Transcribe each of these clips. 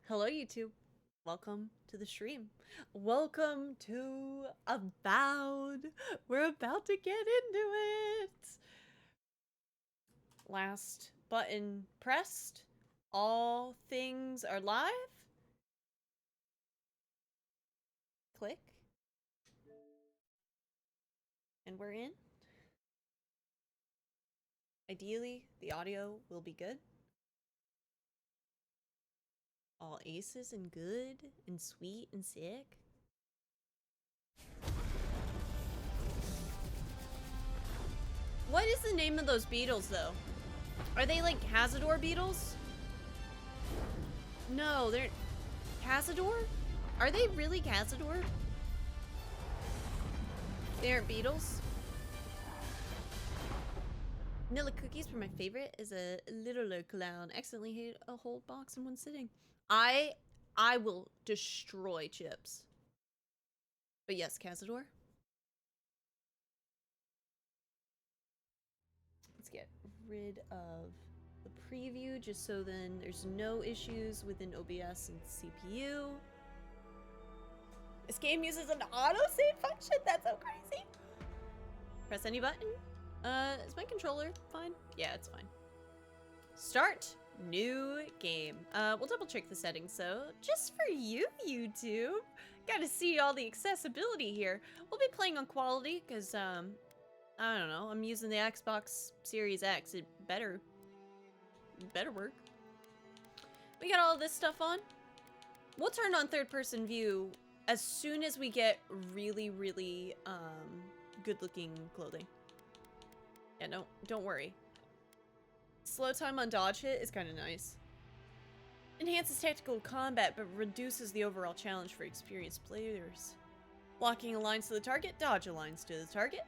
Hello, YouTube. Welcome to the stream. Welcome to Avowed. We're about to get into it. Last button pressed. All things are live. Click. And we're in. Ideally, the audio will be good. All aces and good and sweet and sick. What is the name of those beetles, though? Are they like Cazador beetles? No, they're... Cazador? Are they really Cazador? They aren't beetles? Vanilla cookies were my favorite as a littler clown. Accidentally ate a whole box in one sitting. I will destroy chips. But yes, Cazador. Let's get rid of the preview just so then there's no issues within OBS and CPU. This game uses an autosave function? That's so crazy. Press any button. Is my controller fine? Yeah, it's fine. Start new game. We'll double check the settings, so just for you, YouTube. Gotta see all the accessibility here. We'll be playing on quality, because, I don't know, I'm using the Xbox Series X. It better work. We got all this stuff on. We'll turn on third-person view as soon as we get really, really, good-looking clothing. Yeah, don't worry. Slow time on dodge hit is kind of nice. Enhances tactical combat, but reduces the overall challenge for experienced players. Locking aligns to the target, dodge aligns to the target.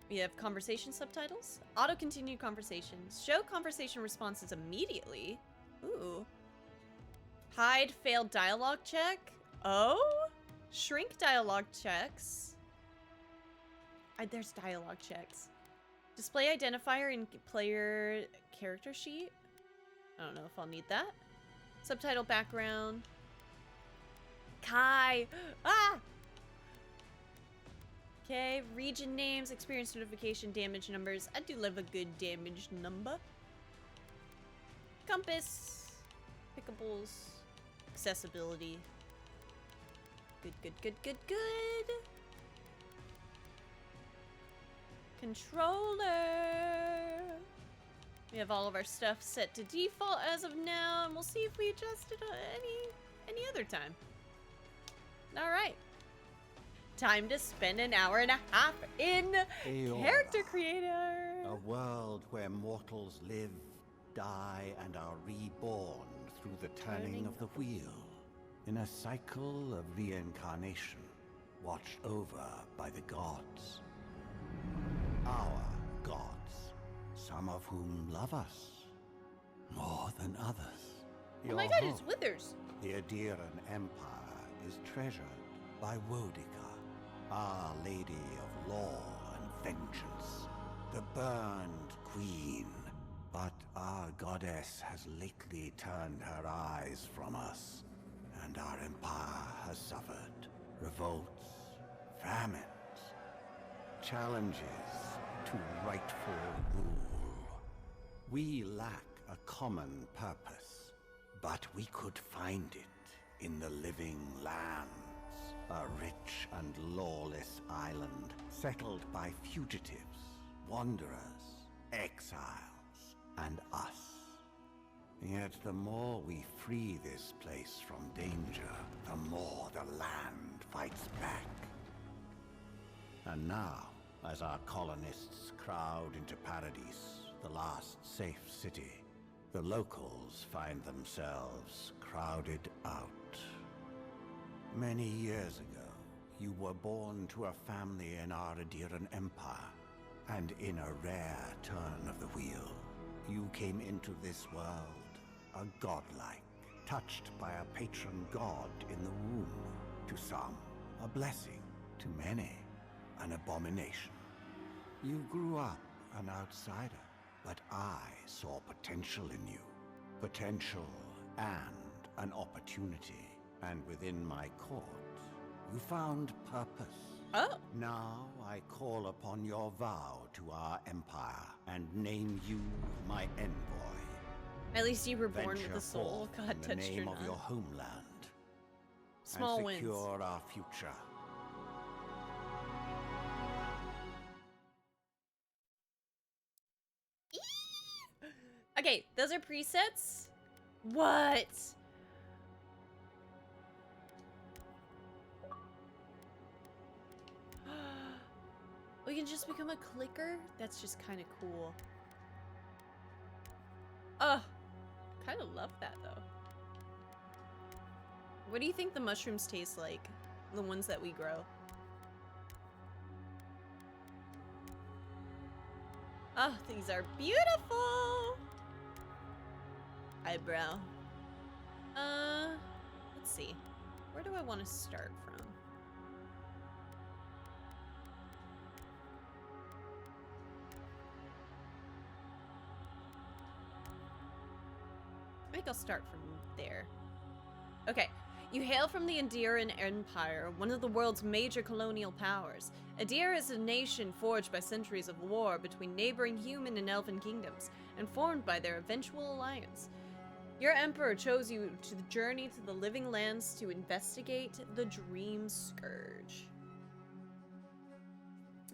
We have conversation subtitles. Auto-continue conversations. Show conversation responses immediately. Ooh. Hide failed dialogue check. Oh? Shrink dialogue checks. There's dialogue checks. Display identifier in player character sheet. I don't know if I'll need that. Subtitle background. Kai! Ah! Okay, region names, experience notification, damage numbers. I do love a good damage number. Compass. Pickables. Accessibility. Good. Controller. We have all of our stuff set to default as of now, and we'll see if we adjust it any other time. All right. Time to spend an hour and a half in Character Creator. A world where mortals live, die, and are reborn through the turning of the wheel. In a cycle of reincarnation, watched over by the gods. Our gods, some of whom love us more than others. Oh my god, it's Withers. The Adiran Empire is treasured by Wodica, Our Lady of Law and Vengeance, the burned queen. But our goddess has lately turned her eyes from us, and our empire has suffered revolts, famines, challenges to rightful rule. We lack a common purpose, but we could find it in the living lands, a rich and lawless island settled by fugitives, wanderers, exiles, and us. Yet the more we free this place from danger, the more the land fights back. And now, as our colonists crowd into Paradise, the last safe city, the locals find themselves crowded out. Many years ago, you were born to a family in our Adiran Empire, and in a rare turn of the wheel, you came into this world a godlike, touched by a patron god in the womb. To some, a blessing. To many, an abomination. You grew up an outsider, but I saw potential in you. Potential and an opportunity. And within my court, you found purpose. Oh. Now I call upon your vow to our empire and name you my envoy. At least you were born Venture with a soul. forth God in the touched name your of nut. your homeland Small and wins. secure our future. Okay, those are presets? What? We can just become a clicker? That's just kind of cool. Ugh. Kind of love that, though. What do you think the mushrooms taste like? The ones that we grow? Oh, these are beautiful! Eyebrow. Let's see. Where do I want to start from? I think I'll start from there. Okay. You hail from the Adiran Empire, one of the world's major colonial powers. Adira is a nation forged by centuries of war between neighboring human and elven kingdoms, and formed by their eventual alliance. Your emperor chose you to journey to the living lands to investigate the Dream Scourge.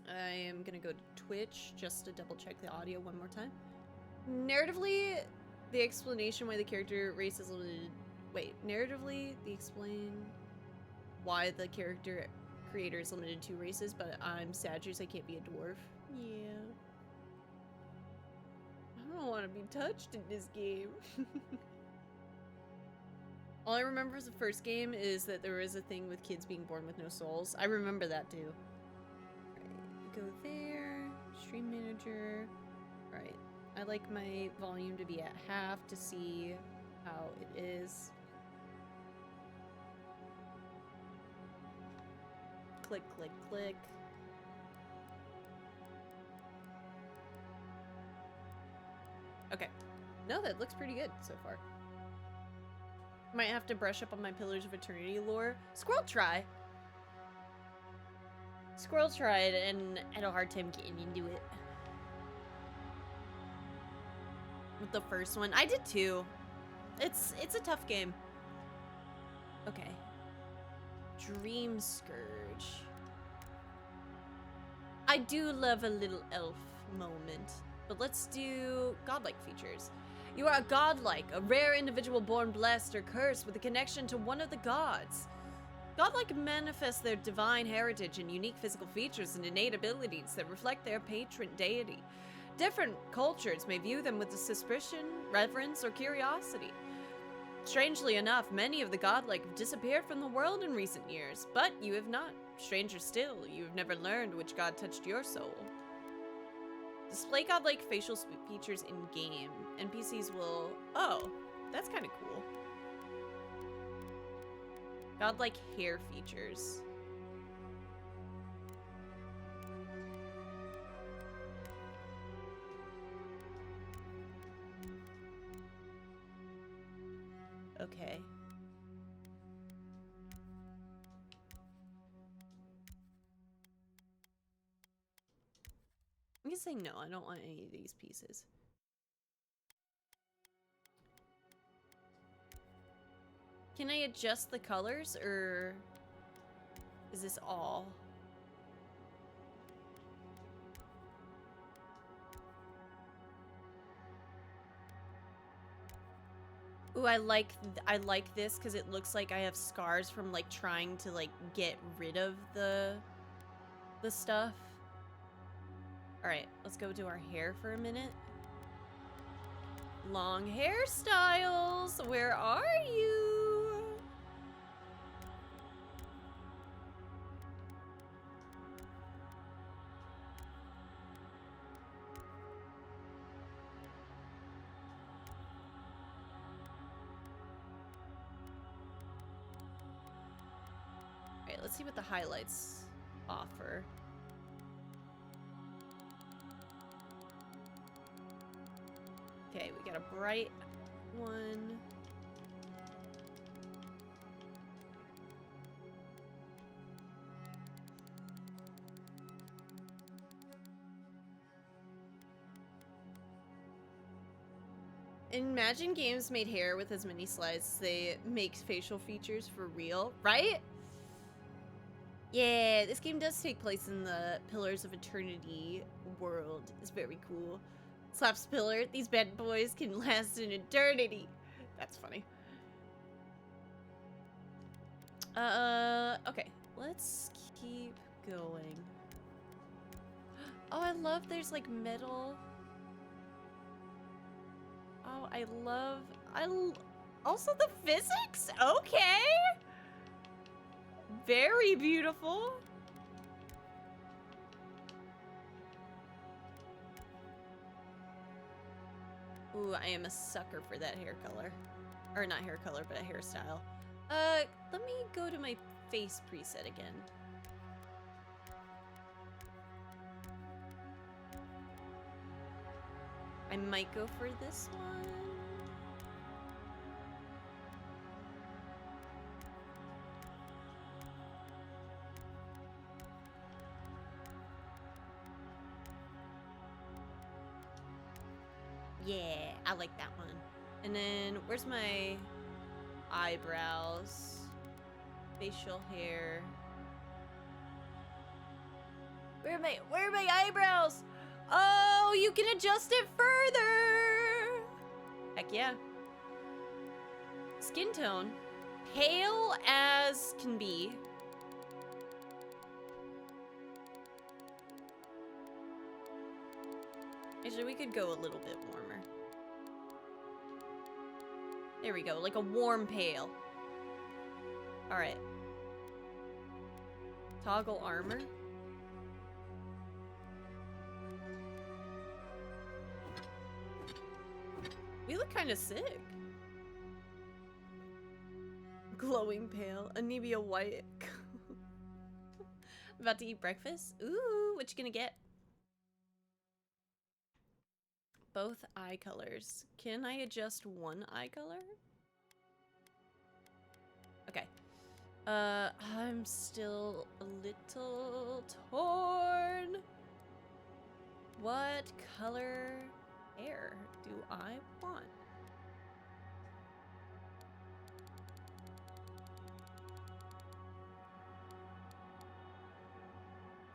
I am gonna go to Twitch just to double check the audio one more time. Narratively, the explanation why the character race is limited. Wait, narratively, they explain why the character creator is limited to 2 races, but I'm Sagittarius, I can't be a dwarf. Yeah. I don't want to be touched in this game. All I remember from the first game is that there was a thing with kids being born with no souls. I remember that too. Right, go there, stream manager. Right, I like my volume to be at half to see how it is. Click, click, click. Okay. No, that looks pretty good so far. Might have to brush up on my Pillars of Eternity lore. Squirrel try. Squirrel tried and had a hard time getting into it. With the first one. I did too. It's a tough game. Okay. Dream Scourge. I do love a little elf moment, but let's do godlike features. You are a godlike, a rare individual born blessed or cursed with a connection to one of the gods. Godlike manifest their divine heritage and unique physical features and innate abilities that reflect their patron deity. Different cultures may view them with suspicion, reverence, or curiosity. Strangely enough, many of the godlike have disappeared from the world in recent years, but you have not. Stranger still, you have never learned which god touched your soul. Display godlike facial features in-game. NPCs will... Oh, that's kind of cool. Godlike hair features. Okay. I'm gonna say no, I don't want any of these pieces. Can I adjust the colors, or is this all? Ooh, I like this because it looks like I have scars from like trying to like get rid of the stuff. All right, let's go to our hair for a minute. Long hairstyles, where are you? All right, let's see what the highlights offer. Okay, we got a bright one. Imagine games made hair with as many slides as they make facial features for real, right? Yeah, this game does take place in the Pillars of Eternity world. It's very cool. Slaps pillar, these bad boys can last an eternity. That's funny. Okay, let's keep going. Oh, I love there's like metal. Oh, also the physics? Okay. Very beautiful. Ooh, I am a sucker for that hair color. Or not hair color, but a hairstyle. Let me go to my face preset again. I might go for this one. Yeah, I like that one. And then, where's my eyebrows? Facial hair. Where are my eyebrows? Oh, you can adjust it further! Heck yeah. Skin tone. Pale as can be. Actually, we could go a little bit warmer. There we go, like a warm pale. Alright. Toggle armor. We look kind of sick. Glowing pale. Anivia white. About to eat breakfast? Ooh, what you gonna get? Both eye colors. Can I adjust one eye color? Okay. I'm still a little torn. What color hair do I want?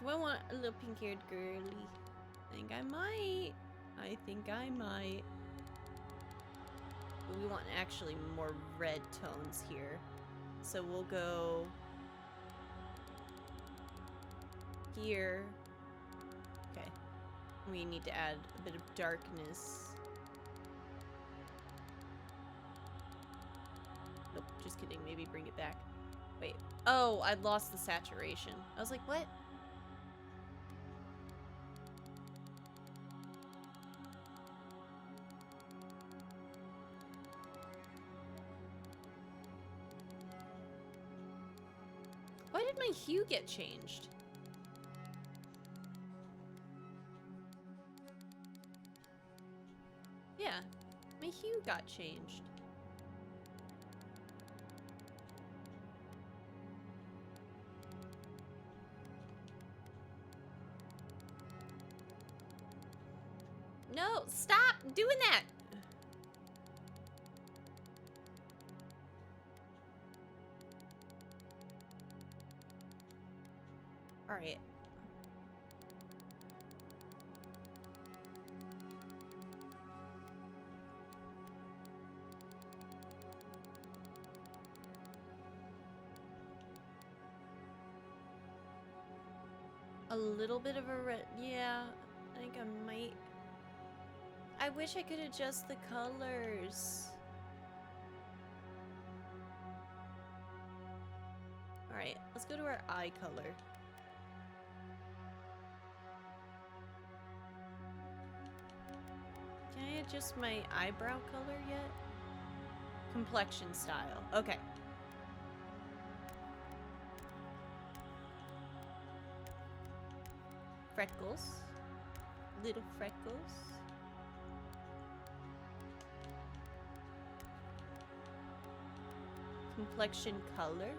Do I want a little pink-haired girly? I think I might. But we want actually more red tones here. So we'll go here. Okay. We need to add a bit of darkness. Nope, just kidding. Maybe bring it back. Wait. Oh, I lost the saturation. I was like, what? Why did my hue get changed? Yeah, my hue got changed. No, stop doing that! Alright. A little bit of a red. Yeah, I think I might. I wish I could adjust the colors. Alright, let's go to our eye color. Can I adjust my eyebrow color yet? Complexion style. Okay. Freckles. Little freckles. Complexion color.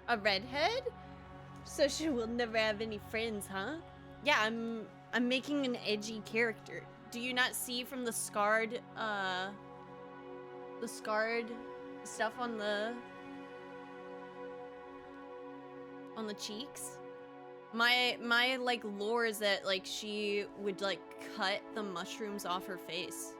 A redhead? So she will never have any friends, huh? Yeah, I'm making an edgy character. do you not see from the scarred stuff on the cheeks? My like lore is that like she would like cut the mushrooms off her face.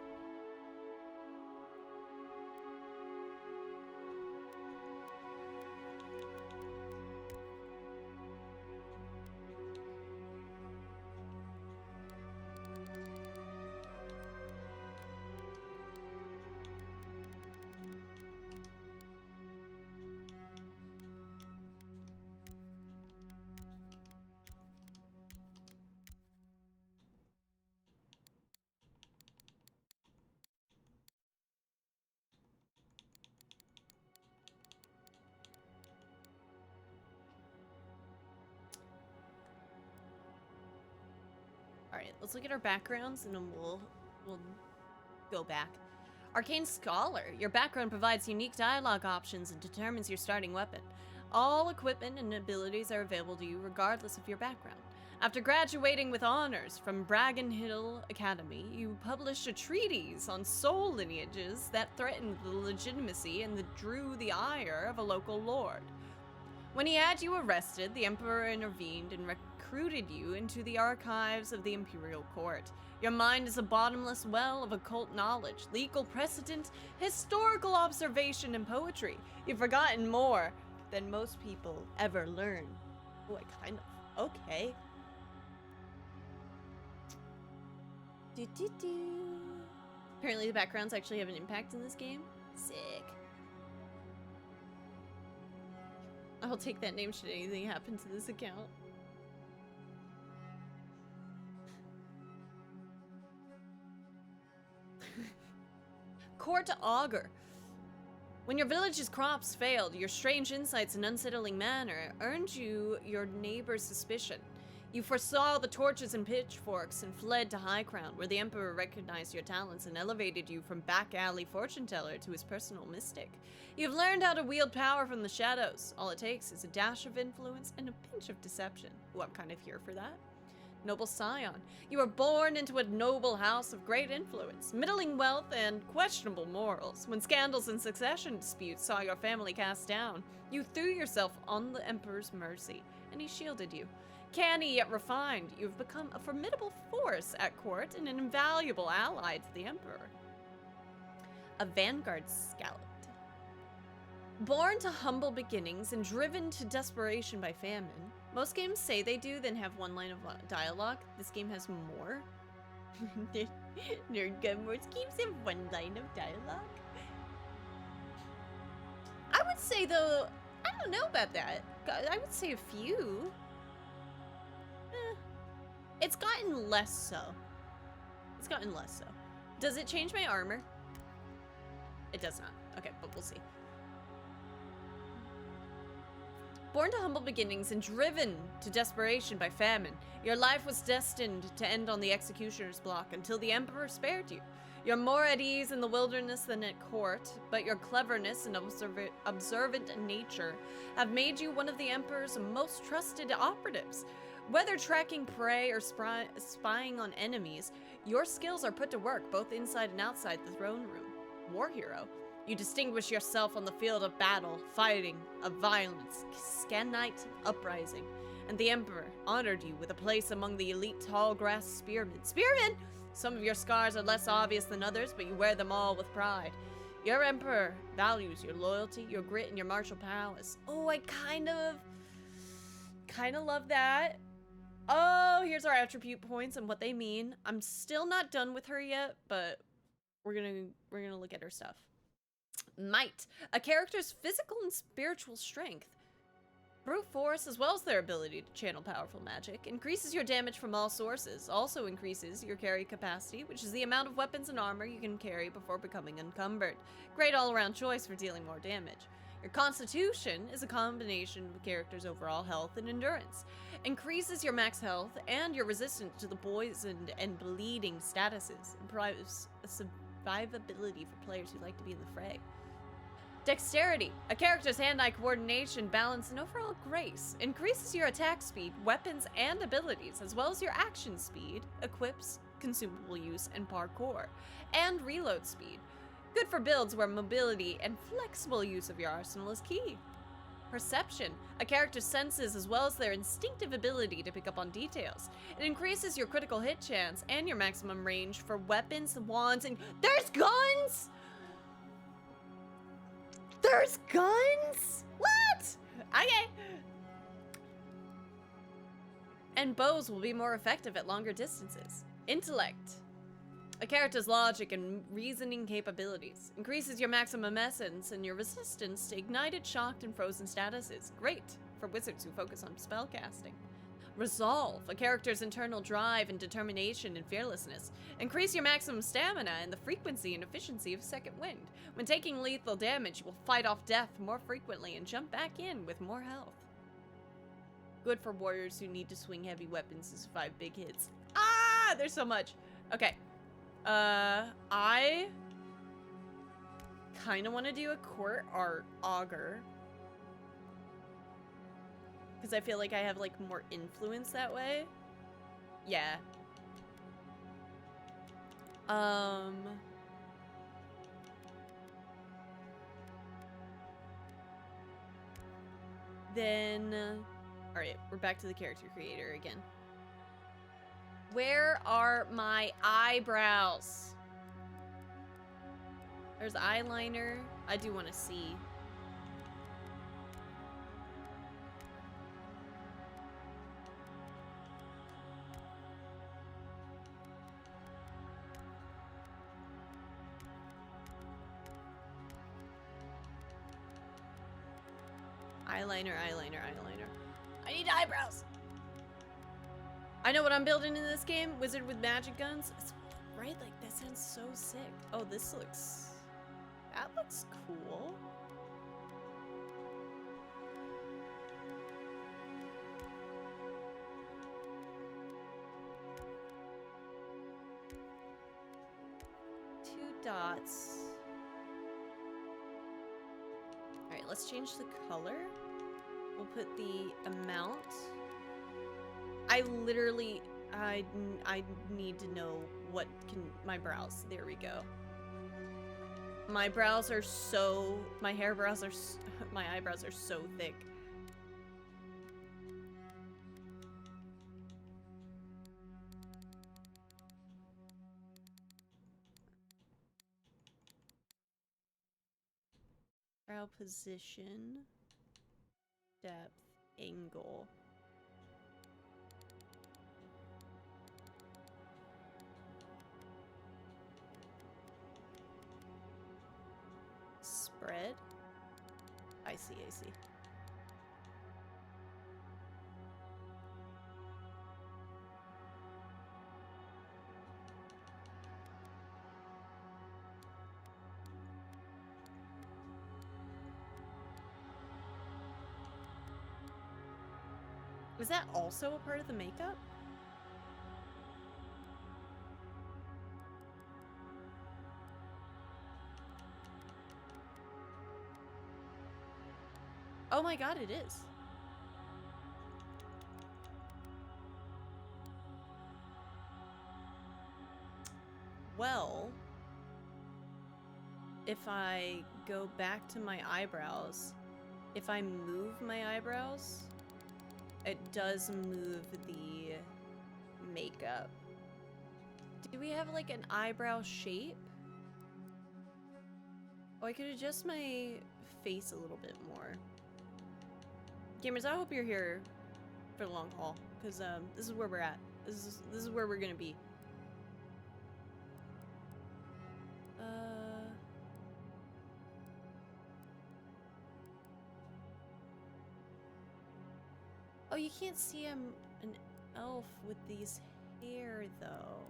Alright, let's look at our backgrounds and then we'll go back. Arcane Scholar. Your background provides unique dialogue options and determines your starting weapon. All equipment and abilities are available to you regardless of your background. After graduating with honors from Bragan Hill Academy, you published a treatise on soul lineages that threatened the legitimacy and drew the ire of a local lord. When he had you arrested, the Emperor intervened and recruited you into the archives of the Imperial Court. Your mind is a bottomless well of occult knowledge, legal precedent, historical observation, and poetry. You've forgotten more than most people ever learn. Oh, I kind of... Okay. Apparently the backgrounds actually have an impact in this game. Sick. I'll take that name should anything happen to this account. Court Augur. When your village's crops failed, your strange insights and unsettling manner earned you your neighbor's suspicion. You foresaw the torches and pitchforks and fled to Highcrown, where the Emperor recognized your talents and elevated you from back alley fortune teller to his personal mystic. You've learned how to wield power from the shadows. All it takes is a dash of influence and a pinch of deception. Ooh, I'm kind of here for that. Noble Scion, you were born into a noble house of great influence, middling wealth, and questionable morals. When scandals and succession disputes saw your family cast down, you threw yourself on the Emperor's mercy, and he shielded you. Canny yet refined, you've become a formidable force at court and an invaluable ally to the Emperor. A Vanguard Scout. Born to humble beginnings and driven to desperation by famine. Most games say they do, then have one line of dialogue. This game has more. Nerd Gun Wars games have one line of dialogue. I would say though, I don't know about that. I would say a few. It's gotten less so. It's gotten less so. Does it change my armor? It does not. Okay, but we'll see. Born to humble beginnings and driven to desperation by famine, your life was destined to end on the executioner's block until the Emperor spared you. You're more at ease in the wilderness than at court, but your cleverness and observant nature have made you one of the Emperor's most trusted operatives. Whether tracking prey or spying on enemies, your skills are put to work both inside and outside the throne room. War hero. You distinguish yourself on the field of battle, fighting a violent Scanite uprising, and the Emperor honored you with a place among the elite tall grass spearmen. Spearmen! Some of your scars are less obvious than others, but you wear them all with pride. Your Emperor values your loyalty, your grit, and your martial prowess. Oh, I kind of love that. Oh, here's our attribute points and what they mean. I'm still not done with her yet, but we're gonna look at her stuff. Might. A character's physical and spiritual strength. Brute force, as well as their ability to channel powerful magic, increases your damage from all sources, also increases your carry capacity, which is the amount of weapons and armor you can carry before becoming encumbered. Great all-around choice for dealing more damage. Your constitution is a combination of the character's overall health and endurance. Increases your max health and your resistance to the poisoned and bleeding statuses. Improves survivability for players who like to be in the fray. Dexterity. A character's hand-eye coordination, balance, and overall grace increases your attack speed, weapons, and abilities, as well as your action speed, equips, consumable use, and parkour. And reload speed. Good for builds where mobility and flexible use of your arsenal is key. Perception. A character's senses as well as their instinctive ability to pick up on details. It increases your critical hit chance and your maximum range for weapons, wands, and... There's guns?! There's guns?! What?! Okay. And bows will be more effective at longer distances. Intellect. A character's logic and reasoning capabilities increases your maximum essence and your resistance to ignited, shocked, and frozen statuses. Great for wizards who focus on spellcasting. Resolve. A character's internal drive and determination and fearlessness. Increase your maximum stamina and the frequency and efficiency of second wind. When taking lethal damage, you will fight off death more frequently and jump back in with more health. Good for warriors who need to swing heavy weapons to survive big hits. Ah! There's so much. Okay. I kind of want to do a court art augur. Because I feel like I have, like, more influence that way. Yeah. Then... Alright, we're back to the character creator again. Where are my eyebrows? There's eyeliner. I do want to see. Eyeliner, eyeliner, eyeliner. I need eyebrows. I know what I'm building in this game. Wizard with magic guns. Right? Like, that sounds so sick. Oh, this looks... That looks cool. Two dots. Alright, let's change the color. We'll put the amount. I literally, I need to know what can, my brows, there we go. My brows are so, my eyebrows are so thick. Brow position, depth, angle. Spread. I see, I see. Was that also a part of the makeup? Oh my god, it is. Well, if I go back to my eyebrows, if I move my eyebrows, it does move the makeup. Do we have like an eyebrow shape? Oh, I could adjust my face a little bit more. Gamers, I hope you're here for the long haul, because this is where we're at. This is where we're gonna be. Oh, you can't see an elf with these hair, though.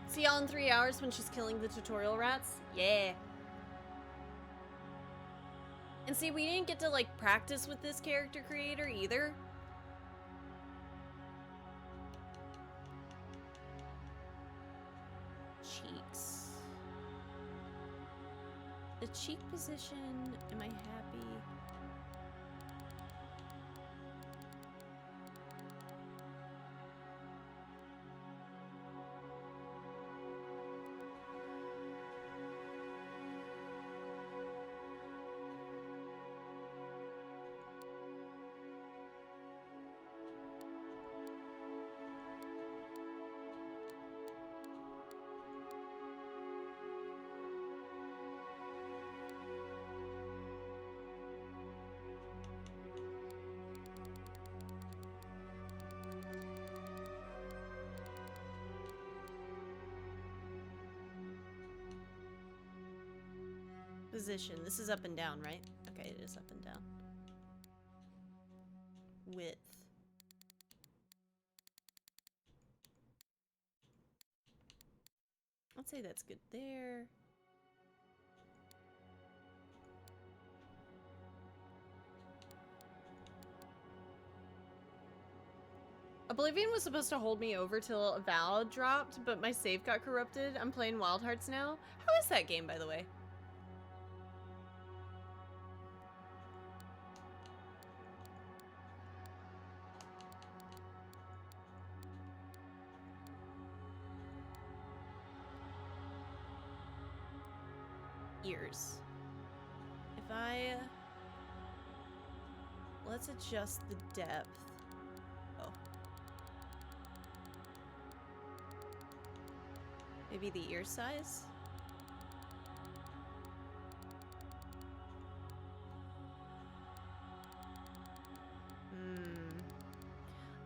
See y'all in 3 hours when she's killing the tutorial rats? Yeah. And see, we didn't get to, like, practice with this character creator either. Cheeks. The cheek position, am I happy? Position. This is up and down, right? Okay, it is up and down. Width. I'd say that's good there. Oblivion was supposed to hold me over till Avowed dropped, but my save got corrupted. I'm playing Wild Hearts now. How is that game, by the way? Ears. If I... Let's adjust the depth. Oh. Maybe the ear size?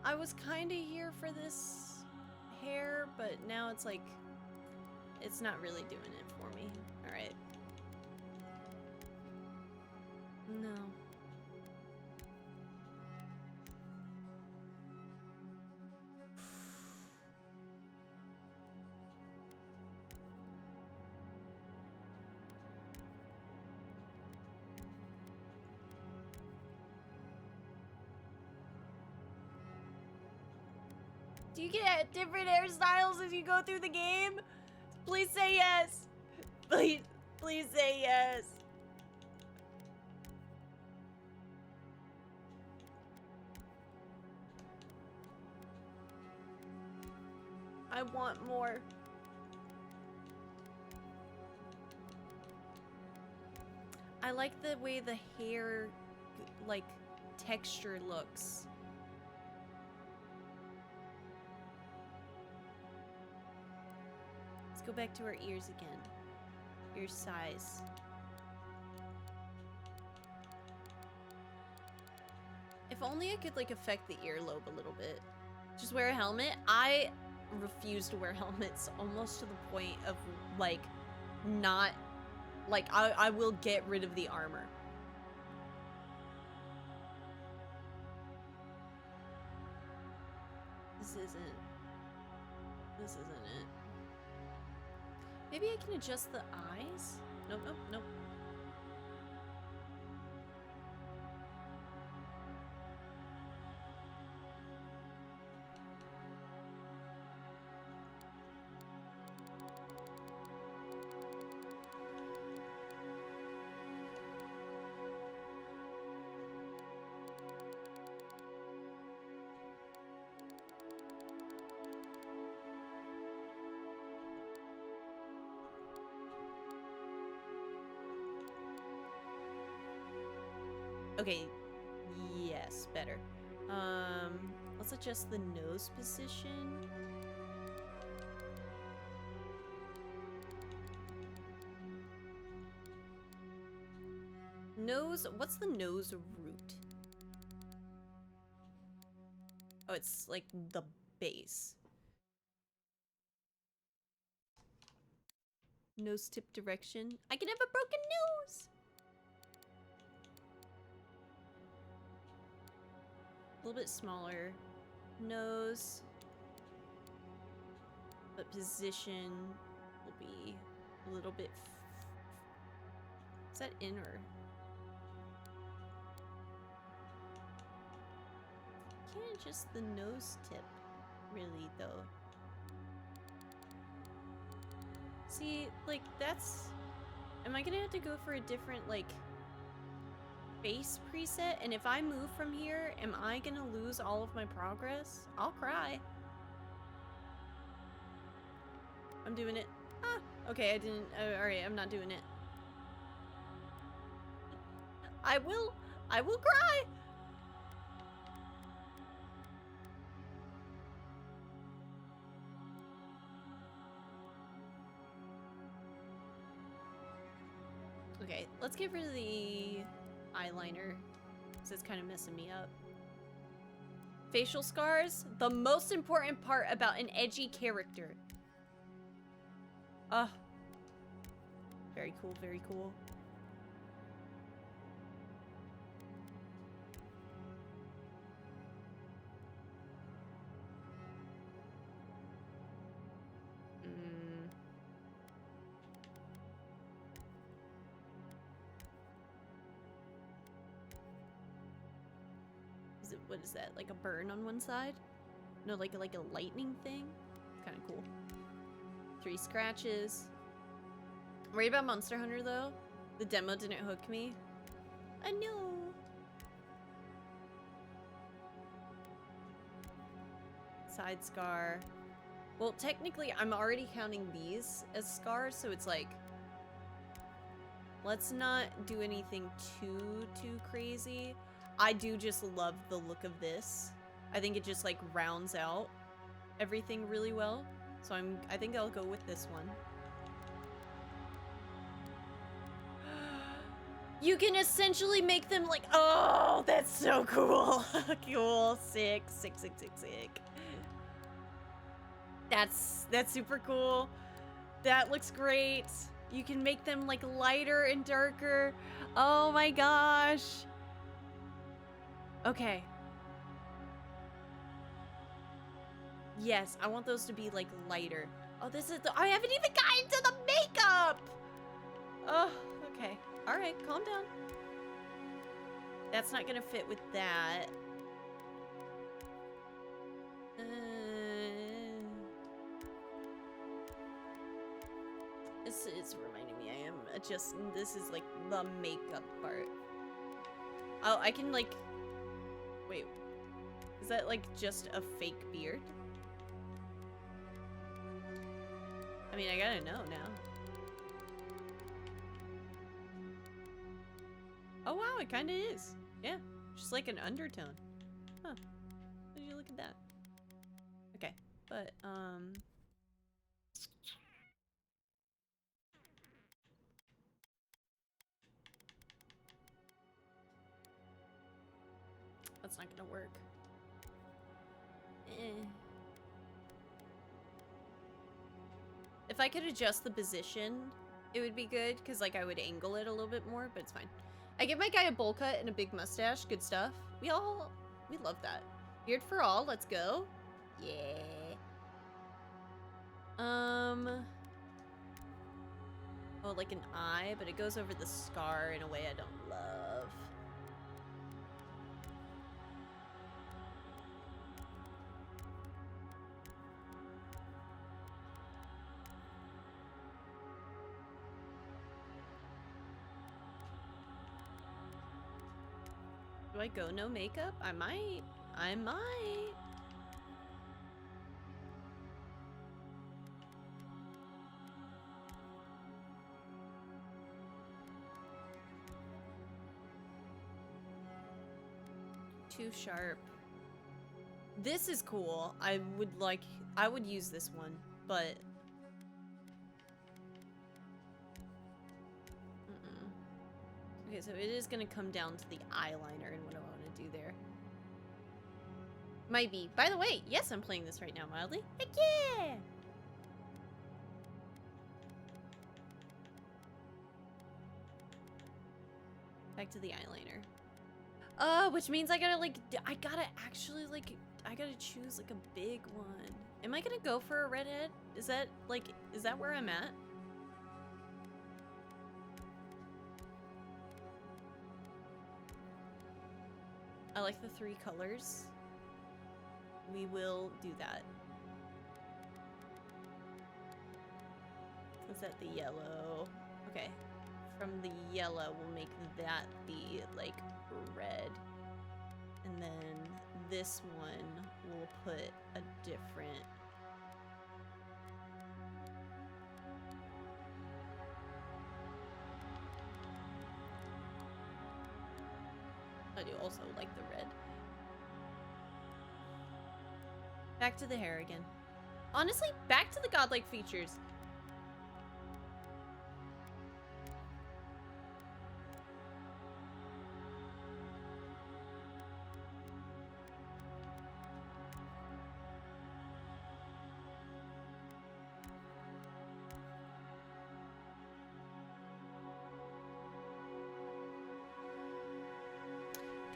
I was kind of here for this hair, but now it's like... It's not really doing it for me. Alright. No. Do you get different hairstyles as you go through the game? Please say yes. Please say yes. I want more. I like the way the hair, like, texture looks. Let's go back to our ears again. Ear size. If only I could, like, affect the earlobe a little bit. Just wear a helmet. I refuse to wear helmets almost to the point of, like, not... Like, I will get rid of the armor. This isn't it. Maybe I can adjust the eyes? Nope, nope, nope. Okay, yes, better. Let's adjust the nose position. Nose, what's the nose root? Oh, it's like the base. Nose tip direction. I can have a broken nose! A little bit smaller nose. But position will be a little bit... Is that in or... Can't adjust the nose tip, really, though. See, like, that's... Am I gonna have to go for a different, like, face preset? And if I move from here, am I gonna lose all of my progress? I'll cry. I'm doing it. Ah, okay, I didn't... Alright, I'm not doing it. I will cry! Okay, let's get rid of the eyeliner, because it's kind of messing me up. Facial scars, the most important part about an edgy character. Very cool, very cool. What is that? Like a burn on one side? No, like a lightning thing? Kind of cool. 3 scratches. Worried about Monster Hunter though? The demo didn't hook me. I know. Side scar. Well, technically, I'm already counting these as scars, so it's like... Let's not do anything too crazy. I do just love the look of this. I think it just like rounds out everything really well. So I think I'll go with this one. You can essentially make them like, oh, that's so cool. Cool, sick. That's super cool. That looks great. You can make them like lighter and darker. Oh my gosh. Okay. Yes, I want those to be like lighter. Oh, this is I haven't even gotten to the makeup! Oh, okay. Alright, calm down. That's not gonna fit with that. It's reminding me I am adjusting. This is like the makeup part. Oh, I can like... Wait, is that like just a fake beard? I mean, I gotta know now. Oh wow, it kinda is. Yeah, just like an undertone. Huh, did you look at that? Okay, but, that's not gonna work. If I could adjust the position, it would be good, because like I would angle it a little bit more, but it's fine. I give my guy a bowl cut and a big mustache. Good stuff. We love that. Beard for all. Let's go. Yeah. Oh, like an eye, but it goes over the scar in a way I don't love. Do I go no makeup? I might. I might. Too sharp. This is cool. I would use this one, but okay, so it is gonna come down to the eyeliner and what I want to do there. Might be. By the way, yes, I'm playing this right now mildly. Heck yeah! Back to the eyeliner. Which means I gotta like, I gotta actually like, I gotta choose like a big one. Am I gonna go for a redhead? Is that, like, is that where I'm at? I like the 3 colors. We will do that. Is that the yellow? Okay. From the yellow, we'll make that the, like, red. And then this one, we'll put a different... I do also like the red. Back to the hair again. Honestly, back to the godlike features.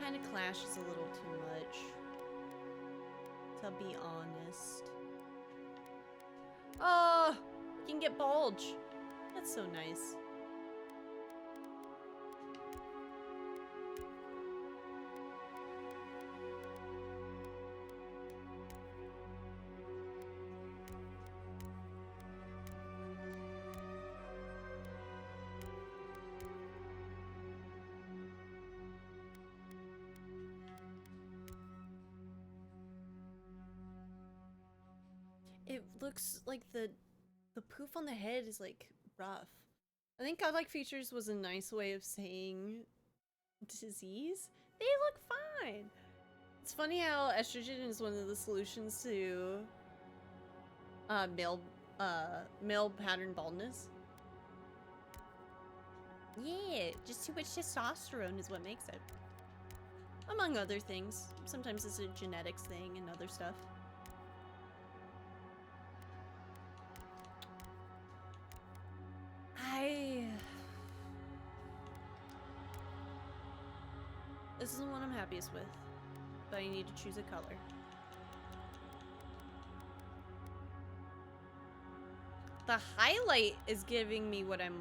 Kind of clashes a little too much, to be honest. Oh, you can get bulge. That's so nice. It looks like the poof on the head is like rough. I think godlike features was a nice way of saying disease. They look fine. It's funny how estrogen is one of the solutions to male pattern baldness. Yeah, just too much testosterone is what makes it. Among other things. Sometimes it's a genetics thing and other stuff. This is the one I'm happiest with, but I need to choose a color. The highlight is giving me what I'm,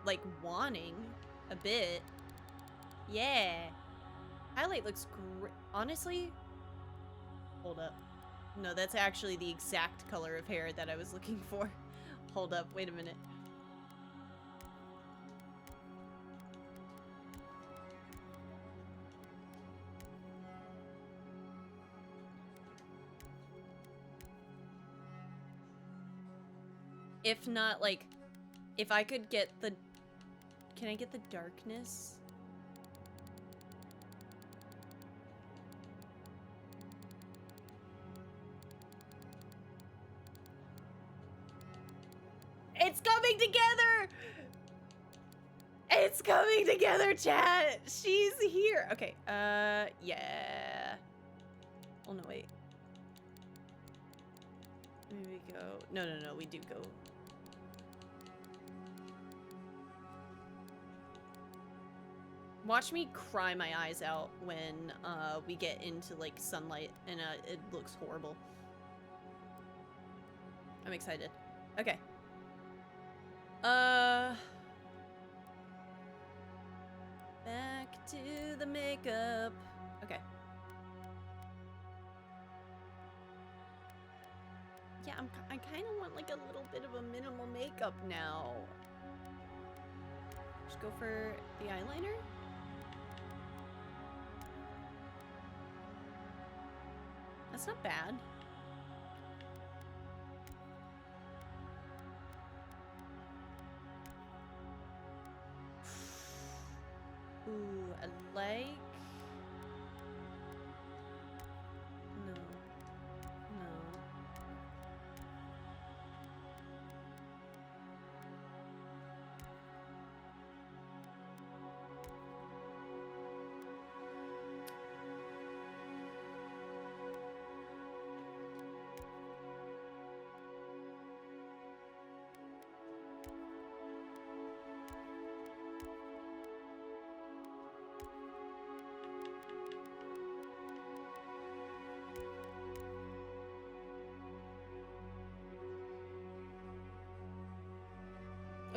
like, wanting a bit. Yeah. Highlight looks great. Honestly, hold up. No, that's actually the exact color of hair that I was looking for. Hold up, wait a minute. If not, like, if I could get the... Can I get the darkness? It's coming together! It's coming together, chat! She's here! Okay, yeah. Oh, no, wait. Maybe we go... No, we do go... Watch me cry my eyes out when we get into like sunlight and it looks horrible. I'm excited. Okay. Back to the makeup. Okay. Yeah, I kind of want like a little bit of a minimal makeup now. Just go for the eyeliner. That's not bad. Ooh, I like... No. No.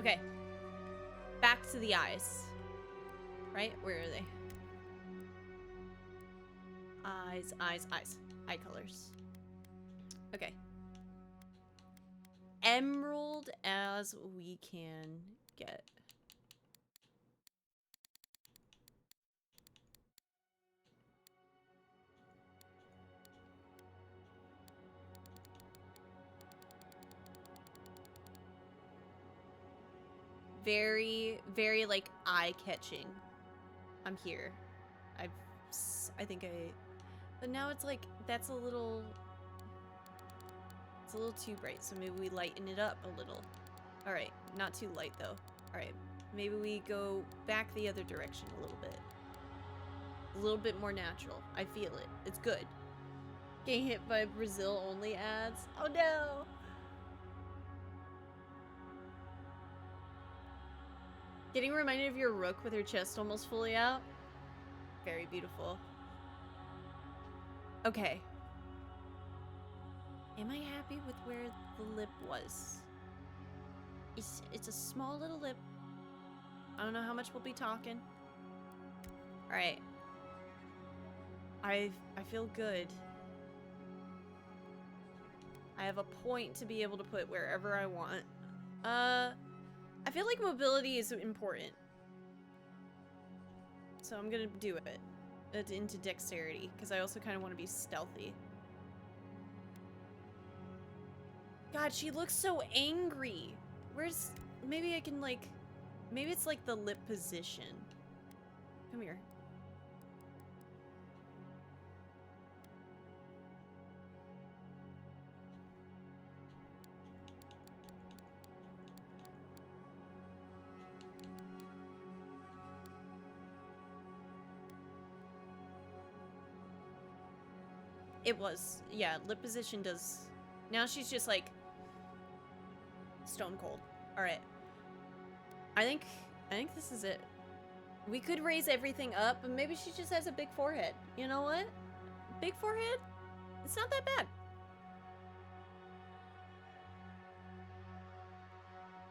Okay. Back to the eyes. Right? Where are they? Eyes, eyes, eyes. Eye colors. Okay. Emerald as we can get. Very, very, like, eye-catching. I'm here. I think but now it's like, that's a little, it's a little too bright, so maybe we lighten it up a little. Alright, not too light, though. Alright, maybe we go back the other direction a little bit. A little bit more natural. I feel it. It's good. Getting hit by Brazil-only ads. Oh, no! Getting reminded of your rook with her chest almost fully out. Very beautiful. Okay. Am I happy with where the lip was? It's a small little lip. I don't know how much we'll be talking. Alright. I feel good. I have a point to be able to put wherever I want. I feel like mobility is important. So I'm gonna do it. Into dexterity, because I also kind of want to be stealthy. God, she looks so angry. Where's... Maybe I can, like... Maybe it's, like, the lip position. Come here. It was. Yeah, lip position does... Now she's just, like... stone cold. Alright. I think this is it. We could raise everything up, but maybe she just has a big forehead. You know what? Big forehead? It's not that bad.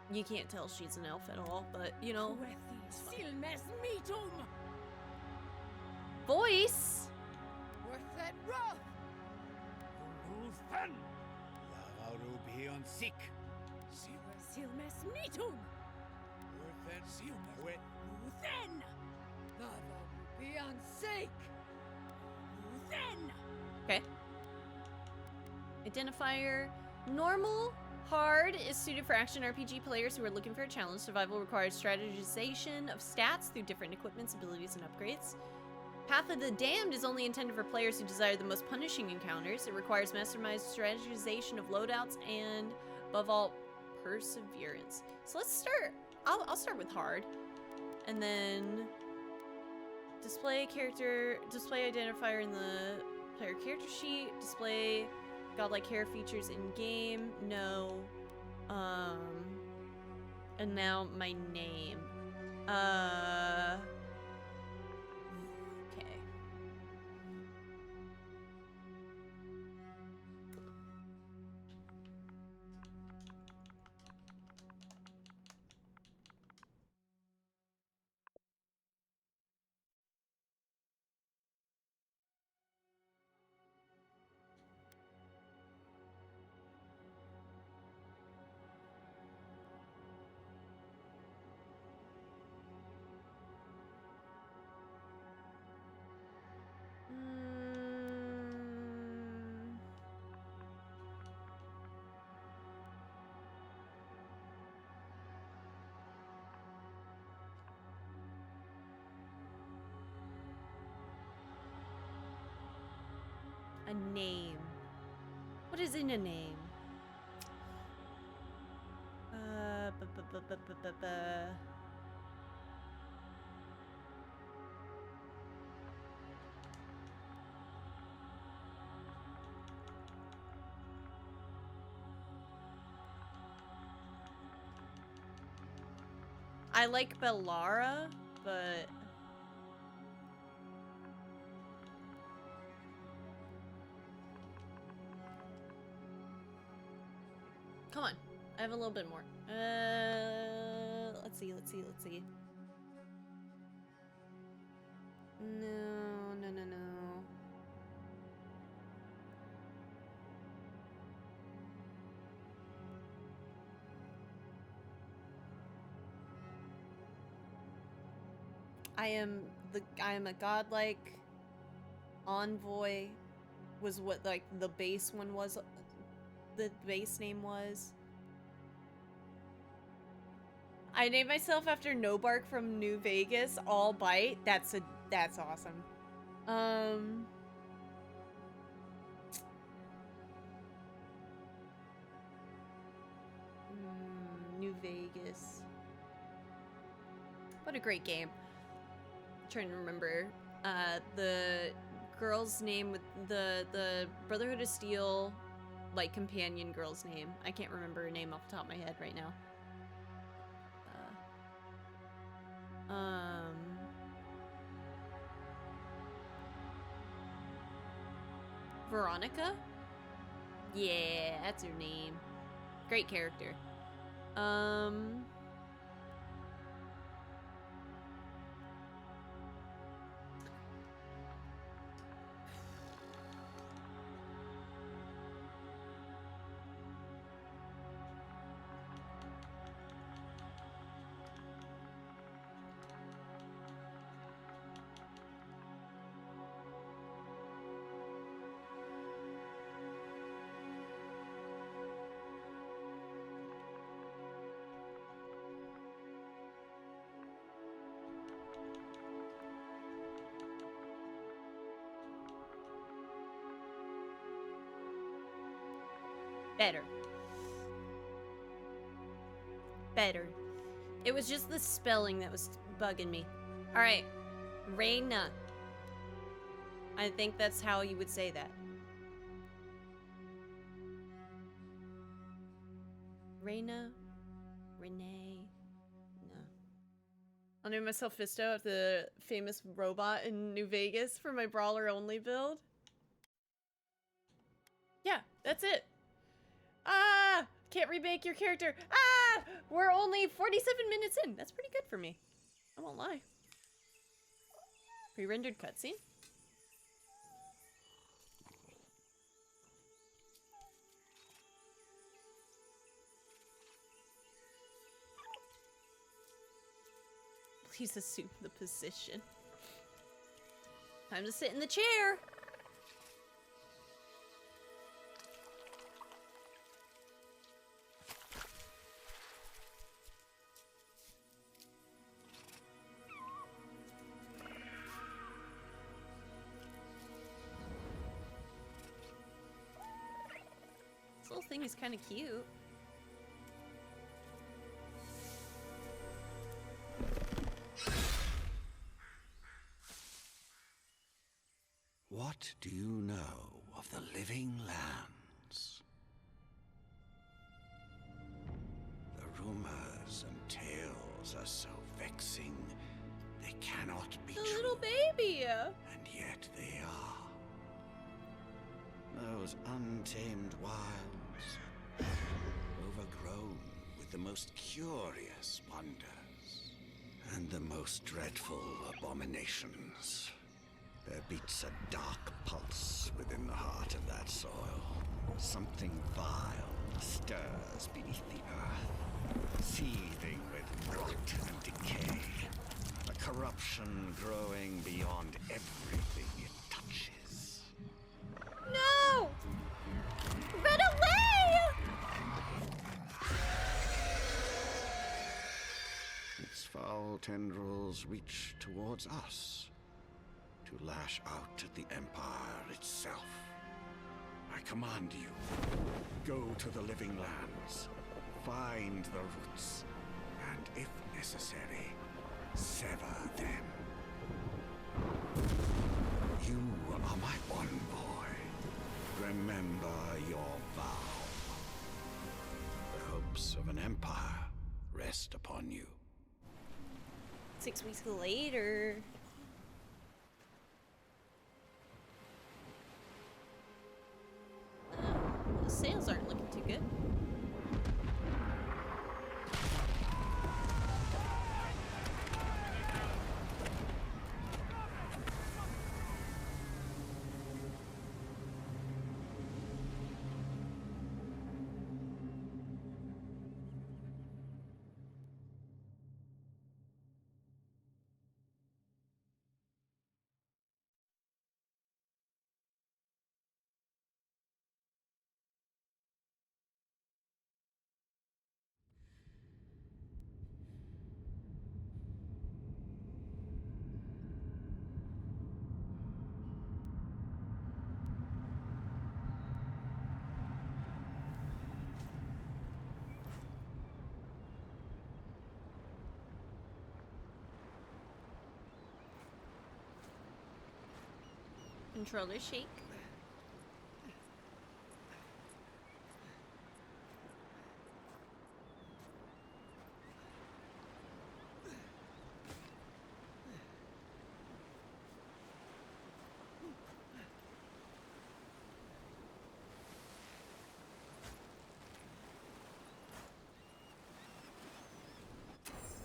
You can't tell she's an elf at all, but, you know... Voice! Okay. Identifier. Normal. Hard is suited for action RPG players who are looking for a challenge. Survival requires strategization of stats through different equipments, abilities, and upgrades. Path of the Damned is only intended for players who desire the most punishing encounters. It requires masterminded strategization of loadouts and, above all, perseverance. So let's start. I'll start with hard. And then display identifier in the player character sheet. Display godlike hair features in game. No. And now my name. Okay. A name. What is in a name? I like Bellara, but... Come on. I have a little bit more. Let's see. No. I am a godlike envoy was what like the base one was, the base name was. I named myself after No Bark from New Vegas, All Bite. That's awesome. New Vegas. What a great game. I'm trying to remember the girl's name with the Brotherhood of Steel like companion girl's name. I can't remember her name off the top of my head right now. Veronica? Yeah, that's her name. Great character. Better. It was just the spelling that was bugging me. Alright. Reina. I think that's how you would say that. Reina? Renee? No. I'll name myself Fisto after the famous robot in New Vegas for my brawler only build. Yeah, that's it. Ah! Can't remake your character. Ah! We're only 47 minutes in. That's pretty good for me. I won't lie. Pre-rendered cutscene? Please assume the position. Time to sit in the chair. Little thing is kind of cute. What do you know of the living lands? The rumors and tales are so vexing, they cannot be The true. little baby! And yet they are. Those untamed wilds, overgrown with the most curious wonders and the most dreadful abominations. There beats a dark pulse within the heart of that soil. Something vile stirs beneath the earth, seething with rot and decay. A corruption growing beyond everything it touches. No! Run away! Its foul tendrils reach towards us, to lash out at the Empire itself. I command you, go to the living lands, find the roots, and if necessary, sever them. You are my envoy. Remember your vow. The hopes of an empire rest upon you. 6 weeks later. The sales aren't looking too good. controller shake.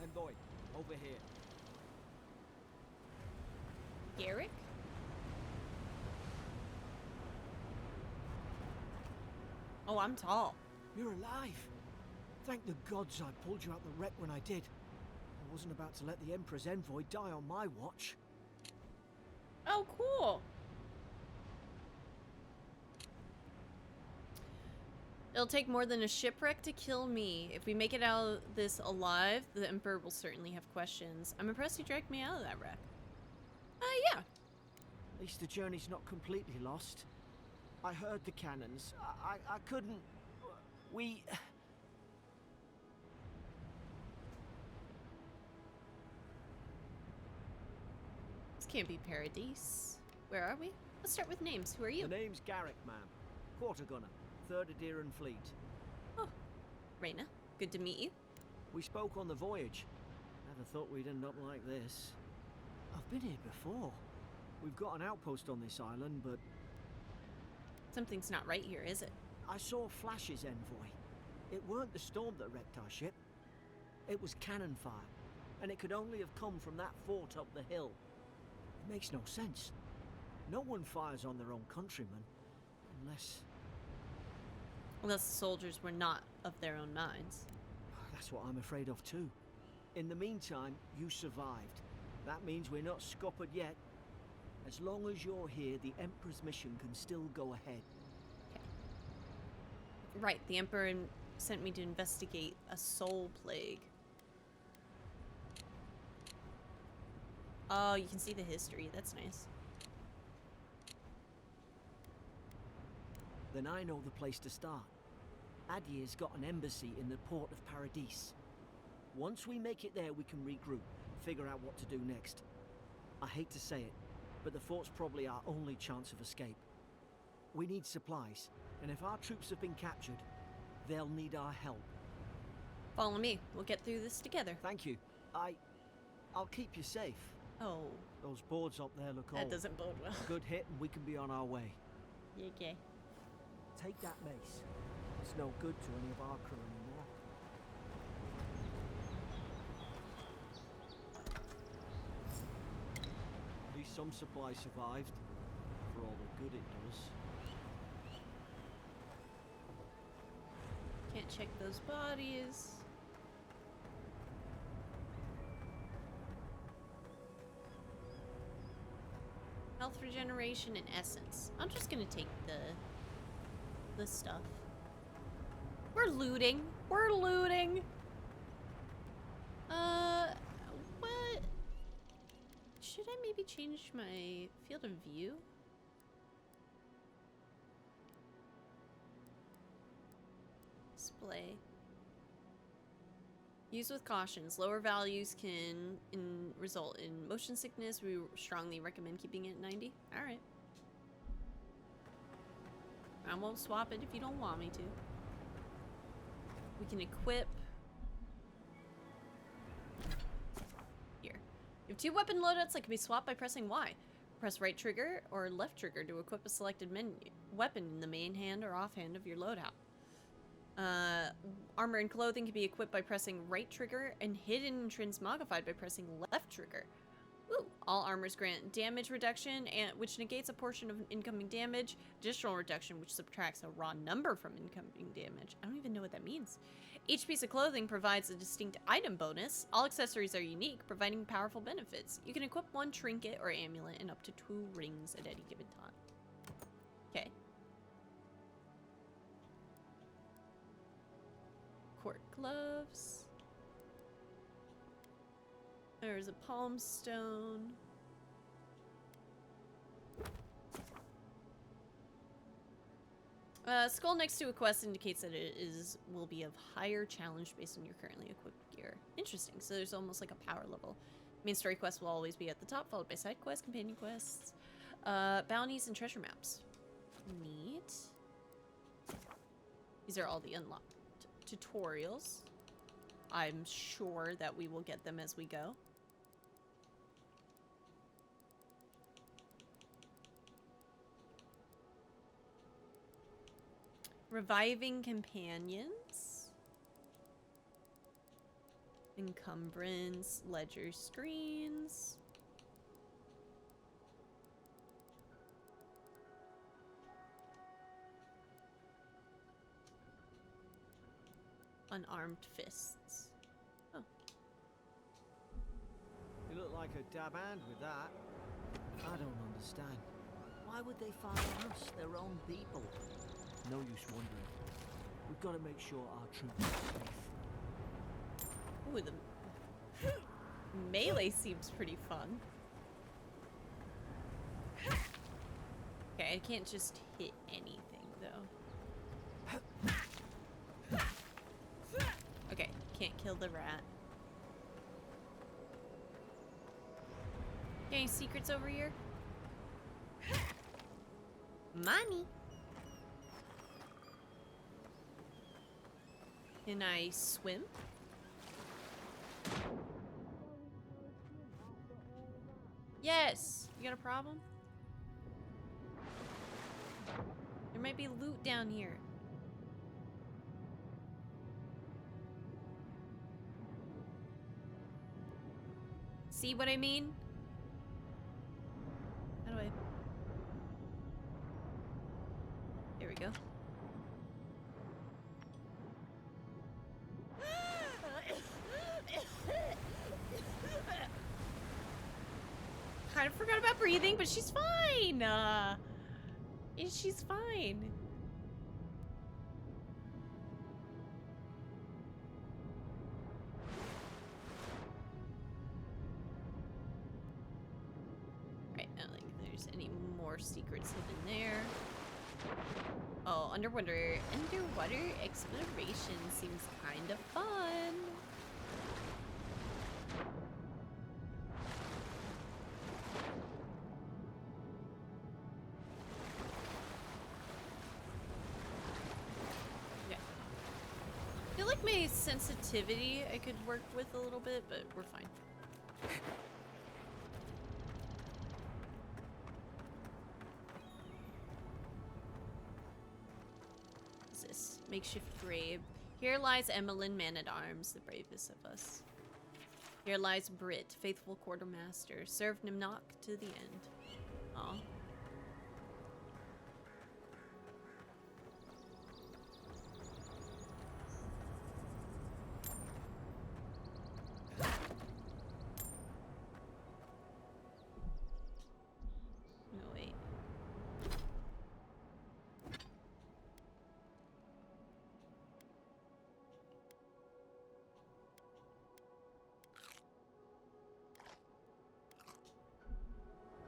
Envoy, over here. Garrick? Oh, I'm tall. You're alive. Thank the gods I pulled you out the wreck when I did. I wasn't about to let the Emperor's envoy die on my watch. Oh, cool. It'll take more than a shipwreck to kill me. If we make it out of this alive, the Emperor will certainly have questions. I'm impressed you dragged me out of that wreck. Yeah. At least the journey's not completely lost. I heard the cannons. I couldn't... We... This can't be Paradise. Where are we? Let's start with names. Who are you? The name's Garrick, ma'am. Quarter gunner, 3rd Adheran Fleet. Oh, Reyna. Good to meet you. We spoke on the voyage. Never thought we'd end up like this. I've been here before. We've got an outpost on this island, but... Something's not right here, is it? I saw flashes, Envoy. It weren't the storm that wrecked our ship. It was cannon fire, and it could only have come from that fort up the hill. It makes no sense. No one fires on their own countrymen, unless... Unless the soldiers were not of their own minds. That's what I'm afraid of too. In the meantime, you survived. That means we're not scuppered yet. As long as you're here, the Emperor's mission can still go ahead. Okay. Right, the Emperor sent me to investigate a soul plague. Oh, you can see the history. That's nice. Then I know the place to start. Adir's got an embassy in the port of Paradise. Once we make it there, we can regroup, figure out what to do next. I hate to say it, but the fort's probably our only chance of escape. We need supplies, and if our troops have been captured, they'll need our help. Follow me. We'll get through this together. Thank you. I'll keep you safe. Oh. Those boards up there look old. That doesn't bode well. A good hit and we can be on our way. Yeah, okay. Take that mace. It's no good to any of our crew anymore. At least some supplies survived, for all the good it does. Can't check those bodies. Health regeneration and essence. I'm just gonna take the stuff. We're looting. We're looting. What? Should I maybe change my field of view? Display. Use with cautions. Lower values can result in motion sickness. We strongly recommend keeping it at 90. Alright. I won't swap it if you don't want me to. We can equip. Here. You have 2 weapon loadouts that can be swapped by pressing Y. Press right trigger or left trigger to equip a selected weapon in the main hand or offhand of your loadout. Armor and clothing can be equipped by pressing right trigger and hidden and transmogrified by pressing left trigger. Ooh. All armors grant damage reduction, which negates a portion of incoming damage. Additional reduction, which subtracts a raw number from incoming damage. I don't even know what that means. Each piece of clothing provides a distinct item bonus. All accessories are unique, providing powerful benefits. You can equip 1 trinket or amulet and up to 2 rings at any given time. Okay. Court gloves. There's a palm stone. Skull next to a quest indicates that it will be of higher challenge based on your currently equipped gear. Interesting. So there's almost like a power level. Main story quest will always be at the top, followed by side quests, companion quests. Bounties and treasure maps. Neat. These are all the unlocked tutorials. I'm sure that we will get them as we go. Reviving companions. Encumbrance, ledger screens. Unarmed fists. Oh. You look like a dab hand with that. I don't understand. Why would they fire on us, their own people? No use wondering. We've got to make sure our troops are safe. Ooh, the melee seems pretty fun. Okay, I can't just hit anything, though. Okay, can't kill the rat. Any secrets over here? Money! Can I swim? Yes! You got a problem? There might be loot down here. See what I mean? How do I... There we go. Kind of forgot about breathing, but she's fine. She's fine. Right, not like there's any more secrets hidden there. Oh, underwater exploration seems kind of fun. I feel like my sensitivity I could work with a little bit, but we're fine. What's this? Makeshift grave. Here lies Emmeline, man-at-arms, the bravest of us. Here lies Brit, faithful quartermaster, served Nimnok to the end. Aw. No, wait.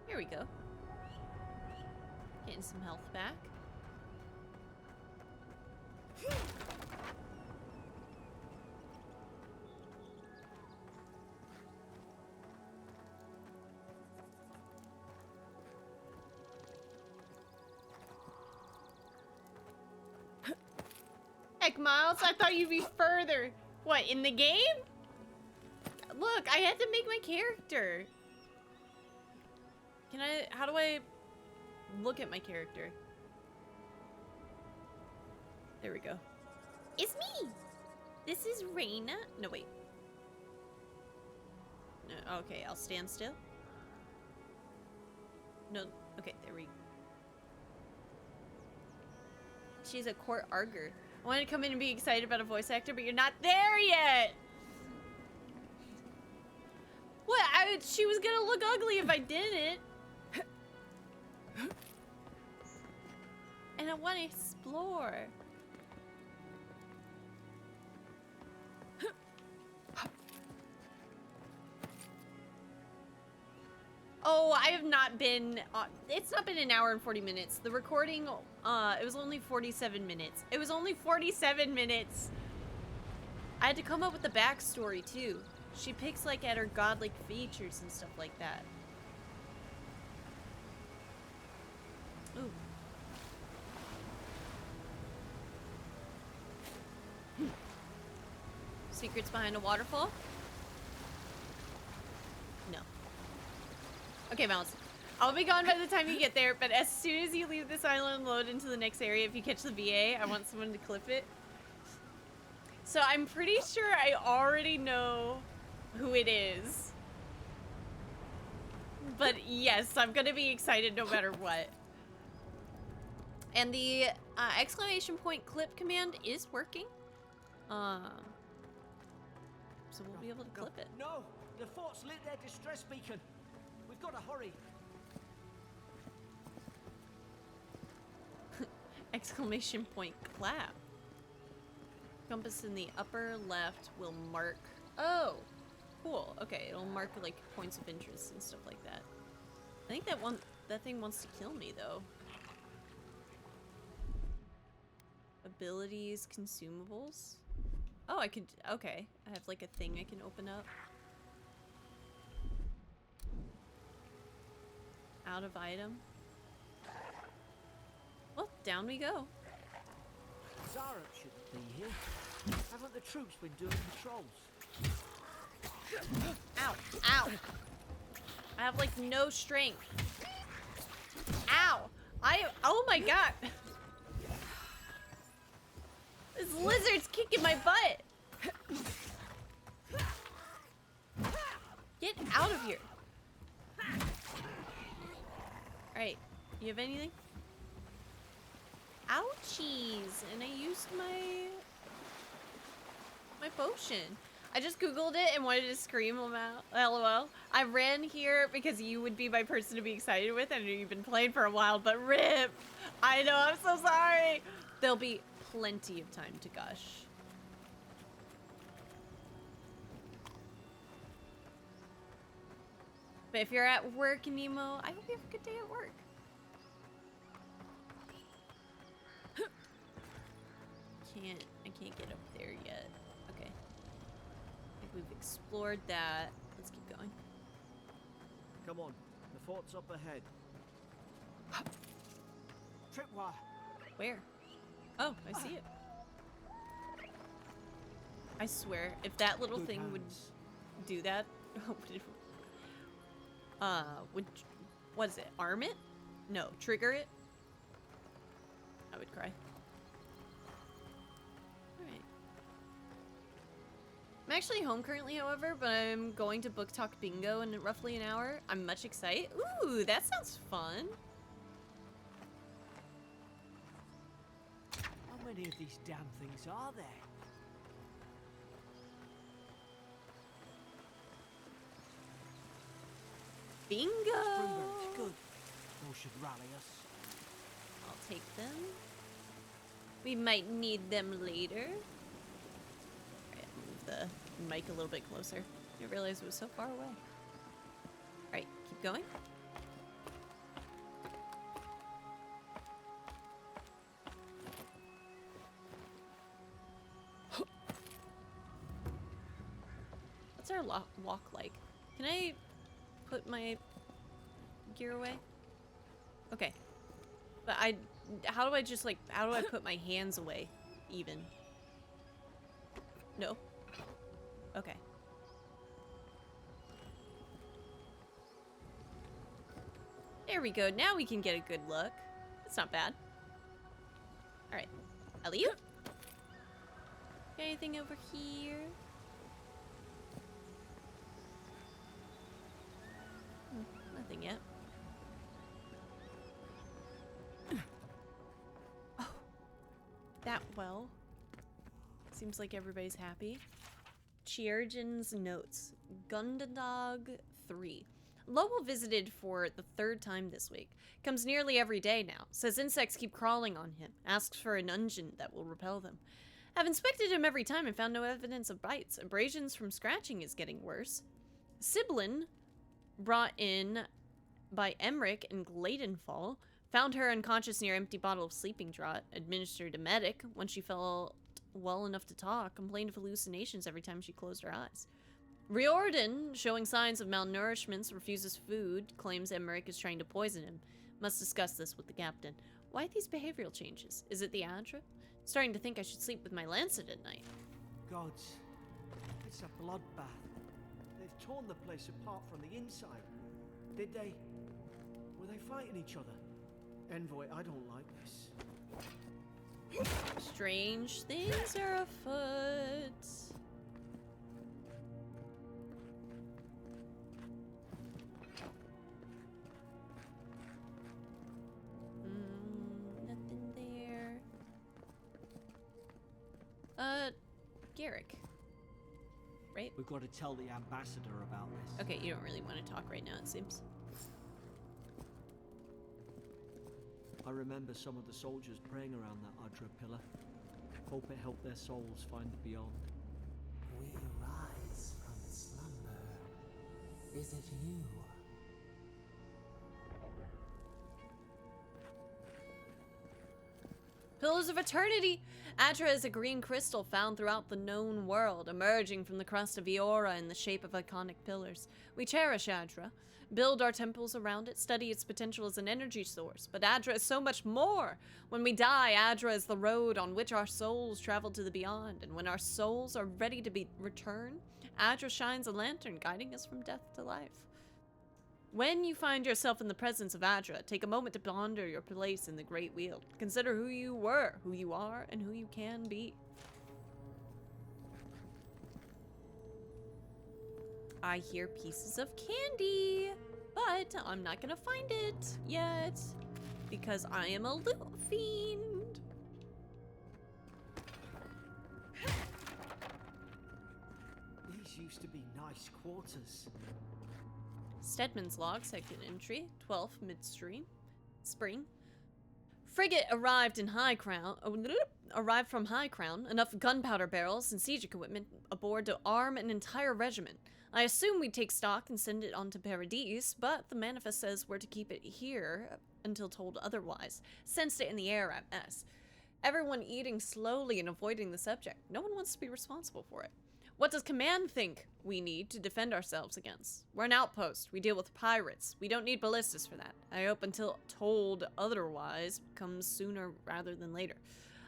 Here we go. Getting some health back. Heck, Miles, I thought you'd be further. What, in the game? Look, I had to make my character. Can I, how do I look at my character? There we go. It's me! This is Reina. No, wait. No, okay, I'll stand still. No, okay, there we go. She's a court arger. I wanted to come in and be excited about a voice actor, but you're not there yet! What? She was gonna look ugly if I didn't. And I want to explore. Oh, I have not been, it's not been an hour and 40 minutes. The recording, it was only 47 minutes. It was only 47 minutes. I had to come up with the backstory too. She picks like at her godlike features and stuff like that. Secrets behind a waterfall? No. Okay, Mouse. I'll be gone by the time you get there, but as soon as you leave this island and load into the next area, if you catch the VA, I want someone to clip it. So I'm pretty sure I already know who it is. But yes, I'm gonna be excited no matter what. And the exclamation point clip command is working. So we'll be able to clip it. No! The fort's lit their distress beacon. We've got to hurry. Exclamation point clap. Compass in the upper left will mark. Oh, cool. Okay, it'll mark like points of interest and stuff like that. I think that thing wants to kill me though. Abilities, consumables. Oh, I could. Okay, I have like a thing I can open up. Out of item. Well, down we go. Zara shouldn't be here. Haven't the troops been doing patrols? Ow! Ow! I have like no strength. Ow! Oh my god! This lizard's kicking my butt! Get out of here! Alright, you have anything? Ouchies! And I used my potion. I just googled it and wanted to scream them out. LOL. I ran here because you would be my person to be excited with. I know you've been playing for a while, but RIP! I know, I'm so sorry! There'll be plenty of time to gush. But if you're at work, Nemo, I hope you have a good day at work. I can't get up there yet. Okay. I think we've explored that. Let's keep going. Come on, the fort's up ahead. Tripwire. Where? Oh, I see it. I swear, if that little thing would do that, what is it? Arm it? No, trigger it? I would cry. Alright. I'm actually home currently, however, but I'm going to Book Talk Bingo in roughly an hour. I'm much excited. Ooh, that sounds fun. How many of these damn things are there? Bingo! Springberry's good. Or should rally us. I'll take them. We might need them later. Alright, move the mic a little bit closer. I didn't realize it was so far away. Alright, keep going. What's our walk like? Can I put my gear away? Okay. But how do I put my hands away, even? No? Okay. There we go, now we can get a good look. That's not bad. Alright. Elliot? Got anything over here? Nothing yet. Oh, that well. Seems like everybody's happy. Chiarjan's notes. Gundadog 3. Lowell visited for the 3rd time this week. Comes nearly every day now. Says insects keep crawling on him. Asks for an unguent that will repel them. Have inspected him every time and found no evidence of bites. Abrasions from scratching is getting worse. Siblin, brought in by Emmerich in Gladenfall, found her unconscious near empty bottle of sleeping draught, administered a medic. When she felt well enough to talk, complained of hallucinations every time she closed her eyes. Riordan, showing signs of malnourishment, refuses food, claims Emmerich is trying to poison him. Must discuss this with the captain. Why these behavioral changes? Is it the Adra? Starting to think I should sleep with my lancet at night. Gods, It's a bloodbath. They've torn the place apart from the inside. Did they? Were they fighting each other? Envoy, I don't like this. Strange things are afoot. Nothing there. Garrick. Right? We've got to tell the ambassador about this. Okay, you don't really want to talk right now, it seems. I remember some of the soldiers praying around that Adra pillar. Hope it helped their souls find the beyond. We rise from slumber. Is it you? Pillars of Eternity! Adra is a green crystal found throughout the known world, emerging from the crust of Eora in the shape of iconic pillars. We cherish Adra, build our temples around it, study its potential as an energy source, but Adra is so much more! When we die, Adra is the road on which our souls travel to the beyond, and when our souls are ready to be returned, Adra shines a lantern guiding us from death to life. When you find yourself in the presence of Adra, take a moment to ponder your place in the Great Wheel. Consider who you were, who you are, and who you can be. I hear pieces of candy, but I'm not gonna find it yet because I am a loot fiend. These used to be nice quarters. Stedman's log, second entry, 12th midstream, spring. Frigate arrived in High Crown. Arrived from High Crown. Enough gunpowder barrels and siege equipment aboard to arm an entire regiment. I assume we'd take stock and send it on to Paradise, but the manifest says we're to keep it here until told otherwise. Sensed it in the air at mess. Everyone eating slowly and avoiding the subject. No one wants to be responsible for it. What does command think we need to defend ourselves against? We're an outpost. We deal with pirates. We don't need ballistas for that. I hope until told otherwise comes sooner rather than later.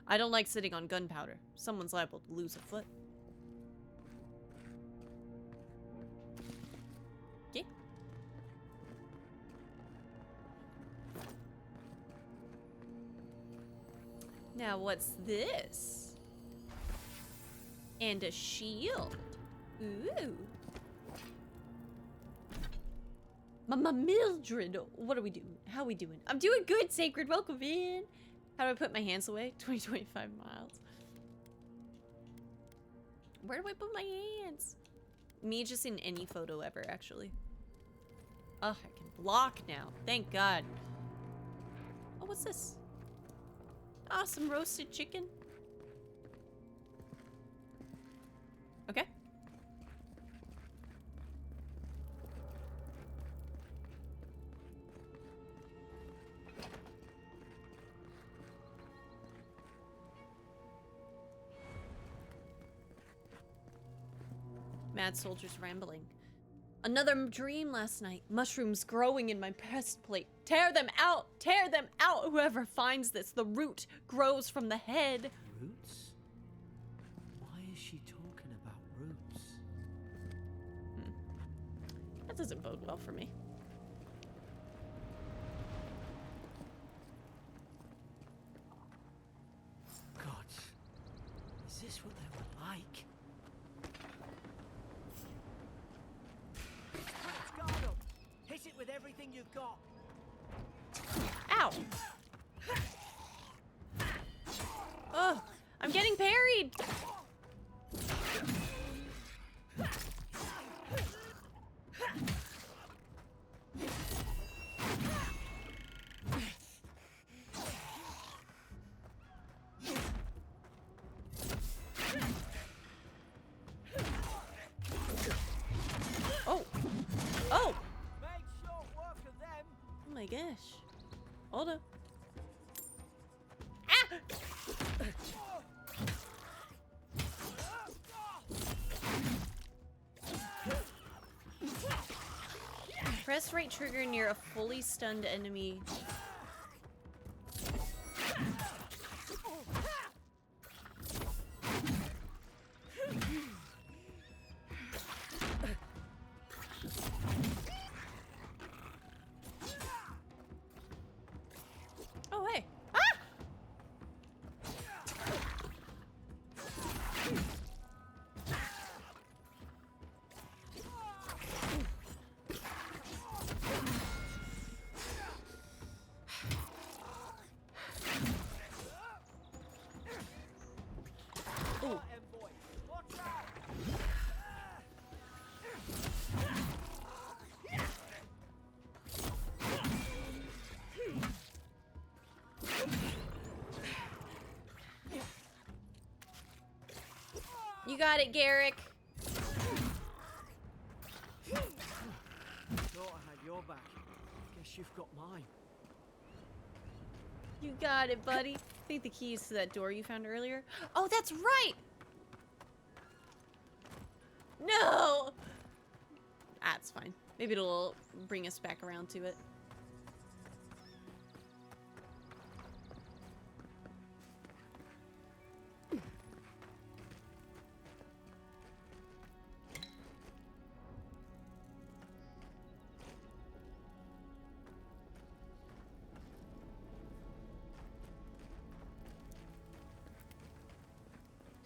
I don't like sitting on gunpowder. Someone's liable to lose a foot. Okay. Now what's this? And a shield. Ooh. Mama Mildred, what are we doing? How are we doing? I'm doing good, Sacred. Welcome in. How do I put my hands away? 25 miles. Where do I put my hands? Me just in any photo ever, actually. Oh, I can block now. Thank God. Oh, what's this? Oh, some roasted chicken. Okay. Mad soldiers rambling. Another dream last night. Mushrooms growing in my breastplate. Tear them out! Tear them out! Whoever finds this, the root grows from the head. Roots? Why is she talking about roots? That doesn't bode well for me. God, is this what they were like? Let's guard up. Hit it with everything you've got. Ow! Oh, I'm getting parried! Oh! Oh! Make short work of them. Oh my gosh. Hold up. Ah! Press right trigger near a fully stunned enemy. Envoy, watch out! You got it, Garrick. Thought I had your back. Guess you've got mine. You got it, buddy. I think the key is to that door you found earlier. Oh, that's right! No! That's fine. Maybe it'll bring us back around to it.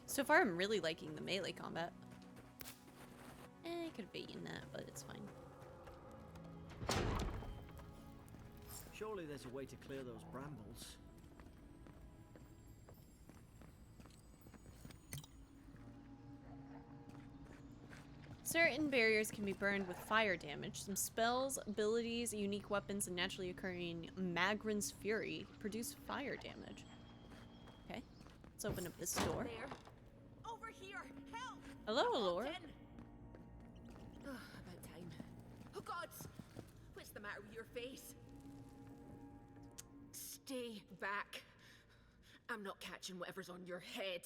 So far, I'm really liking the melee combat. I could have beaten that, but it's fine. Surely there's a way to clear those brambles. Certain barriers can be burned with fire damage. Some spells, abilities, unique weapons, and naturally occurring Magrin's Fury produce fire damage. Okay, let's open up this door. There. Over here! Help! Hello, Laura. Oh, about time. Oh gods! What's the matter with your face? Stay back. I'm not catching whatever's on your head.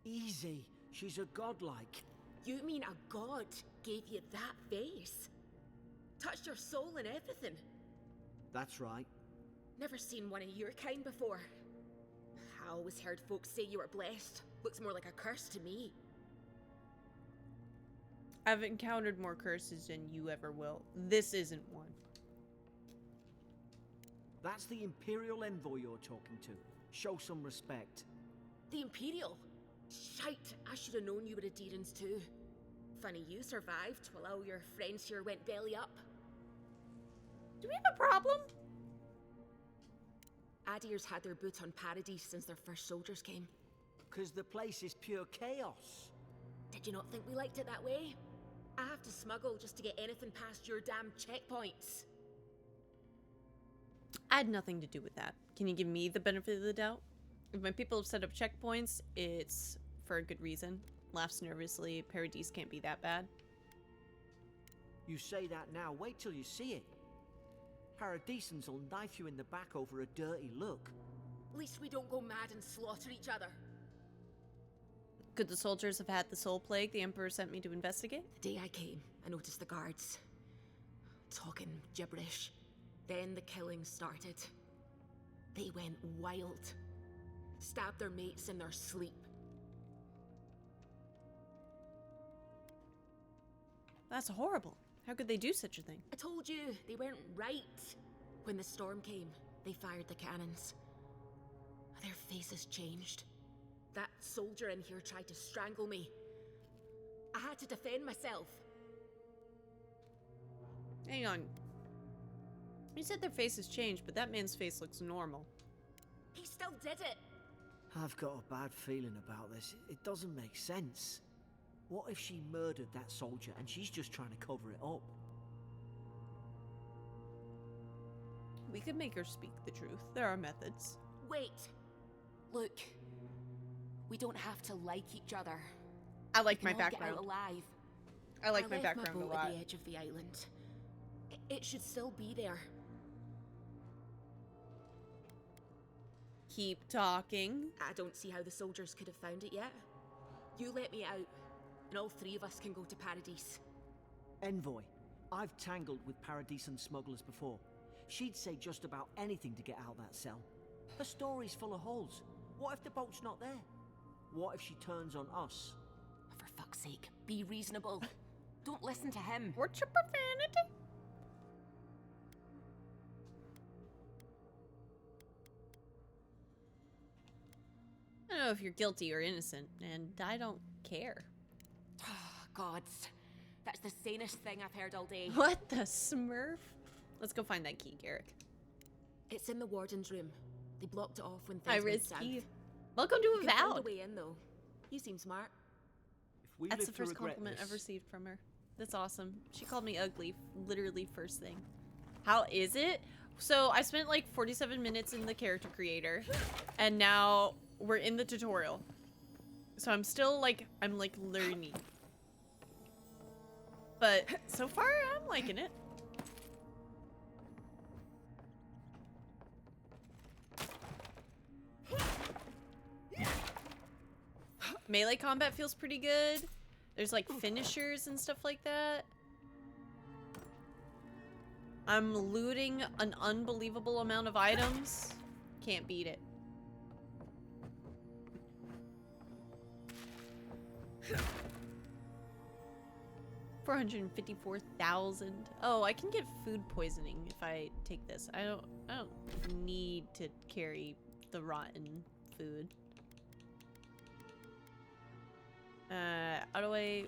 Easy. She's a godlike. You mean a god gave you that face? Touched your soul and everything? That's right. Never seen one of your kind before. I always heard folks say you were blessed. Looks more like a curse to me. I've encountered more curses than you ever will. This isn't one. That's the Imperial Envoy you're talking to. Show some respect. The Imperial? Shite, I should have known you were a Deerans too. Funny you survived while all your friends here went belly up. Do we have a problem? Adir's had their boot on Paradise since their first soldiers came. 'Cause the place is pure chaos. Did you not think we liked it that way? I have to smuggle just to get anything past your damn checkpoints. I had nothing to do with that. Can you give me the benefit of the doubt? If my people have set up checkpoints, it's for a good reason. Laughs nervously. Paradise can't be that bad. You say that now, wait till you see it. Paradisans will knife you in the back over a dirty look. At least we don't go mad and slaughter each other. Could the soldiers have had the soul plague the Emperor sent me to investigate? The day I came, I noticed the guards talking gibberish. Then the killing started. They went wild. Stabbed their mates in their sleep. That's horrible. How could they do such a thing? I told you, they weren't right. When the storm came, they fired the cannons. Their faces changed. That soldier in here tried to strangle me. I had to defend myself. Hang on. You said their faces changed, but that man's face looks normal. He still did it. I've got a bad feeling about this. It doesn't make sense. What if she murdered that soldier and she's just trying to cover it up? We could make her speak the truth. There are methods. Wait. Look. We don't have to like each other. I like We my can all get background. out alive. I like my left background my a boat lot. at the edge of the island. It should still be there. Keep talking. I don't see how the soldiers could have found it yet. You let me out, and all three of us can go to Paradise. Envoy, I've tangled with Paradisan smugglers before. She'd say just about anything to get out that cell. Her story's full of holes. What if the boat's not there? What if she turns on us? For fuck's sake, be reasonable. Don't listen to him. What's your profanity? I don't know if you're guilty or innocent, and I don't care. Gods, that's the sanest thing I've heard all day. What the smurf? Let's go find that key, Garrick. It's in the warden's room. They blocked it off when things went south. Key. Welcome to You can find a Avowed. way in though. You seem smart. If we That's live the to first regret compliment I've this, received from her. That's awesome. She called me ugly, literally first thing. How is it? So I spent like 47 minutes in the character creator, and now we're in the tutorial. So I'm still like, I'm like learning. But so far, I'm liking it. Melee combat feels pretty good. There's like finishers and stuff like that. I'm looting an unbelievable amount of items. Can't beat it. $454,000. Oh, I can get food poisoning if I take this. I don't need to carry the rotten food. How do I...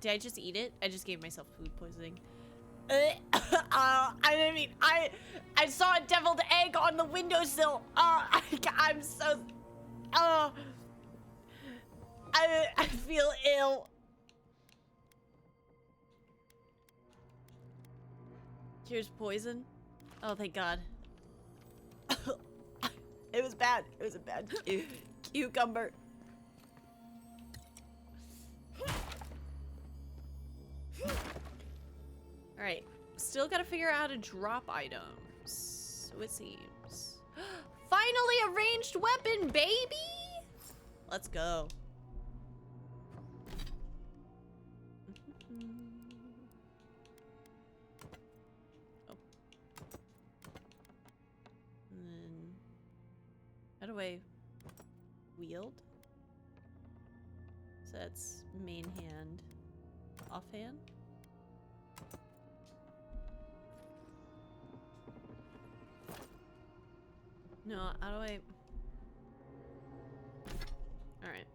Did I just eat it? I just gave myself food poisoning. I mean, I saw a deviled egg on the windowsill. I'm so... I feel ill. Here's poison. Oh, thank God. It was bad. It was a bad cucumber. Alright. Still gotta figure out how to drop items. So it seems. Finally a ranged weapon, baby! Let's go. Oh. And then... How do I wield? So that's main hand. Offhand? No, how do I... Alright.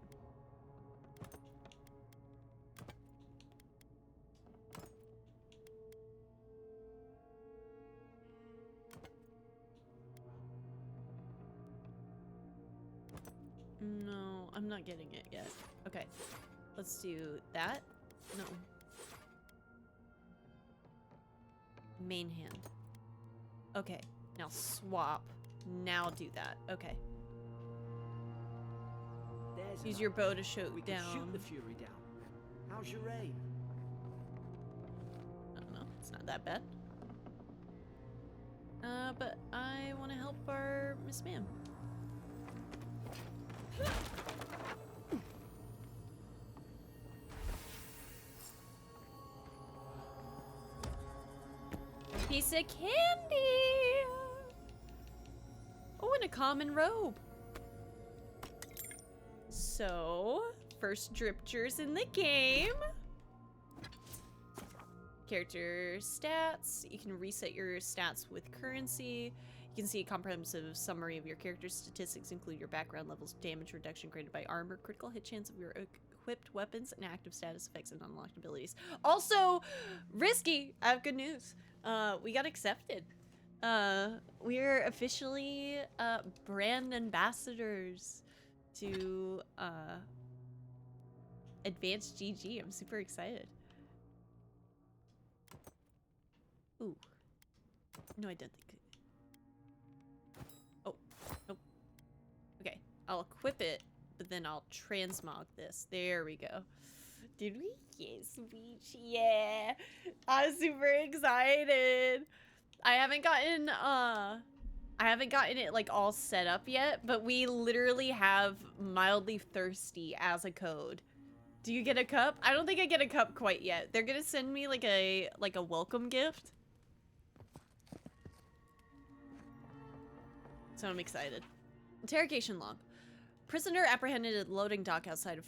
No, I'm not getting it yet. Okay. Let's do that. No. Main hand. Okay. Now swap. Now do that. Okay. there's Use an your bow idea. to shoot We can down. shoot the Fury down. How's your aim? I don't know. It's not that bad. But I want to help our Miss Ma'am. Piece of candy! Oh, and a common robe. So, first driptures in the game. Character stats. You can reset your stats with currency. You can see a comprehensive summary of your character's statistics, include your background levels, damage reduction graded by armor, critical hit chance of your equipped weapons, and active status effects and unlocked abilities. Also, risky. I have good news. We got accepted. We're officially brand ambassadors to Advanced GG. I'm super excited. Ooh. No, I don't think. Oh, nope. Okay, I'll equip it, but then I'll transmog this. There we go. Did we? Yes, Beach. Yeah. I'm super excited. I haven't gotten it like all set up yet, but we literally have mildly thirsty as a code. Do you get a cup? I don't think I get a cup quite yet. They're gonna send me like a welcome gift. So I'm excited. Interrogation log. Prisoner apprehended at loading dock outside of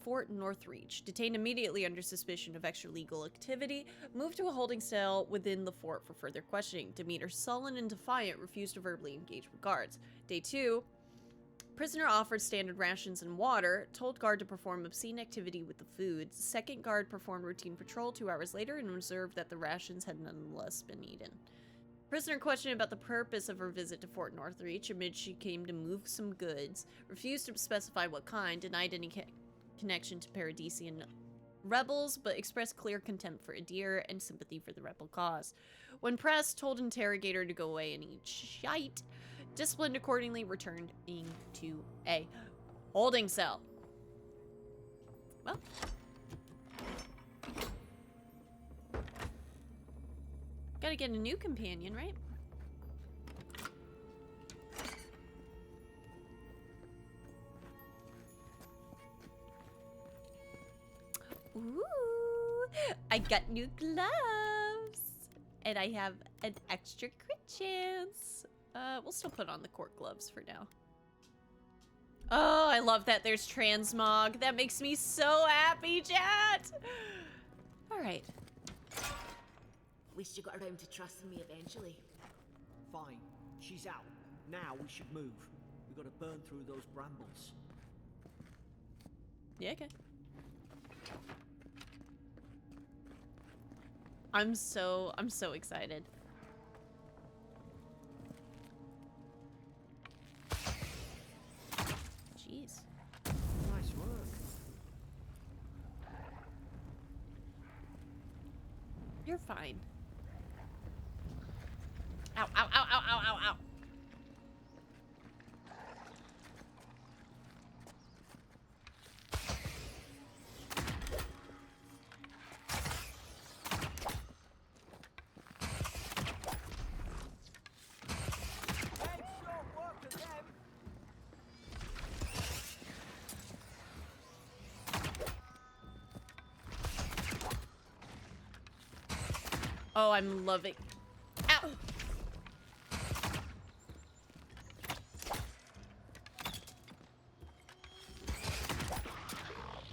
Fort Northreach. Detained immediately under suspicion of extralegal activity. Moved to a holding cell within the fort for further questioning. Demeanor sullen and defiant, refused to verbally engage with guards. Day 2. Prisoner offered standard rations and water. Told guard to perform obscene activity with the food. Second guard performed routine patrol 2 hours later and observed that the rations had nonetheless been eaten. Prisoner questioned about the purpose of her visit to Fort Northreach amid she came to move some goods. Refused to specify what kind. Denied any connection to Paradisian rebels, but expressed clear contempt for Adir and sympathy for the rebel cause. When pressed, told interrogator to go away and eat shite. Disciplined accordingly, returning to a holding cell. Well. Gotta get a new companion, right? Ooh, I got new gloves. And I have an extra crit chance. We'll still put on the court gloves for now. Oh, I love that there's transmog. That makes me so happy, chat. All right. At least you got around to trusting me eventually. Fine. She's out. Now we should move. We gotta burn through those brambles. Yeah, okay. I'm so excited. Jeez. Nice work. You're fine. Ow, ow, ow, ow, ow, ow, ow. Oh, I'm loving. Ow!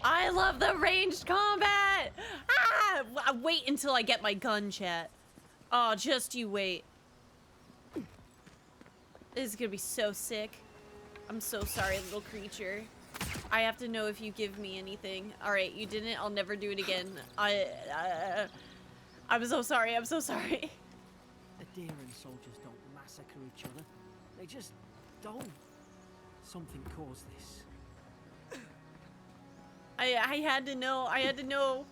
I love the ranged combat! Ah! Wait until I get my gun, chat. Oh, just you wait. This is gonna be so sick. I'm so sorry, little creature. I have to know if you give me anything. Alright, you didn't. I'll never do it again. I'm so sorry. I'm so sorry. Adir and soldiers don't massacre each other. They just don't. Something caused this. I had to know. I had to know.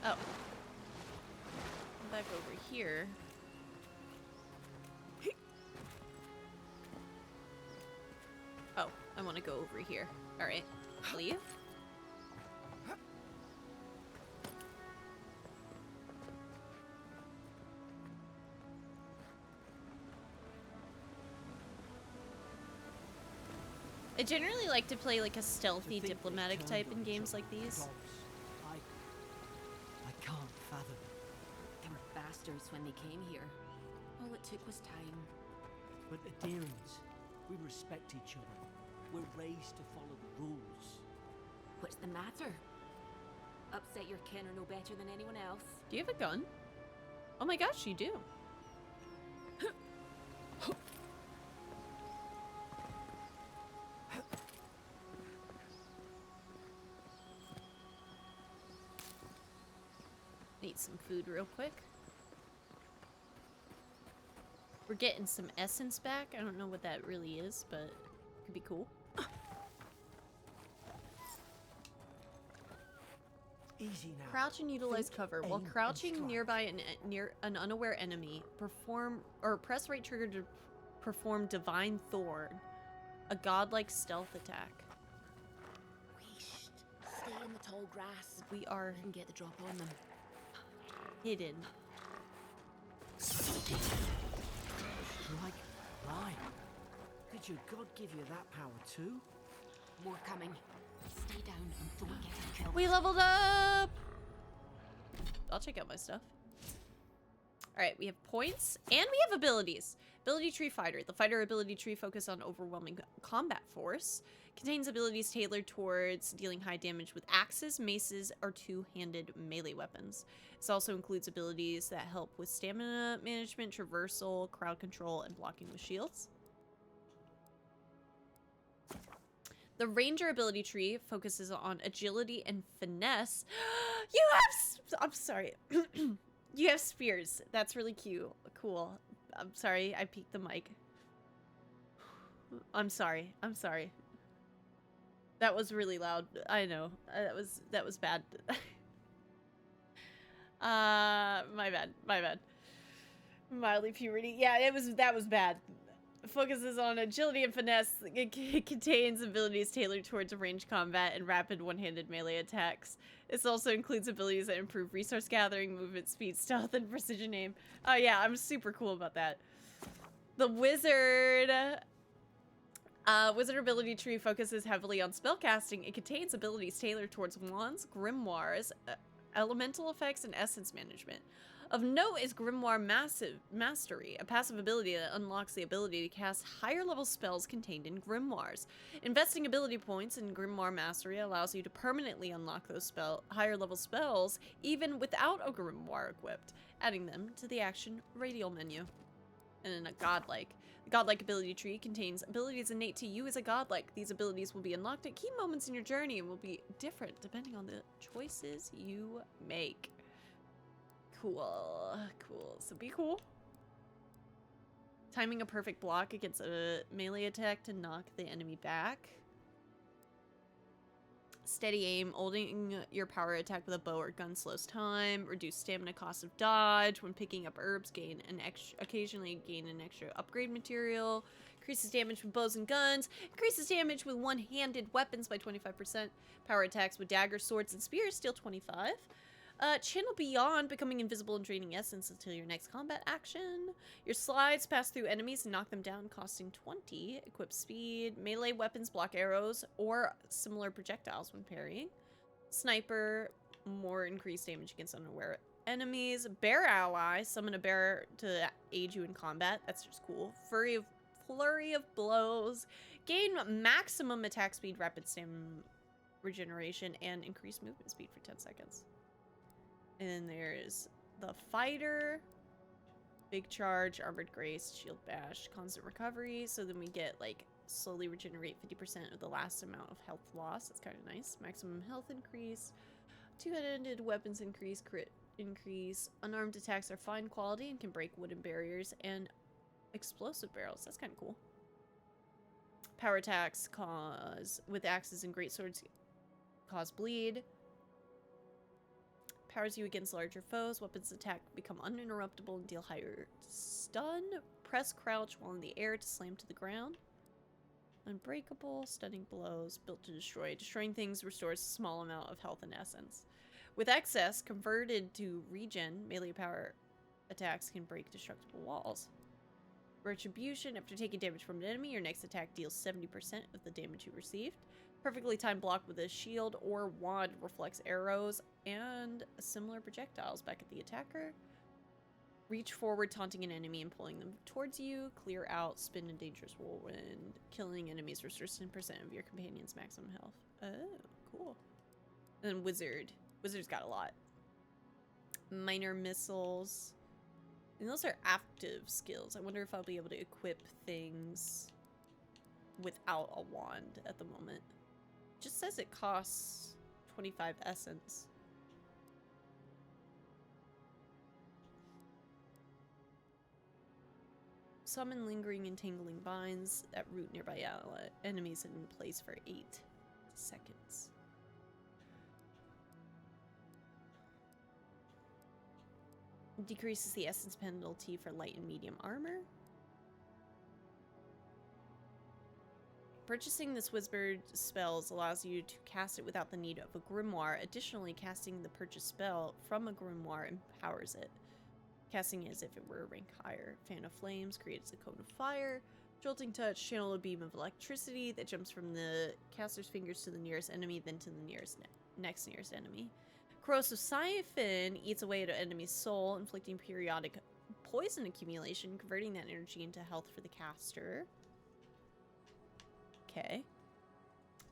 Oh. Back over here. Oh, I want to go over here. All right, leave. I generally like to play like a stealthy diplomatic type in games like these. I can't fathom. They were bastards when they came here. All it took was time. But Adirans, we respect each other. We're raised to follow the rules. What's the matter? Upset your kin are no better than anyone else. Do you have a gun? Oh my gosh, you do. Eat some food real quick. We're getting some essence back. I don't know what that really is, but it could be cool. Easy now. Crouch and utilize cover. While aim, and crouching strike. nearby near an unaware enemy, press right trigger to perform Divine Thorn, a godlike stealth attack. Wheesht. Stay in the tall grass. We are And get the drop on them. hidden. Strike right. Did your god give you that power too? More coming. Stay down and don't get killed. We leveled up! I'll check out my stuff. Alright, we have points, and we have abilities. Ability Tree Fighter. The Fighter ability tree focuses on overwhelming combat force. Contains abilities tailored towards dealing high damage with axes, maces, or two-handed melee weapons. This also includes abilities that help with stamina management, traversal, crowd control, and blocking with shields. The Ranger ability tree focuses on agility and finesse. You have... I'm sorry. You have spears. That's really cute. Cool. I'm sorry. I peeked the mic. I'm sorry. I'm sorry. That was really loud. I know. That was bad. My bad. My bad. Mildly puberty. Yeah, that was bad. Focuses on agility and finesse. It contains abilities tailored towards ranged combat and rapid one-handed melee attacks. This also includes abilities that improve resource gathering, movement speed, stealth, and precision aim. Oh yeah, I'm super cool about that. The wizard... wizard ability tree focuses heavily on spellcasting. It contains abilities tailored towards wands, grimoires, elemental effects, and essence management. Of note is Grimoire Mastery, a passive ability that unlocks the ability to cast higher level spells contained in grimoires. Investing ability points in Grimoire Mastery allows you to permanently unlock those higher level spells even without a grimoire equipped, adding them to the action radial menu. And then a godlike. The godlike ability tree contains abilities innate to you as a godlike. These abilities will be unlocked at key moments in your journey and will be different depending on the choices you make. Cool. Cool. So be cool. Timing a perfect block against a melee attack to knock the enemy back. Steady aim. Holding your power attack with a bow or gun slows time. Reduce stamina cost of dodge. When picking up herbs, occasionally gain an extra upgrade material. Increases damage with bows and guns. Increases damage with one-handed weapons by 25%. Power attacks with daggers, swords, and spears steal 25. Channel Beyond, becoming invisible and draining essence until your next combat action. Your slides pass through enemies and knock them down, costing 20. Equip speed. Melee weapons block arrows or similar projectiles when parrying. Sniper, more increased damage against unaware enemies. Bear ally, summon a bear to aid you in combat. That's just cool. Flurry of blows. Gain maximum attack speed, rapid stamina regeneration, and increased movement speed for 10 seconds. And then there's the fighter, big charge, armored grace, shield bash, constant recovery. So then we get like slowly regenerate 50% of the last amount of health loss. That's kind of nice. Maximum health increase, two-handed weapons increase, crit increase. Unarmed attacks are fine quality and can break wooden barriers and explosive barrels. That's kind of cool. Power attacks with axes and greatswords cause bleed. Powers you against larger foes. Weapons attack become uninterruptible and deal higher stun. Press crouch while in the air to slam to the ground. Unbreakable. Stunning blows. Built to destroy. Destroying things restores a small amount of health and essence. With excess, converted to regen, melee power attacks can break destructible walls. Retribution. After taking damage from an enemy, your next attack deals 70% of the damage you received. Perfectly timed block with a shield or wand reflects arrows and similar projectiles back at the attacker. Reach forward, taunting an enemy and pulling them towards you. Clear out, spin a dangerous whirlwind. Killing enemies restores 10% of your companion's maximum health. Oh, cool. And then wizard. Wizard's got a lot. Minor missiles. And those are active skills. I wonder if I'll be able to equip things without a wand at the moment. Just says it costs 25 essence. Summon lingering and tingling vines that root nearby enemies in place for 8 seconds. Decreases the essence penalty for light and medium armor. Purchasing this wizard spells allows you to cast it without the need of a grimoire. Additionally, casting the purchased spell from a grimoire empowers it. Casting it as if it were a rank higher. Fan of Flames creates a cone of fire. Jolting Touch, channel a beam of electricity that jumps from the caster's fingers to the nearest enemy, then to the next nearest enemy. Corrosive Siphon eats away at an enemy's soul, inflicting periodic poison accumulation, converting that energy into health for the caster. Okay.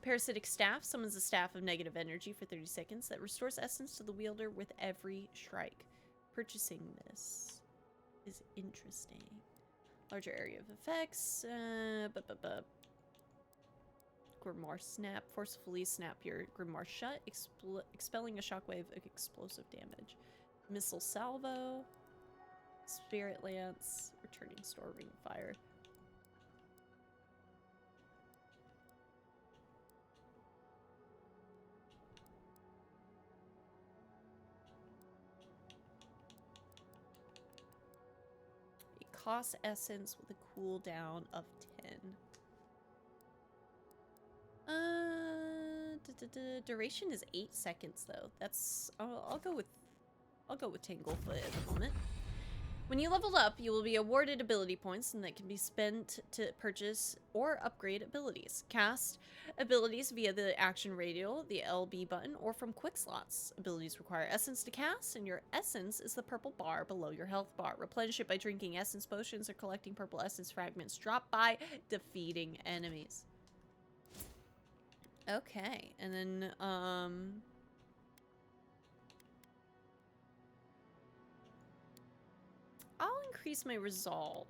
Parasitic staff summons a staff of negative energy for 30 seconds that restores essence to the wielder with every strike. Purchasing this is interesting. Larger area of effects. Grimoire snap. Forcefully snap your grimoire shut, expelling a shockwave of explosive damage. Missile salvo. Spirit lance. Returning store ring of fire. It costs essence with a cooldown of 10. Duration is 8 seconds though. That's I'll go with Tanglefoot at the moment. When you level up, you will be awarded ability points, and that can be spent to purchase or upgrade abilities. Cast abilities via the action radial, the LB button, or from quick slots. Abilities require essence to cast, and your essence is the purple bar below your health bar. Replenish it by drinking essence potions or collecting purple essence fragments dropped by defeating enemies. Okay, and then, I'll increase my resolve.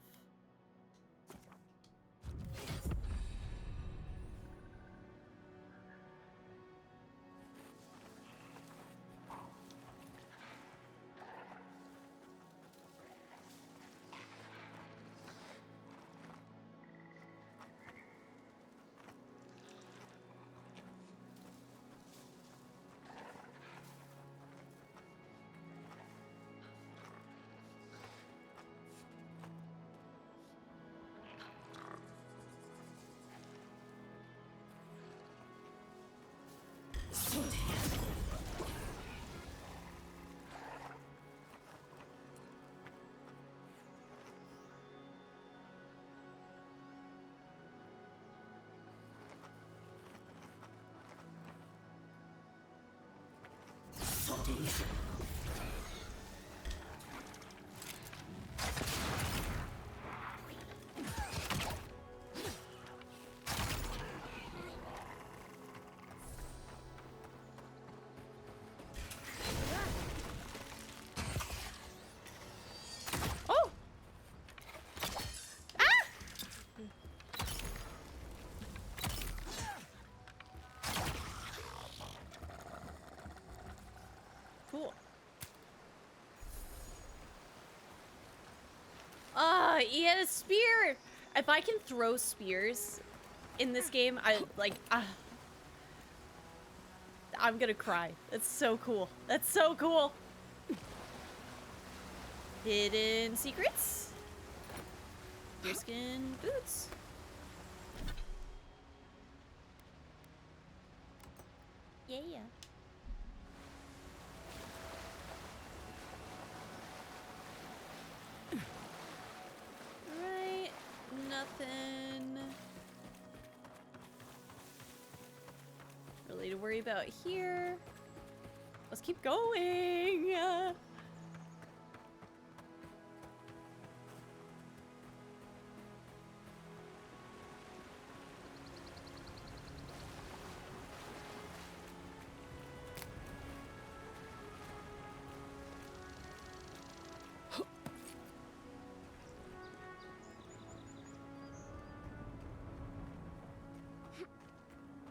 Oh! Ah! Cool. He had a spear! If I can throw spears in this game, I'm gonna cry. That's so cool. That's so cool. Hidden secrets. Deerskin boots. Yeah. Right. Nothing really to worry about here. Let's keep going.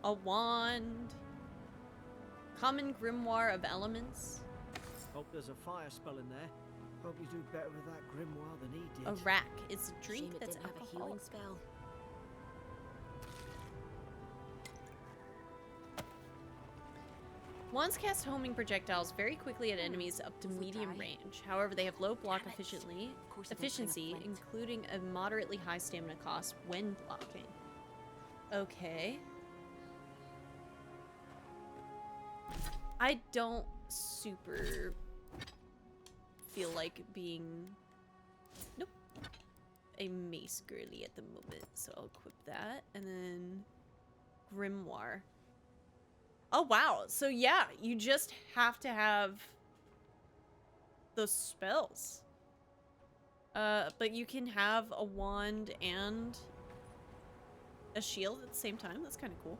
A wand. Common grimoire of elements. Hope there's a fire spell in there. Hope you do better with that grimoire than he did. A rack. It's a drink Shame it that's didn't have a alcoholic. healing spell. Wands cast homing projectiles very quickly at enemies up to medium try. range. However, they have low block Damn it. efficiency, Of course it won't bring up flint. including a moderately high stamina cost when blocking. Okay. I don't super feel like being a mace girly at the moment, so I'll equip that. And then grimoire. Oh wow, so yeah, you just have to have those spells. But you can have a wand and a shield at the same time. That's kind of cool.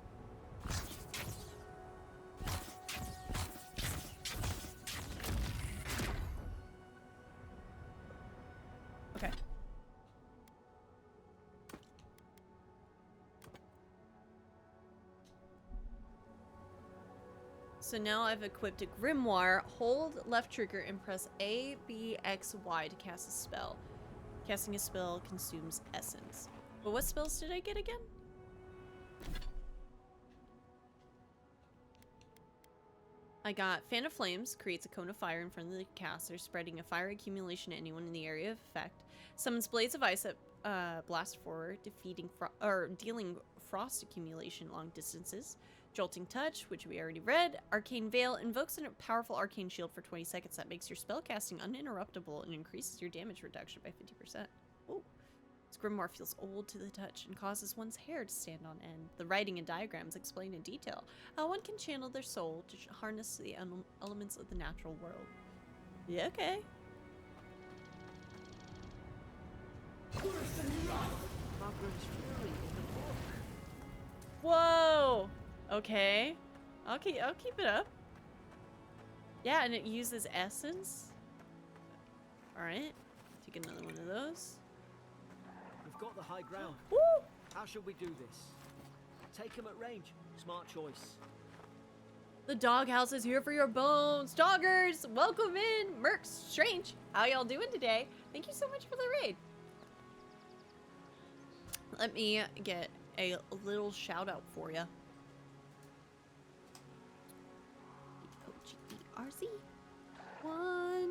Okay. So now I've equipped a grimoire. Hold left trigger and press A, B, X, Y to cast a spell. Casting a spell consumes essence. But what spells did I get again? I got Fan of Flames, creates a cone of fire in front of the caster, spreading a fire accumulation to anyone in the area of effect. Summons Blades of Ice that blast forward, dealing frost accumulation long distances. Jolting Touch, which we already read. Arcane Veil invokes a powerful arcane shield for 20 seconds that makes your spellcasting uninterruptible and increases your damage reduction by 50%. Ooh. This grimoire feels old to the touch and causes one's hair to stand on end. The writing and diagrams explain in detail how one can channel their soul to harness the elements of the natural world. Yeah, okay. Margaret's Fury in the book. Whoa! Okay. I'll keep it up. Yeah, and it uses essence. Alright. Take another one of those. We've got the high ground. Woo! How should we do this? Take him at range. Smart choice. The doghouse is here for your bones. Doggers, welcome in. Mercs, Strange, how y'all doing today? Thank you so much for the raid. Let me get a little shout out for you. RZ. 1,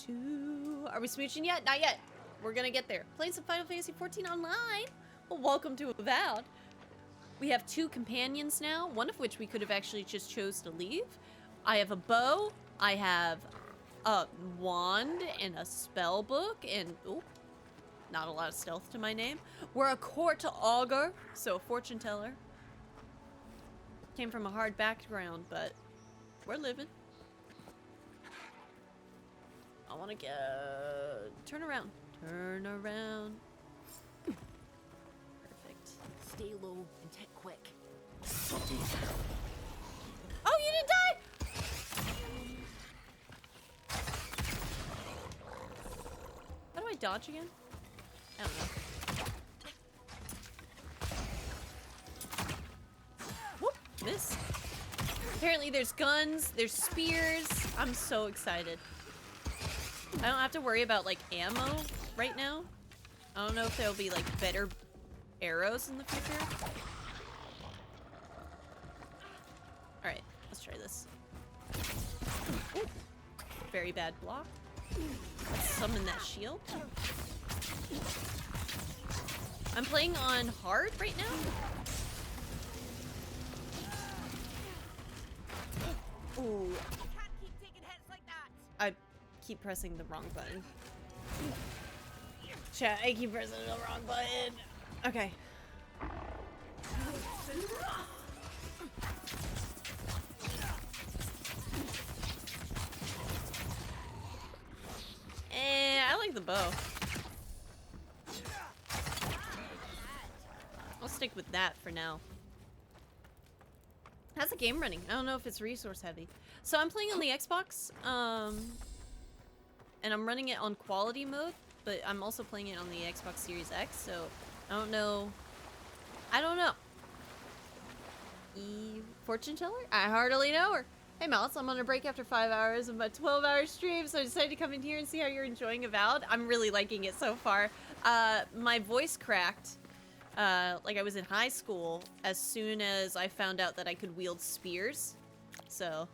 2. Are we smooching yet? Not yet. We're gonna get there. Playing some Final Fantasy 14 online. Well, welcome to Avowed. We have 2 companions now, one of which we could have actually just chose to leave. I have a bow, I have a wand and a spell book, and ooh, not a lot of stealth to my name. We're a court augur, so a fortune teller. Came from a hard background, but we're living. I want to get... turn around. Turn around. Perfect. Stay low and take quick. Oh, you didn't die! How do I dodge again? I don't know. Whoop, miss. Apparently there's guns, there's spears. I'm so excited. I don't have to worry about like ammo right now. I don't know if there'll be like better arrows in the future. Alright, let's try this. Ooh, very bad block. Let's summon that shield. I'm playing on hard right now. Ooh. Can't keep taking hits like that. I keep pressing the wrong button. Chat, I keep pressing the wrong button. Okay. I like the bow. I'll stick with that for now. How's the game running? I don't know if it's resource heavy. So I'm playing on the Xbox, and I'm running it on quality mode, but I'm also playing it on the Xbox Series X, so I don't know. Eve Fortune Teller? I hardly know her. Hey Mouse, I'm on a break after 5 hours of my 12-hour stream, so I decided to come in here and see how you're enjoying Avowed. I'm really liking it so far. My voice cracked, like I was in high school, as soon as I found out that I could wield spears. So,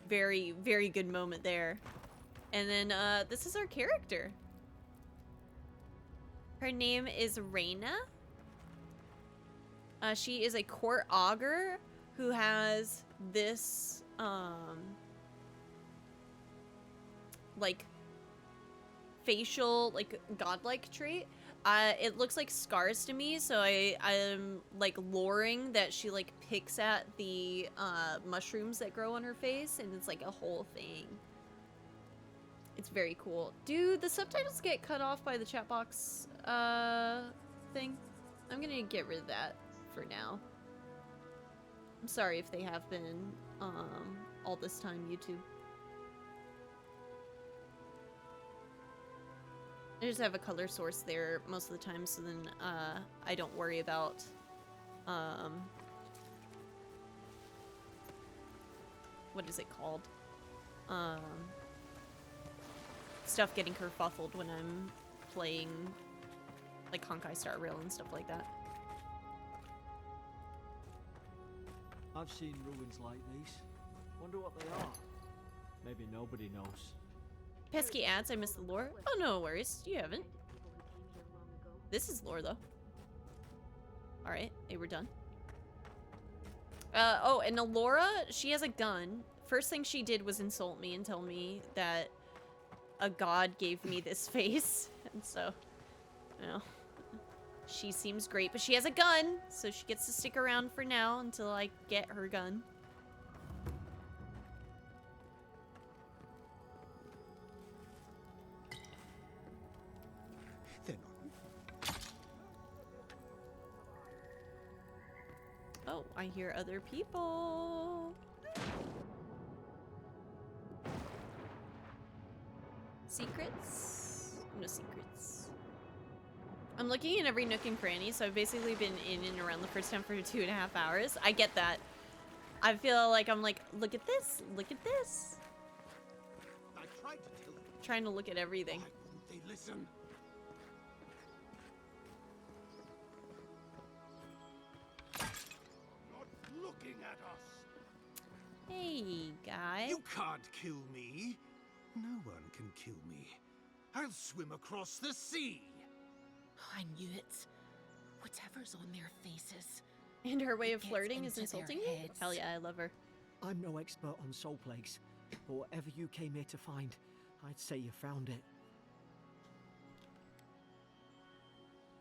very, very good moment there. And then, this is our character. Her name is Reyna. She is a court augur who has this, like, facial, like, godlike trait. It looks like scars to me, so I'm, like, loring that she, like, picks at the, mushrooms that grow on her face, and it's, like, a whole thing. It's very cool. Do the subtitles get cut off by the chat box thing? I'm gonna get rid of that for now. I'm sorry if they have been all this time, YouTube. I just have a color source there most of the time, so then I don't worry about what is it called? Stuff getting kerfuffled when I'm playing like Honkai Star Rail and stuff like that. I've seen ruins like these. Wonder what they are. Maybe nobody knows. Pesky ads, I missed the lore. Oh, no worries. You haven't. This is lore, though. Alright, hey, we're done. Oh, and Alora, she has a gun. First thing she did was insult me and tell me that a god gave me this face. And so, you know, she seems great, but she has a gun, so she gets to stick around for now until I get her gun. Oh, I hear other people. Secrets? No secrets. I'm looking in every nook and cranny, so I've basically been in and around the first time for 2.5 hours. I get that. I feel like I'm like, look at this, look at this. I tried to tell them. Trying to look at everything. Why wouldn't they listen? Not looking at us. Hey, guy. You can't kill me. No one can kill me. I'll swim across the sea. I knew it. Whatever's on their faces. And her way It of gets flirting is into their insulting me? heads. Hell yeah, I love her. I'm no expert on soul plagues, but whatever you came here to find, I'd say you found it.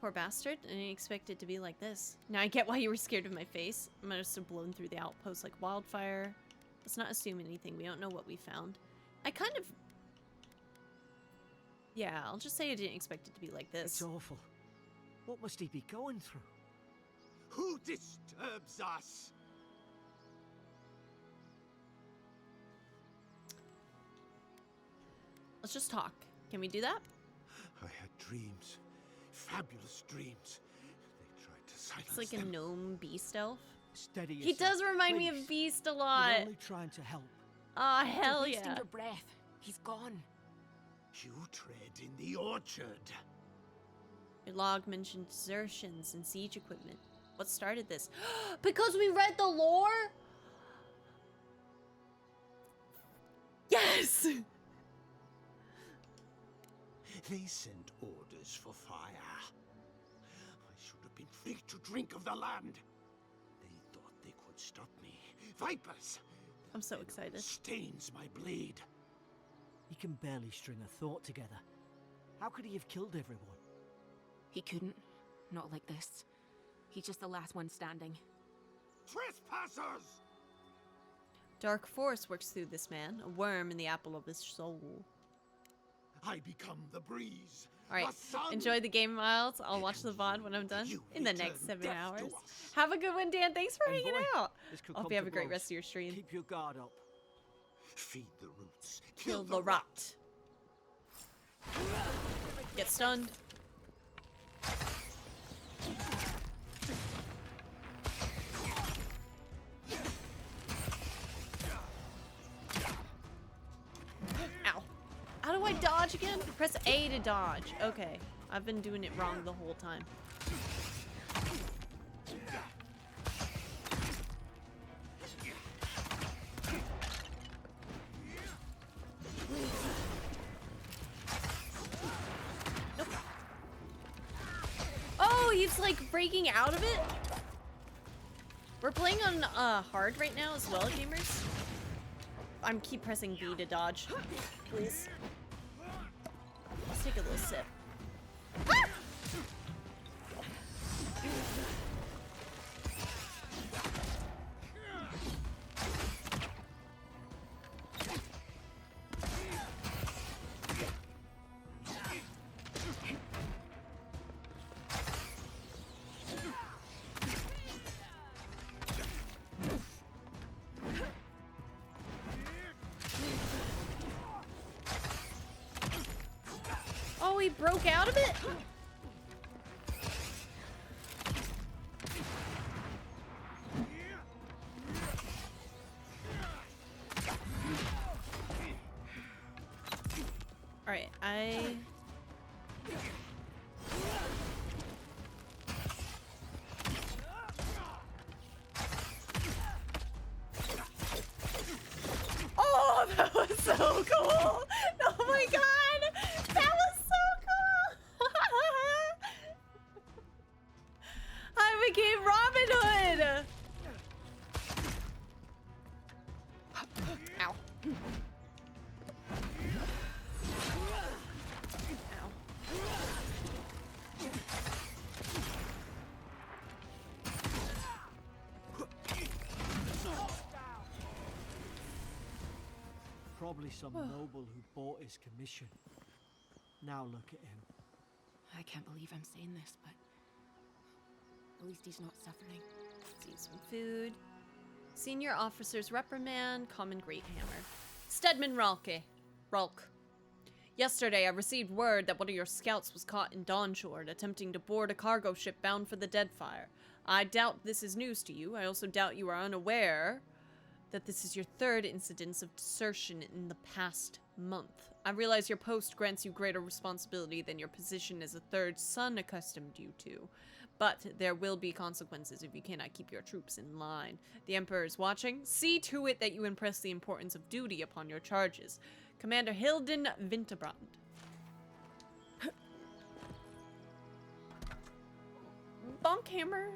Poor bastard. I didn't expect it to be like this. Now I get why you were scared of my face. I must have blown through the outpost like wildfire. Let's not assume anything. We don't know what we found. I kind of... Yeah, I'll just say I didn't expect it to be like this. It's awful. What must he be going through? Who disturbs us? Let's just talk. Can we do that? I had dreams. Fabulous dreams. They tried to silence It's like a them. gnome beast elf. Steady He yourself, does remind me of please. Beast a We're lot. only trying to help. Ah, hell You're wasting yeah. your breath. He's gone. You tread in the orchard. Your log mentioned desertions and siege equipment. What started this? Because we read the lore? Yes! They sent orders for fire. I should have been free to drink of the land. They thought they could stop me. Vipers! I'm so venom excited. Stains my blade. He can barely string a thought together. How could he have killed everyone? He couldn't. Not like this. He's just the last one standing. Trespassers! Dark force works through this man, a worm in the apple of his soul. I become the breeze. Alright, the sun. enjoy the game, Miles. I'll watch the VOD when I'm done You in the return next 7 death hours. to us. Have a good one, Dan. Thanks for hanging Boy, out. this could Hope come you have to a great blows. rest of your stream. Keep your guard up. Feed the roots. Kill the rot. Get stunned. Ow. How do I dodge again? Press A to dodge. Okay. I've been doing it wrong the whole time. Nope. Oh, he's like breaking out of it? We're playing on hard right now as well, gamers. I'm keep pressing B to dodge. Please. Let's take a little sip. Ah! he broke out of it? Alright, Oh, that was so cool! Oh my god! That was so cool! I became Robin Hood! Ow. Ow. Probably some noble who bought his commission. Now look at him. I can't believe I'm saying this, but at least he's not suffering. Let's eat some food. Senior officer's reprimand, common great hammer. Stedman Ralk. Yesterday, I received word that one of your scouts was caught in Dawnshore attempting to board a cargo ship bound for the Deadfire. I doubt this is news to you. I also doubt you are unaware that this is your third incidence of desertion in the past month. I realize your post grants you greater responsibility than your position as a third son accustomed you to, but there will be consequences if you cannot keep your troops in line. The Emperor is watching. See to it that you impress the importance of duty upon your charges. Commander Hilden Winterbrand. Bonkhammer.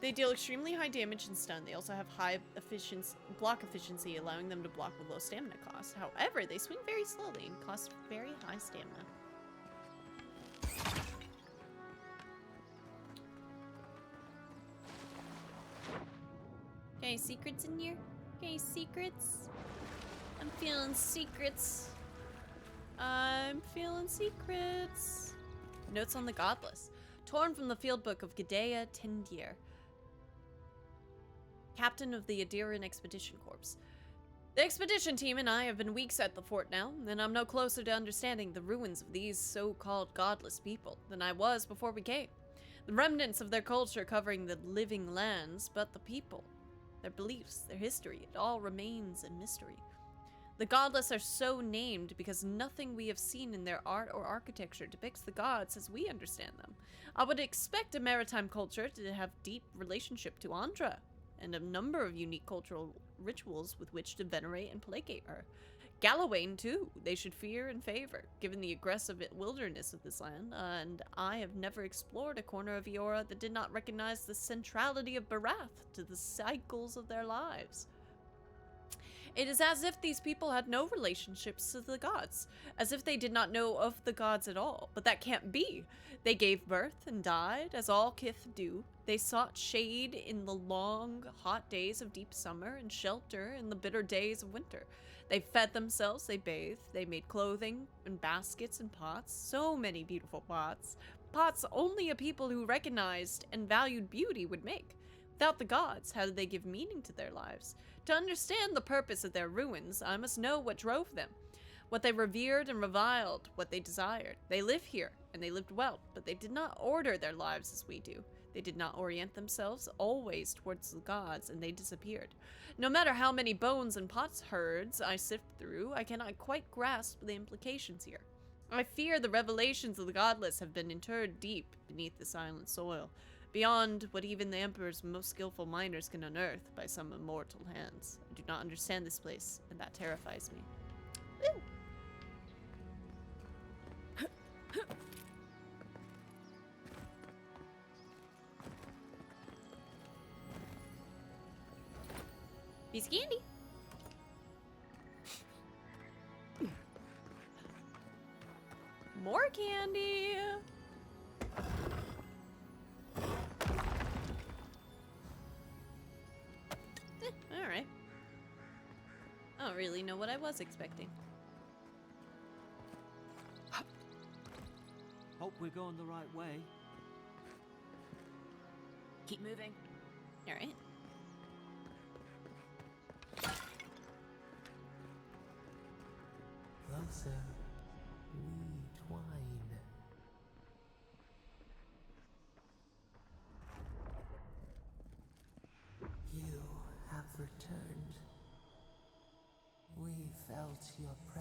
They deal extremely high damage and stun. They also have high block efficiency, allowing them to block with low stamina cost. However, they swing very slowly and cost very high stamina. Okay, secrets in here? Okay, secrets? I'm feeling secrets. I'm feeling secrets. Notes on the Godless. Torn from the field book of Gidea Tendir, captain of the Adiran Expedition Corps. The expedition team and I have been weeks at the fort now, and I'm no closer to understanding the ruins of these so-called godless people than I was before we came. The remnants of their culture covering the living lands, but the people, their beliefs, their history, it all remains a mystery. The godless are so named because nothing we have seen in their art or architecture depicts the gods as we understand them. I would expect a maritime culture to have deep relationship to Andra, and a number of unique cultural rituals with which to venerate and placate her. Gallowayne, too, they should fear and favor, given the aggressive wilderness of this land, and I have never explored a corner of Eora that did not recognize the centrality of Barath to the cycles of their lives. It is as if these people had no relationships to the gods, as if they did not know of the gods at all, but that can't be. They gave birth and died, as all kith do. They sought shade in the long, hot days of deep summer and shelter in the bitter days of winter. They fed themselves, they bathed, they made clothing and baskets and pots, so many beautiful pots. Pots only a people who recognized and valued beauty would make. Without the gods, how did they give meaning to their lives? To understand the purpose of their ruins, I must know what drove them, what they revered and reviled, what they desired. They live here, and they lived well, but they did not order their lives as we do. They did not orient themselves always towards the gods, and they disappeared. No matter how many bones and pots herds I sift through, I cannot quite grasp the implications here. I fear the revelations of the godless have been interred deep beneath the silent soil, beyond what even the Emperor's most skillful miners can unearth by some immortal hands. I do not understand this place, and that terrifies me. Woo! Piece of candy. More candy. Alright. I don't really know what I was expecting. Hope we're going the right way. Keep moving. Alright. Closer, we twine.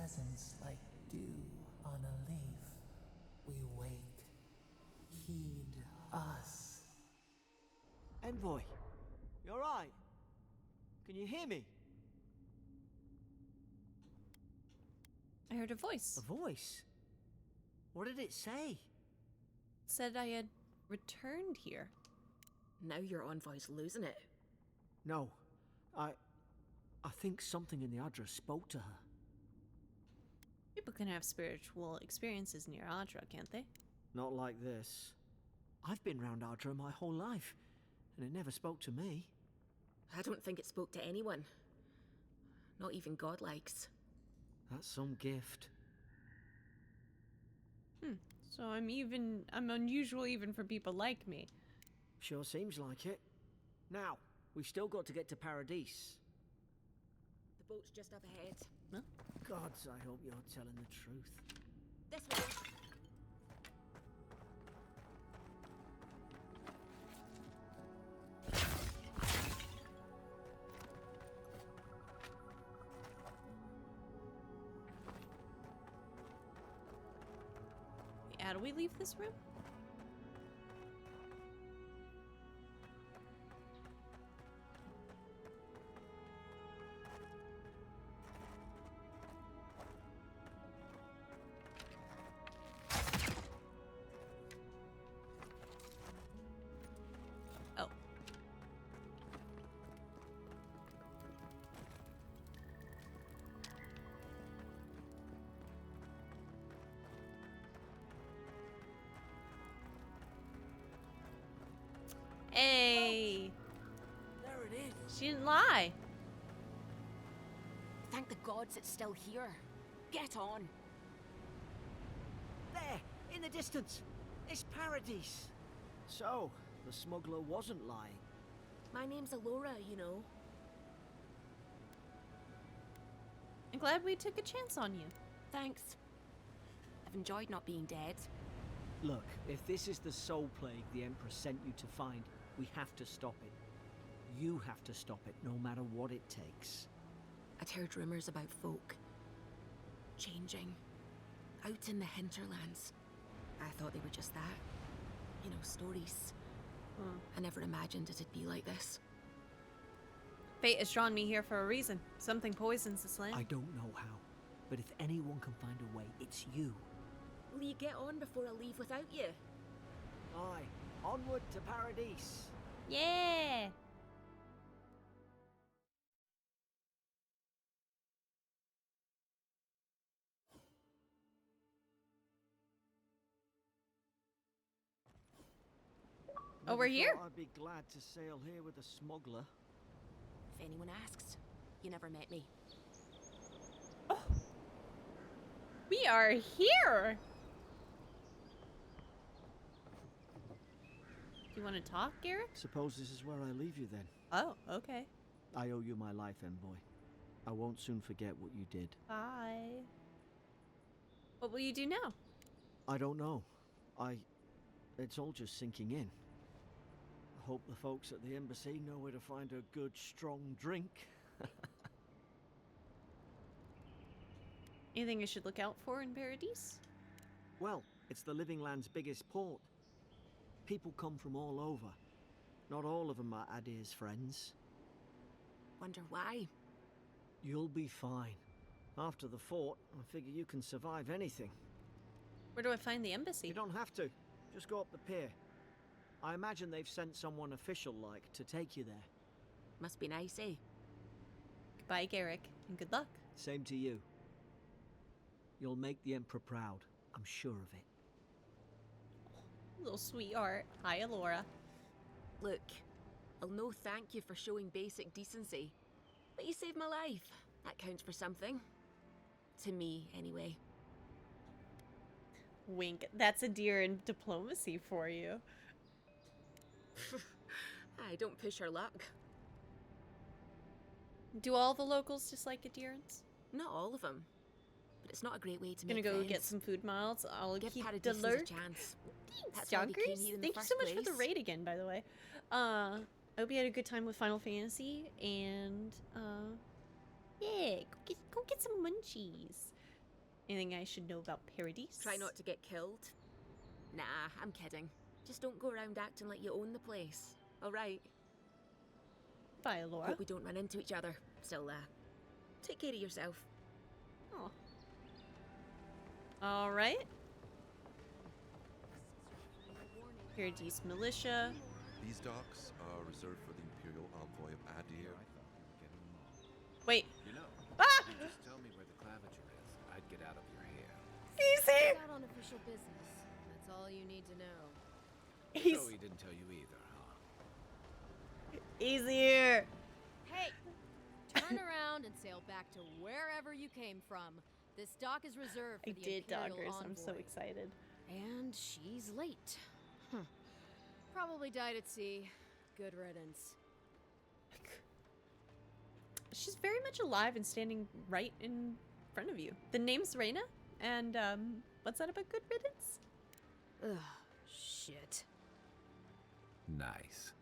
presence like dew on a leaf. We wait. Heed us. Envoy, you alright? Can you hear me? I heard a voice. A voice? What did it say? It said I had returned here. Now your envoy's losing it. No, I think something in the Adra spoke to her. People can have spiritual experiences near Adra, can't they? Not like this. I've been round Adra my whole life, and it never spoke to me. I don't think it spoke to anyone. Not even godlikes. That's some gift. So I'm unusual even for people like me. Sure seems like it. Now, we've still got to get to Paradise. The boat's just up ahead. No? Gods, I hope you're telling the truth. This way. How do we leave this room? Oh. Hey, There it is. she didn't lie. Thank the gods it's still here. Get on. There, in the distance. It's Paradise. So, the smuggler wasn't lying. My name's Alora, you know. I'm glad we took a chance on you. Thanks. I've enjoyed not being dead. Look, if this is the soul plague the Emperor sent you to find, we have to stop it. You have to stop it, no matter what it takes. I'd heard rumors about folk changing out in the hinterlands. I thought they were just that. You know, stories. I never imagined it'd be like this. Fate has drawn me here for a reason. Something poisons this land. I don't know how, but if anyone can find a way, it's you. Will you get on before I leave without you? Aye, onward to Paradise. Yeah. Oh, we're Never here? thought I'd be glad to sail here with a smuggler. If anyone asks, you never met me. We are here. Do you want to talk, Garrick? Suppose this is where I leave you then. Oh, okay. I owe you my life, Envoy. I won't soon forget what you did. Bye. What will you do now? I don't know. It's all just sinking in. I hope the folks at the embassy know where to find a good, strong drink. Anything I should look out for in Paradise? Well, it's the Living Land's biggest port. People come from all over. Not all of them are Adir's friends. Wonder why? You'll be fine. After the fort, I figure you can survive anything. Where do I find the embassy? You don't have to. Just go up the pier. I imagine they've sent someone official-like to take you there. Must be nice, eh? Goodbye, Garrick, and good luck. Same to you. You'll make the Emperor proud. I'm sure of it. Little sweetheart. Hi, Alora. Look, I'll no thank you for showing basic decency. But you saved my life. That counts for something. To me, anyway. Wink. That's a deer in diplomacy for you. I don't push her luck. Do all the locals dislike adherents? Not all of them. But it's not a great way to Gonna make go friends. get some food miles. I'll Give keep the Paradise a lurk. chance. Thanks, That's why we came Jonkers. here in the Thank you first so much for the place. raid again, by the way. I hope you had a good time with Final Fantasy, and yeah, go get some munchies. Anything I should know about Paradise? Try not to get killed. Nah, I'm kidding. Just don't go around acting like you own the place. All right. Bye, Laura. Hope we don't run into each other. Still, take care of yourself. Oh. All right. Paradise Militia. These docks are reserved for the Imperial Envoy of Adir. Wait. You know, Ah! just tell me where the claviger is. I'd get out of your hair. Easy. Not on official business. That's all you need to know. He's So he didn't tell you either, huh? easier. Hey! Turn around and sail back to wherever you came from. This dock is reserved I for the did Imperial doggers. I'm so envoy. excited. And she's late. Probably died at sea. Good riddance. She's very much alive and standing right in front of you. The name's Reyna, and what's that about good riddance? Ugh, shit. Nice.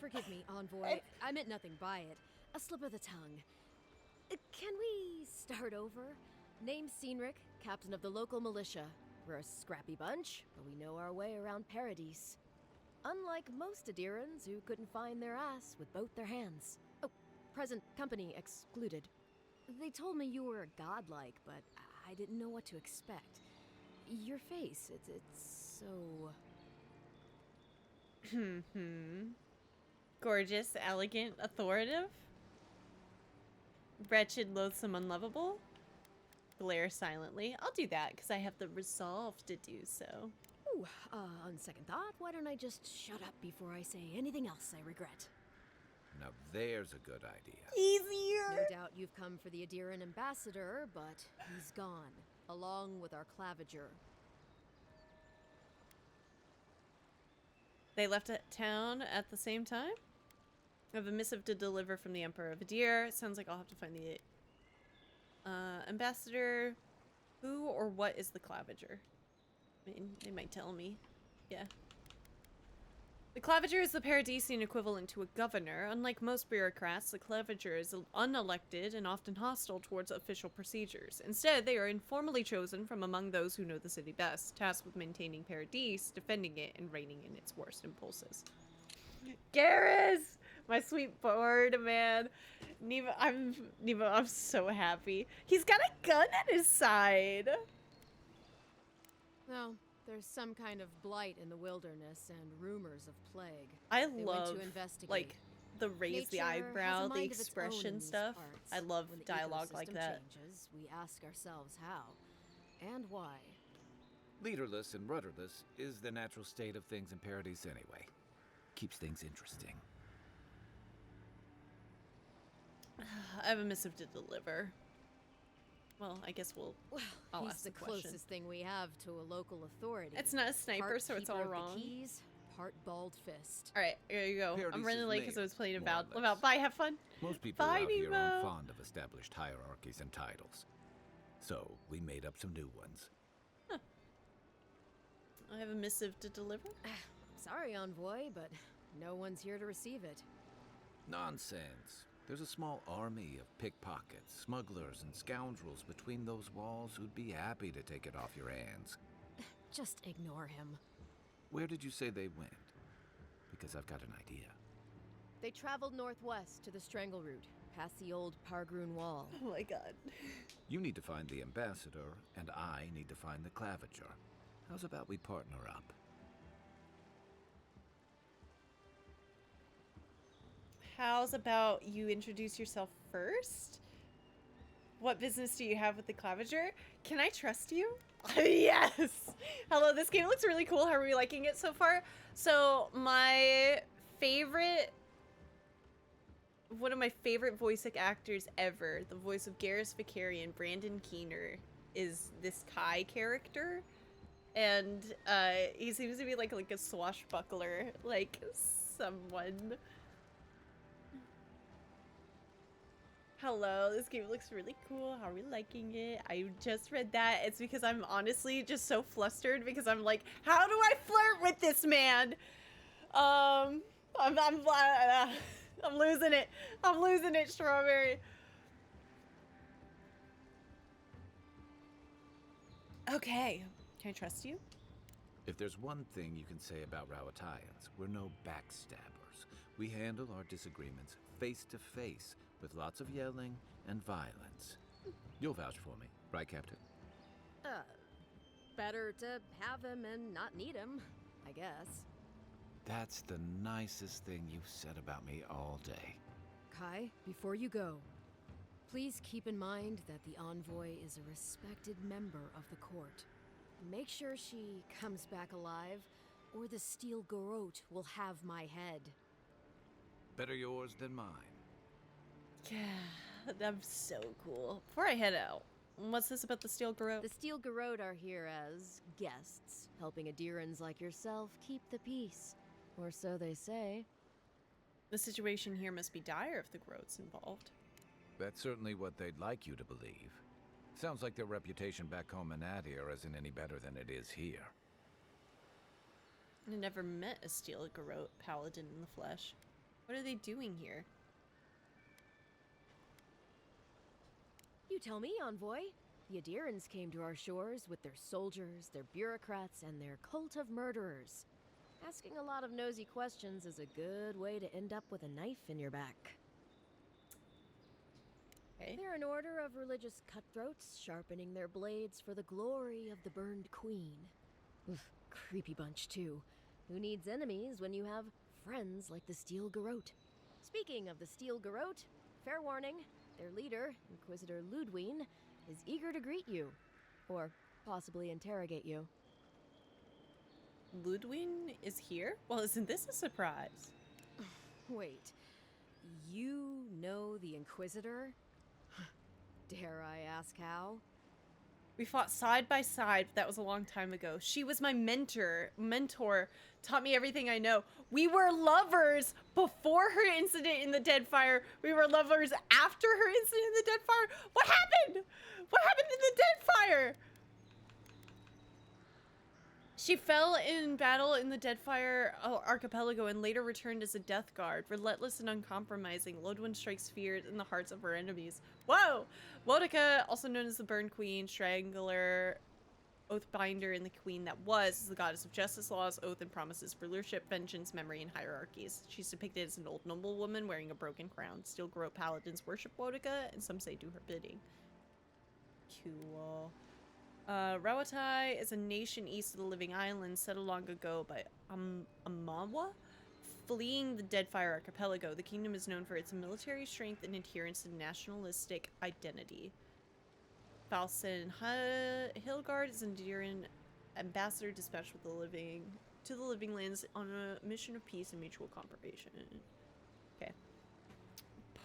Forgive me, envoy. I meant nothing by it. A slip of the tongue. Can we start over? Name's Cynric, captain of the local militia. We're a scrappy bunch, but we know our way around Paradise. Unlike most Adirans who couldn't find their ass with both their hands. Oh, present company excluded. They told me you were godlike, but I didn't know what to expect. Your face, it's so... Gorgeous, elegant, authoritative. Wretched, loathsome, unlovable. Glare silently. I'll do that because I have the resolve to do so. Ooh, on second thought, why don't I just shut up before I say anything else I regret? Now there's a good idea. Easier. No doubt you've come for the Adiran ambassador, but he's gone, along with our claviger. They left town at the same time? I have a missive to deliver from the Emperor of Adir. Sounds like I'll have to find the ambassador. Who or what is the claviger? I mean, they might tell me. Yeah. The claviger is the Paradisian equivalent to a governor. Unlike most bureaucrats, the claviger is unelected and often hostile towards official procedures. Instead, they are informally chosen from among those who know the city best, tasked with maintaining Paradise, defending it, and reining in its worst impulses. Garrus! My sweet board, man. Neva, I'm so happy. He's got a gun at his side. No, there's some kind of blight in the wilderness and rumors of plague. I They love, went to investigate. like, the raise the Nature has a eyebrow, the mind of its own in expression these stuff. parts. I love When the dialogue like ecosystem that. Changes, we ask ourselves how and why. Leaderless and rudderless is the natural state of things in Paradise anyway. Keeps things interesting. I have a missive to deliver. Well, I guess Well, I'll he's ask the the question. closest thing we have to a local authority. It's not a sniper, Part so it's keeper all of the wrong. keys, part bald fist. All right, here you go. I'm Paradise running is late because I made, was playing more or Avowed. less. Bye, have fun. Most people Bye, out here Nemo. aren't fond of established hierarchies and titles. So we made up some new ones. I have a missive to deliver. Sorry, envoy, but no one's here to receive it. Nonsense. There's a small army of pickpockets, smugglers, and scoundrels between those walls who'd be happy to take it off your hands. Just ignore him. Where did you say they went? Because I've got an idea. They traveled northwest to the Strangle Route, past the old Pargroon Wall. Oh my god. You need to find the ambassador, and I need to find the claviger. How's about we partner up? How's about you introduce yourself first? What business do you have with the claviger? Can I trust you? Yes! Hello, this game looks really cool. How are we liking it so far? So, my favorite... One of my favorite voice actors ever, the voice of Garrus Vicarian, Brandon Keener, is this Kai character. And he seems to be like a swashbuckler, like someone... Hello, this game looks really cool. How are we liking it? I just read that. It's because I'm honestly just so flustered because I'm like, how do I flirt with this man? I'm losing it. I'm losing it, Strawberry. Okay. Can I trust you? If there's one thing you can say about Rawatayans, we're no backstabbers. We handle our disagreements face to face with lots of yelling and violence. You'll vouch for me, right, Captain? Better to have him and not need him, I guess. That's the nicest thing you've said about me all day. Kai, before you go, please keep in mind that the envoy is a respected member of the court. Make sure she comes back alive, or the Steel Garrote will have my head. Better yours than mine. Yeah, that's so cool. Before I head out, what's this about the Steel Garrote? The Steel Garrote are here as guests, helping Adirans like yourself keep the peace. Or so they say. The situation here must be dire if the Garrote's involved. That's certainly what they'd like you to believe. Sounds like their reputation back home in Adir isn't any better than it is here. I never met a Steel Garrote paladin in the flesh. What are they doing here? You tell me, envoy. The Adirans came to our shores with their soldiers, their bureaucrats, and their cult of murderers. Asking a lot of nosy questions is a good way to end up with a knife in your back. Okay. They're an order of religious cutthroats, sharpening their blades for the glory of the burned queen. Oof, creepy bunch, too. Who needs enemies when you have friends like the Steel Garrote? Speaking of the Steel Garrote, fair warning, their leader, Inquisitor Ludwine, is eager to greet you. Or possibly interrogate you. Ludwine is here? Well, isn't this a surprise? Wait, you know the Inquisitor? Dare I ask how? We fought side by side, but that was a long time ago. She was my mentor, taught me everything I know. We were lovers before her incident in the Deadfire. We were lovers after her incident in the Deadfire. What happened? What happened in the Deadfire? She fell in battle in the Deadfire archipelago and later returned as a death guard. Relentless and uncompromising, Ludwine strikes fear in the hearts of her enemies. Whoa! Boudica, also known as the Burn Queen, Strangler, Oathbinder, and the Queen that was, is the goddess of justice, laws, oath, and promises, rulership, vengeance, memory, and hierarchies. She's depicted as an old noblewoman wearing a broken crown. Steel Garrote paladins worship Boudica, and some say do her bidding. Cool. Rawatai is a nation east of the Living Islands settled long ago by Amawa. Fleeing the Deadfire archipelago, the kingdom is known for its military strength and adherence to nationalistic identity. Falson Hillguard is an Adirran ambassador dispatched with the Living Lands on a mission of peace and mutual cooperation. Okay.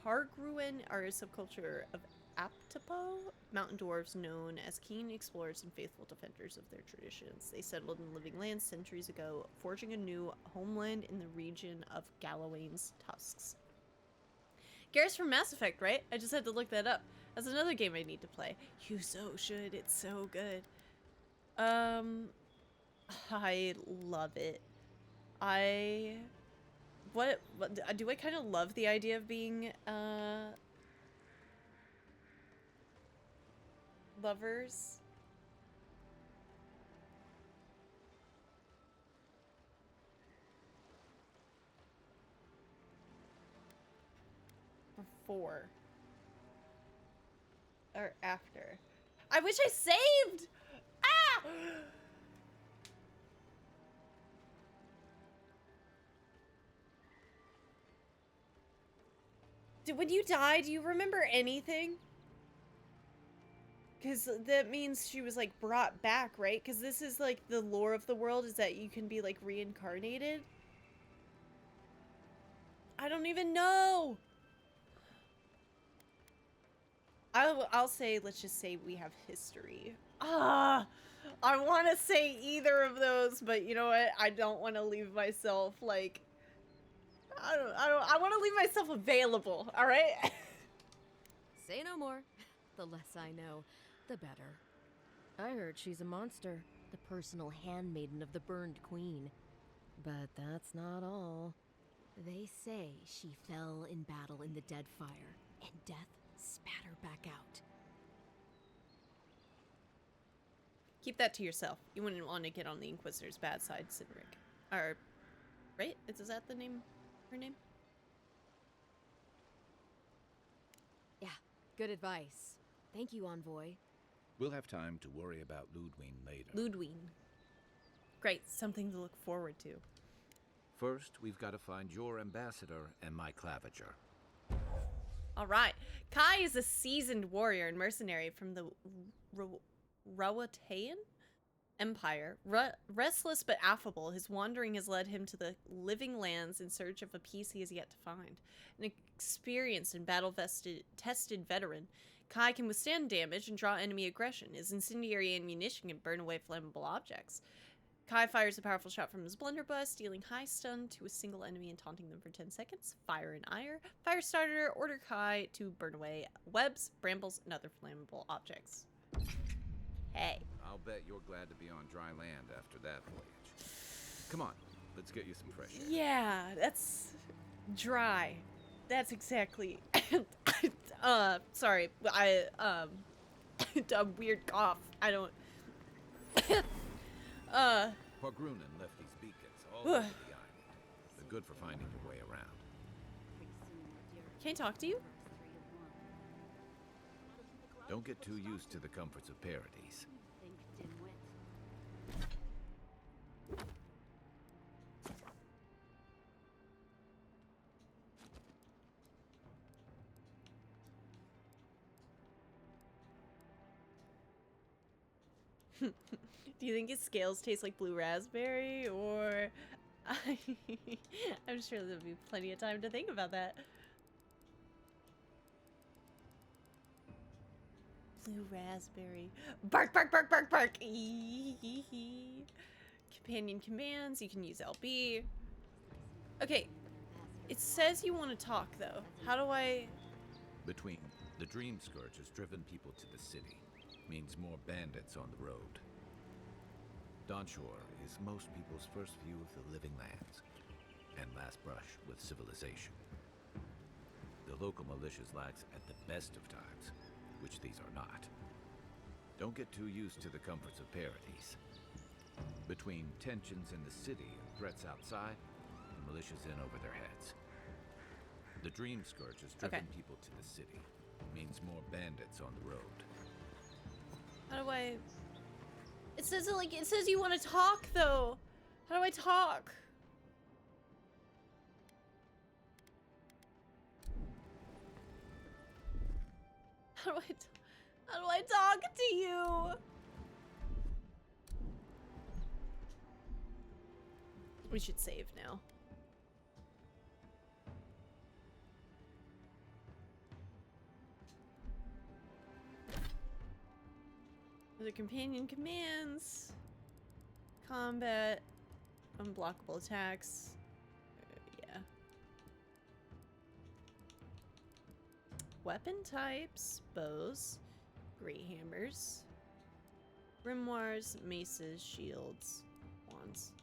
Pargruen are a subculture of Aptapo, mountain dwarves known as keen explorers and faithful defenders of their traditions. They settled in Living Lands centuries ago, forging a new homeland in the region of Galawain's Tusks. Garrus from Mass Effect, right? I just had to look that up. That's another game I need to play. You so should. It's so good. I love it. What do I kind of love the idea of being lovers? Before or after? I wish I saved! Ah! When you die, do you remember anything? Because that means she was, like, brought back, right? Because this is, like, the lore of the world is that you can be, like, reincarnated. I don't even know! I'll say, let's just say we have history. I want to say either of those, but you know what? I don't want to leave myself, like... I want to leave myself available, alright? Say no more. The less I know, the better. I heard she's a monster, the personal handmaiden of the Burned Queen. But that's not all. They say she fell in battle in the Deadfire, and death spat her back out. Keep that to yourself. You wouldn't want to get on the Inquisitor's bad side, Cynric. Or, right? Is that the name? Her name? Yeah, good advice. Thank you, Envoy. We'll have time to worry about Ludwig later. Ludwig. Great, something to look forward to. First, we've got to find your ambassador and my claviger. All right. Kai is a seasoned warrior and mercenary from the Rawatayan Empire. Restless but affable, his wandering has led him to the living lands in search of a peace he has yet to find. An experienced and battle-tested veteran, Kai can withstand damage and draw enemy aggression. His incendiary ammunition can burn away flammable objects. Kai fires a powerful shot from his blunderbuss, dealing high stun to a single enemy and taunting them for 10 seconds. Fire and ire. Fire starter, order Kai to burn away webs, brambles, and other flammable objects. Hey. I'll bet you're glad to be on dry land after that voyage. Come on, let's get you some fresh air. Yeah, that's dry. That's exactly. Sorry, a weird cough. I don't. Pogrunen left these beacons all over the island. They're good for finding your way around. Can I talk to you? Don't get too used to the comforts of Paradise. Do you think his scales taste like blue raspberry, or... I'm sure there'll be plenty of time to think about that. Blue raspberry. Bark, bark, bark, bark, bark! Companion commands, you can use LB. Okay, it says you want to talk, though. How do I... Between the Dream Scourge has driven people to the city. Means more bandits on the road. Dawnshore is most people's first view of the living lands, and last brush with civilization. The local militias lax at the best of times, which these are not. Don't get too used to the comforts of Paradise. Between tensions in the city and threats outside, the militia's in over their heads. The Dream Scourge has driven people to the city. Means more bandits on the road. How do I... It says you want to talk, though. How do I talk? How do I talk to you? We should save now. Other companion commands. Combat. Unblockable attacks. Yeah. Weapon types. Bows. Great hammers. Grimoires. Maces. Shields. Wands.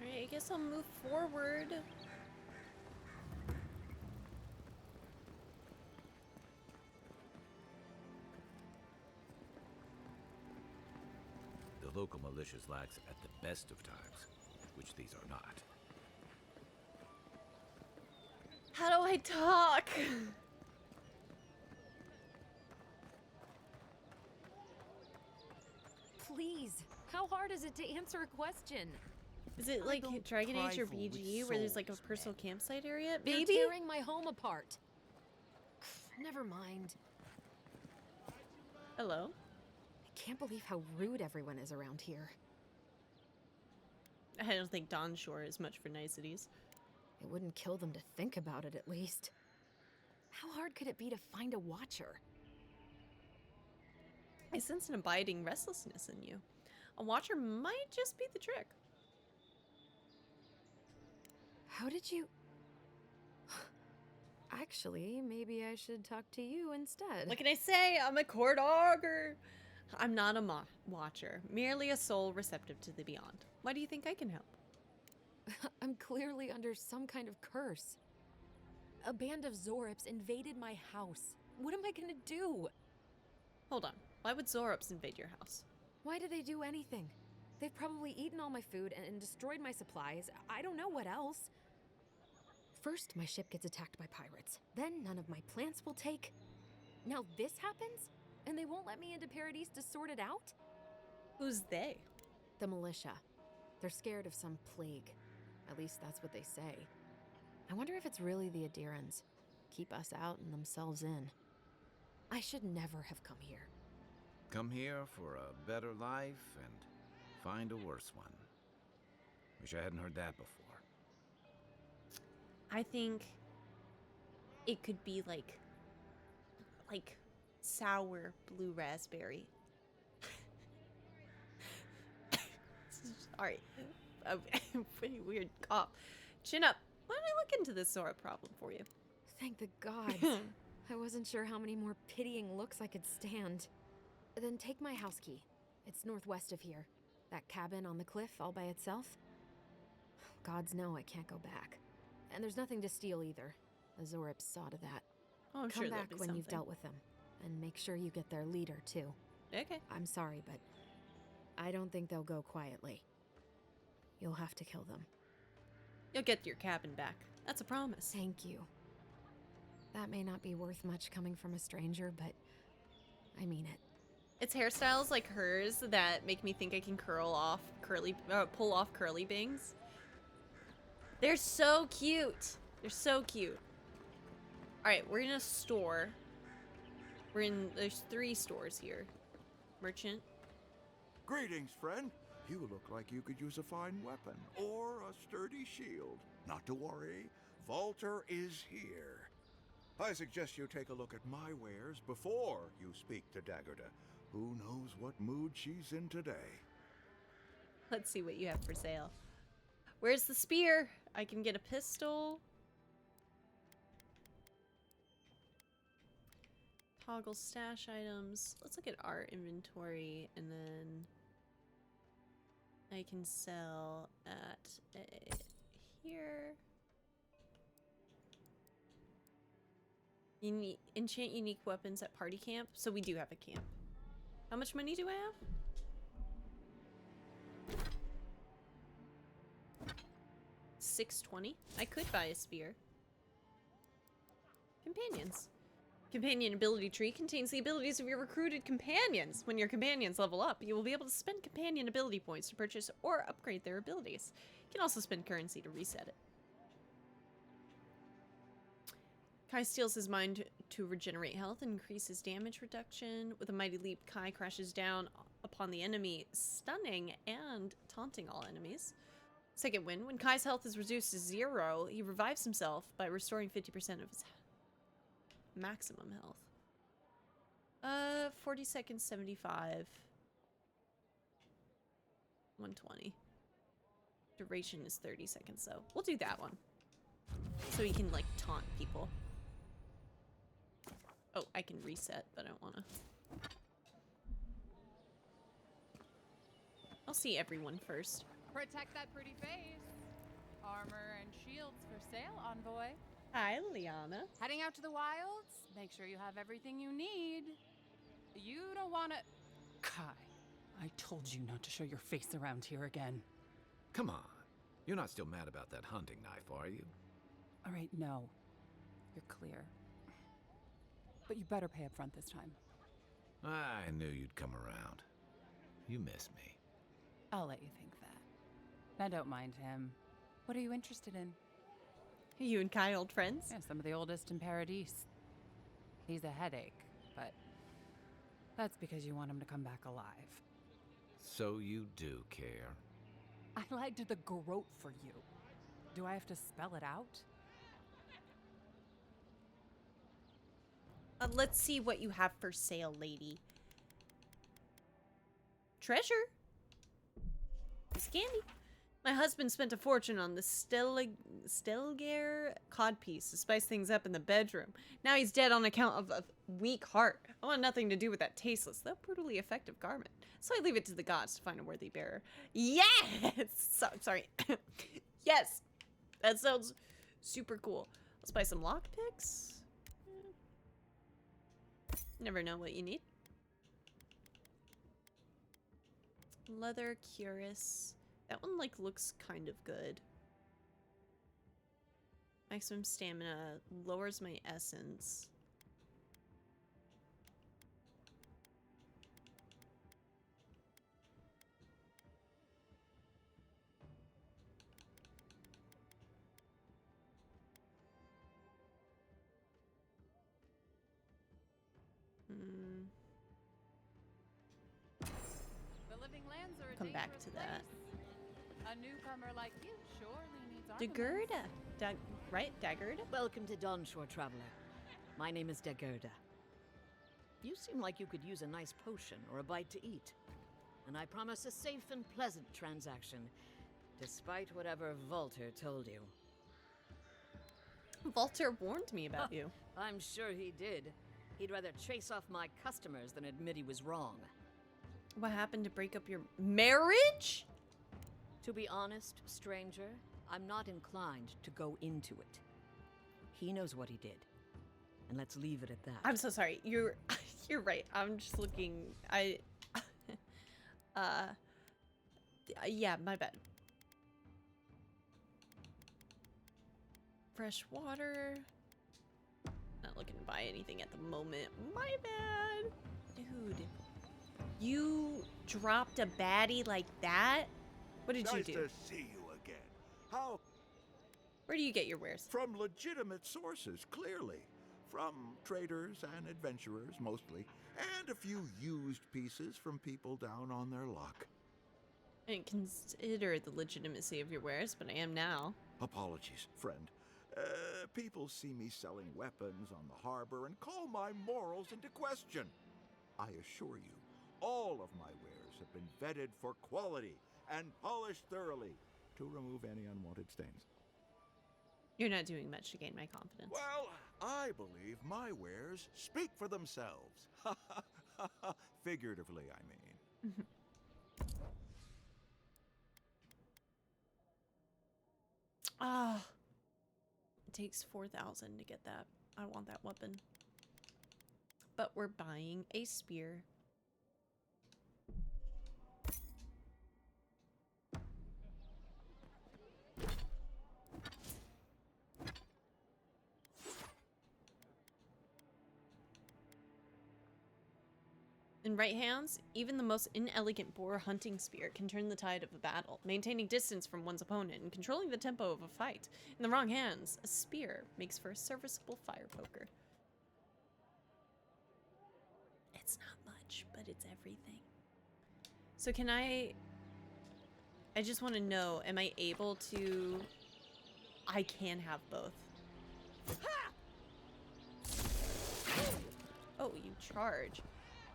Alright, I guess I'll move forward. The local militias lax at the best of times, which these are not. How do I talk? Please, how hard is it to answer a question? Is it like Dragon Age or BG where there's like a personal campsite area? Maybe? You're tearing my home apart. Never mind. Hello? I can't believe how rude everyone is around here. I don't think Dawnshore is much for niceties. It wouldn't kill them to think about it, at least. How hard could it be to find a watcher? I sense an abiding restlessness in you. A watcher might just be the trick. How did you... Actually, maybe I should talk to you instead. What can I say? I'm a court augur. I'm not a watcher, merely a soul receptive to the beyond. Why do you think I can help? I'm clearly under some kind of curse. A band of Zorops invaded my house. What am I gonna do? Hold on. Why would Zorops invade your house? Why did they do anything? They've probably eaten all my food and destroyed my supplies. I don't know what else. First, my ship gets attacked by pirates. Then none of my plants will take. Now this happens? And they won't let me into Paradise to sort it out? Who's they? The militia. They're scared of some plague. At least that's what they say. I wonder if it's really the Adirans. Keep us out and themselves in. I should never have come here. Come here for a better life and find a worse one. Wish I hadn't heard that before. I think it could be like sour blue raspberry. Sorry, a pretty weird cough. Chin up. Why don't I look into this Zora problem for you? Thank the gods. I wasn't sure how many more pitying looks I could stand. Then take my house key. It's northwest of here. That cabin on the cliff all by itself. Gods know I can't go back. And there's nothing to steal either. The Zorops saw to that. Oh, I'm Come sure back there'll be when you've something. dealt with them. And make sure you get their leader, too. Okay. I'm sorry, but I don't think they'll go quietly. You'll have to kill them. You'll get your cabin back. That's a promise. Thank you. That may not be worth much coming from a stranger, but I mean it. It's hairstyles like hers that make me think I can pull off curly bangs. They're so cute. They're so cute. All right, we're in a store. There's 3 stores here. Merchant. Greetings, friend. You look like you could use a fine weapon or a sturdy shield. Not to worry, Volter is here. I suggest you take a look at my wares before you speak to Daggerda. Who knows what mood she's in today? Let's see what you have for sale. Where's the spear? I can get a pistol. Toggle stash items. Let's look at our inventory and then I can sell at here. Enchant unique weapons at party camp. So we do have a camp. How much money do I have? 620. I could buy a spear. Companions. Companion ability tree contains the abilities of your recruited companions. When your companions level up, you will be able to spend companion ability points to purchase or upgrade their abilities. You can also spend currency to reset it. Kai steals his mind to regenerate health and increase his damage reduction. With a mighty leap, Kai crashes down upon the enemy, stunning and taunting all enemies. Second win, when Kai's health is reduced to 0, he revives himself by restoring 50% of his maximum health. 40 seconds, 75. 120. Duration is 30 seconds, though. We'll do that one. So he can, like, taunt people. Oh, I can reset, but I don't want to. I'll see everyone first. Protect that pretty face. Armor and shields for sale, Envoy. Hi, Liana. Heading out to the wilds? Make sure you have everything you need. You don't want to... Kai, I told you not to show your face around here again. Come on. You're not still mad about that hunting knife, are you? All right, no. You're clear. But you better pay up front this time. I knew you'd come around. You miss me. I'll let you think that. Now don't mind him. What are you interested in? Are you and Kai old friends? Yeah, some of the oldest in Paradise. He's a headache, but that's because you want him to come back alive. So you do care. I lied to the Garrote for you. Do I have to spell it out? Let's see what you have for sale, lady. Treasure? Piece of candy. My husband spent a fortune on the Stelgare codpiece to spice things up in the bedroom. Now he's dead on account of a weak heart. I want nothing to do with that tasteless, though brutally effective garment. So I leave it to the gods to find a worthy bearer. Yes! Sorry. Yes! That sounds super cool. Let's buy some lockpicks. Never know what you need. Leather cuirass. That one, like, looks kind of good. Maximum stamina lowers my essence. The living lands are a Come back dangerous to that. place. A newcomer like you surely needs Dagurda. Right? Dagurda? Welcome to Donshore, traveler. My name is Dagurda. You seem like you could use a nice potion or a bite to eat. And I promise a safe and pleasant transaction, despite whatever Volter told you. Volter warned me about you. I'm sure he did. He'd rather chase off my customers than admit he was wrong. What happened to break up your marriage? To be honest, stranger, I'm not inclined to go into it. He knows what he did. And let's leave it at that. I'm so sorry. You're right. I'm just looking. Yeah, my bad. Fresh water. Not looking to buy anything at the moment. My bad. Dude. You dropped a baddie like that? What did you do? Nice to see you again. How? Where do you get your wares? From legitimate sources, clearly. From traders and adventurers, mostly. And a few used pieces from people down on their luck. I didn't consider the legitimacy of your wares, but I am now. Apologies, friend. People see me selling weapons on the harbor and call my morals into question. I assure you, all of my wares have been vetted for quality and polished thoroughly to remove any unwanted stains. You're not doing much to gain my confidence. Well, I believe my wares speak for themselves. Figuratively, I mean. Ah. It takes 4,000 to get that. I want that weapon. But we're buying a spear. In right hands, even the most inelegant boar hunting spear can turn the tide of a battle, maintaining distance from one's opponent and controlling the tempo of a fight. In the wrong hands, a spear makes for a serviceable fire poker. It's not much, but it's everything. So can I just want to know, am I able to... I can have both. Oh, you charge.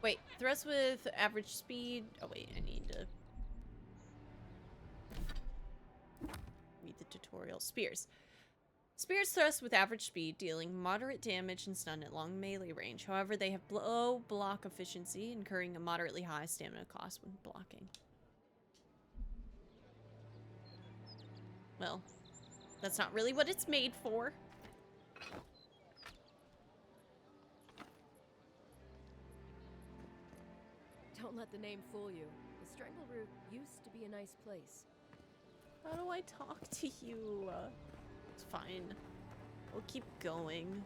Wait, thrust with average speed. Oh wait, I need to read the tutorial. Spears. Spears thrust with average speed, dealing moderate damage and stun at long melee range. However, they have low block efficiency, incurring a moderately high stamina cost when blocking. Well, that's not really what it's made for. Don't let the name fool you. The Strangleroot used to be a nice place. How do I talk to you? It's fine. We'll keep going.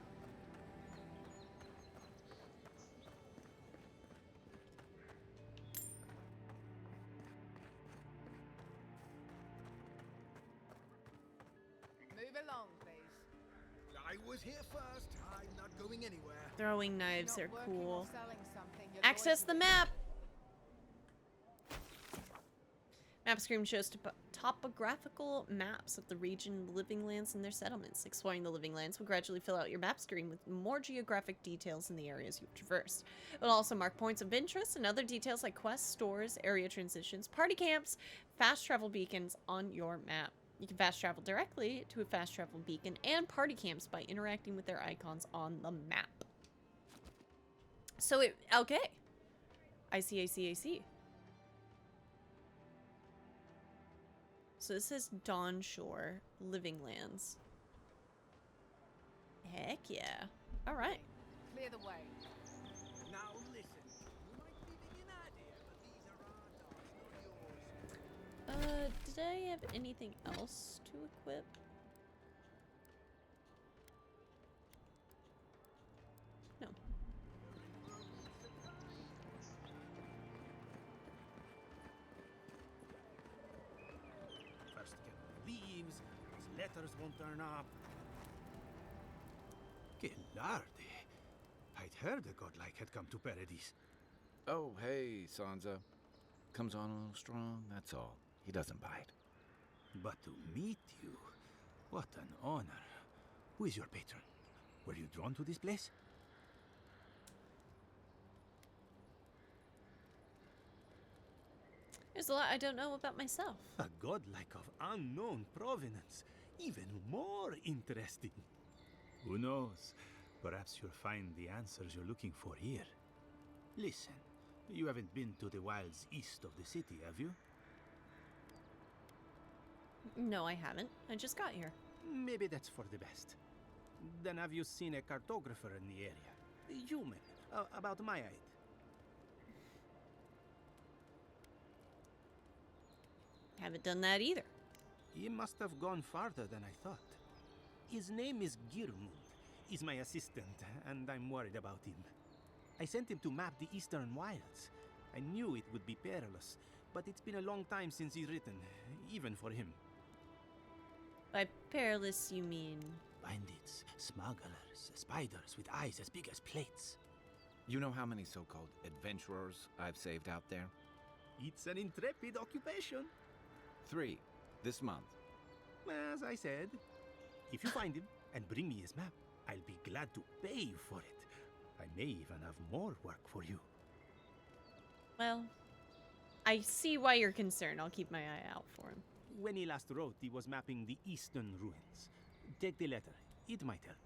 Move along, please. I was here first. I'm not going anywhere. Throwing knives are Not working or cool. selling something, you're Access the loitering. map! Map screen shows topographical maps of the region, the living lands, and their settlements. Exploring the living lands will gradually fill out your map screen with more geographic details in the areas you've traversed. It will also mark points of interest and other details like quests, stores, area transitions, party camps, fast travel beacons on your map. You can fast travel directly to a fast travel beacon and party camps by interacting with their icons on the map. So okay. I see. So this is Dawn Shore, Living Lands. Heck yeah. Alright. Clear the way. Now listen. You might be big in idea, but these are our dogs, not yours. Did I have anything else to equip? No. First get the leaves, these letters won't turn up. Que larde. I'd heard a godlike had come to Paradise. Oh, hey, Sansa. Comes on a little strong, that's all. He doesn't bite. But to meet you, what an honor. Who is your patron? Were you drawn to this place? There's a lot I don't know about myself. A godlike of unknown provenance. Even more interesting. Who knows? Perhaps you'll find the answers you're looking for here. Listen, you haven't been to the wilds east of the city, have you? No, I haven't. I just got here. Maybe that's for the best. Then have you seen a cartographer in the area? Human, about my height. Haven't done that either. He must have gone farther than I thought. His name is Girmund. He's my assistant, and I'm worried about him. I sent him to map the eastern wilds. I knew it would be perilous, but it's been a long time since he's written, even for him. By perilous, you mean? Bandits, smugglers, spiders with eyes as big as plates. You know how many so-called adventurers I've saved out there? It's an intrepid occupation. 3, this month. As I said, if you find him and bring me his map, I'll be glad to pay you for it. I may even have more work for you. Well, I see why you're concerned. I'll keep my eye out for him. When he last wrote, he was mapping the eastern ruins. Take the letter. It might help.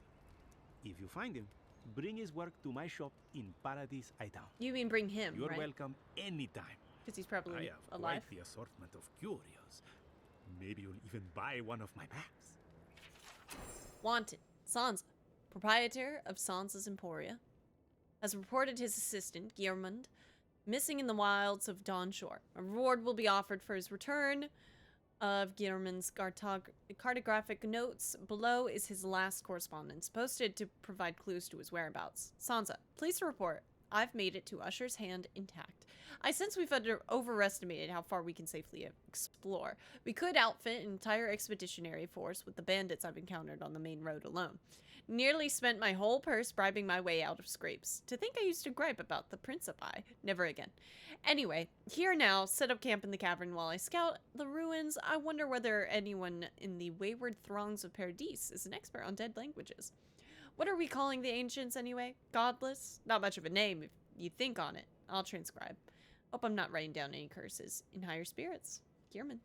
If you find him, bring his work to my shop in Paradise Town. You mean bring him, You're right? welcome anytime. Because he's probably I have alive. quite the assortment of curios. Maybe you'll even buy one of my maps. Wanted. Sansa, proprietor of Sansa's Emporia, has reported his assistant, Geirmund, missing in the wilds of Dawn Shore. A reward will be offered for his return of Geirmund's cartographic notes. Below is his last correspondence, posted to provide clues to his whereabouts. Sansa, please report. I've made it to Usher's hand intact. I sense we've overestimated how far we can safely explore. We could outfit an entire expeditionary force with the bandits I've encountered on the main road alone. Nearly spent my whole purse bribing my way out of scrapes. To think I used to gripe about the Principi. Never again. Anyway, here now, set up camp in the cavern while I scout the ruins. I wonder whether anyone in the wayward throngs of Paradise is an expert on dead languages. What are we calling the ancients anyway? Godless? Not much of a name if you think on it. I'll transcribe. Hope I'm not writing down any curses. In higher spirits. Geirmund.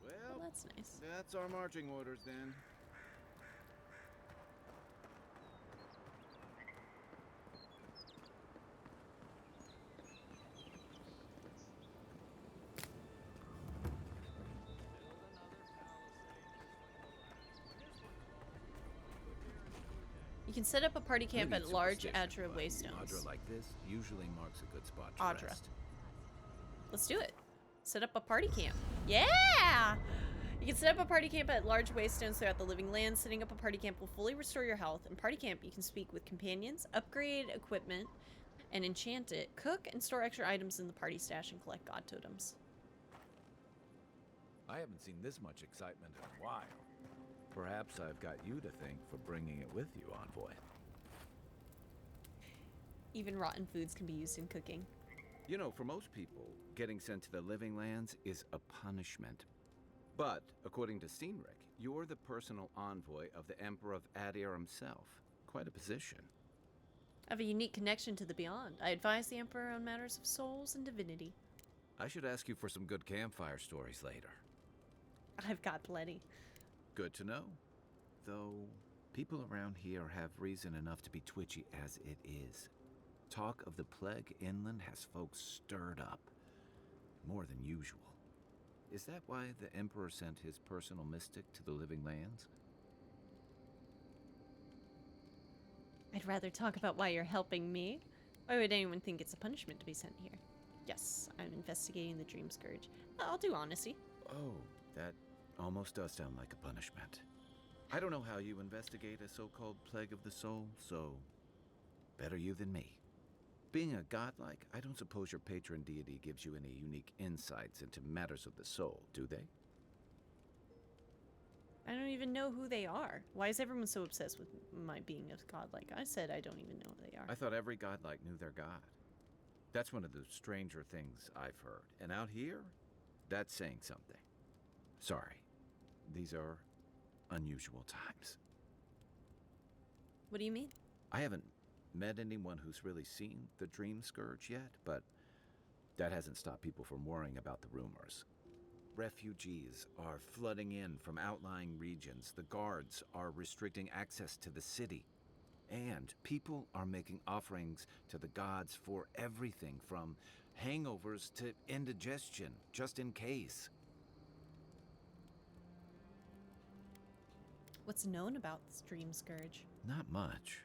Well, that's nice. That's our marching orders then. You can set up a party camp at large Adra waystones. Adra like this usually marks a good spot to Adra. rest. Let's do it. Set up a party camp. Yeah! You can set up a party camp at large waystones throughout the living land. Setting up a party camp will fully restore your health. In party camp, you can speak with companions, upgrade equipment, and enchant it. Cook and store extra items in the party stash and collect god totems. I haven't seen this much excitement in a while. Perhaps I've got you to thank for bringing it with you, Envoy. Even rotten foods can be used in cooking. You know, for most people, getting sent to the Living Lands is a punishment. But, according to Steenrick, you're the personal envoy of the Emperor of Adir himself. Quite a position. I have a unique connection to the Beyond. I advise the Emperor on matters of souls and divinity. I should ask you for some good campfire stories later. I've got plenty. Good to know. Though, people around here have reason enough to be twitchy as it is. Talk of the plague inland has folks stirred up. More than usual. Is that why the Emperor sent his personal mystic to the Living Lands? I'd rather talk about why you're helping me. Why would anyone think it's a punishment to be sent here? Yes, I'm investigating the Dream Scourge. I'll do honesty. Oh, that almost does sound like a punishment. I don't know how you investigate a so-called plague of the soul, so better you than me. Being a godlike, I don't suppose your patron deity gives you any unique insights into matters of the soul, do they? I don't even know who they are. Why is everyone so obsessed with my being a godlike? I said I don't even know who they are. I thought every godlike knew their god. That's one of the stranger things I've heard. And out here, that's saying something. Sorry, these are unusual times. What do you mean? I haven't met anyone who's really seen the Dream Scourge yet, but that hasn't stopped people from worrying about the rumors. Refugees are flooding in from outlying regions. The guards are restricting access to the city. And people are making offerings to the gods for everything from hangovers to indigestion, just in case. What's known about this Dream Scourge? Not much.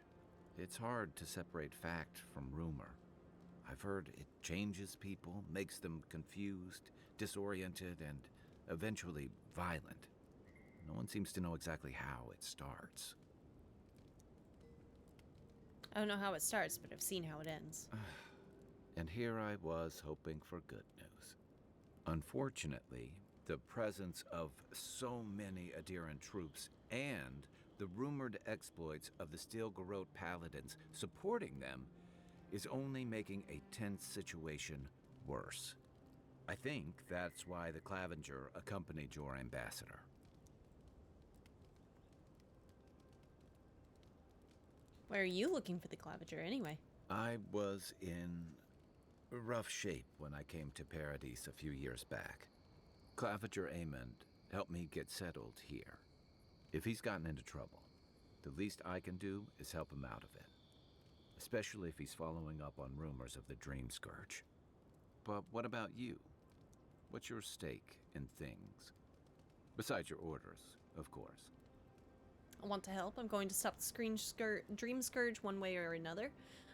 It's hard to separate fact from rumor. I've heard it changes people, makes them confused, disoriented, and eventually violent. No one seems to know exactly how it starts. I don't know how it starts, but I've seen how it ends. And here I was hoping for good news. Unfortunately, the presence of so many Adiran troops and the rumored exploits of the Steel Garrote Paladins supporting them is only making a tense situation worse. I think that's why the Clavenger accompanied your ambassador. Why are you looking for the Clavenger anyway? I was in rough shape when I came to Paradise a few years back. Clavenger Amond helped me get settled here. If he's gotten into trouble, the least I can do is help him out of it. Especially if he's following up on rumors of the Dream Scourge. But what about you? What's your stake in things? Besides your orders, of course. I want to help. I'm going to stop the Dream Scourge one way or another.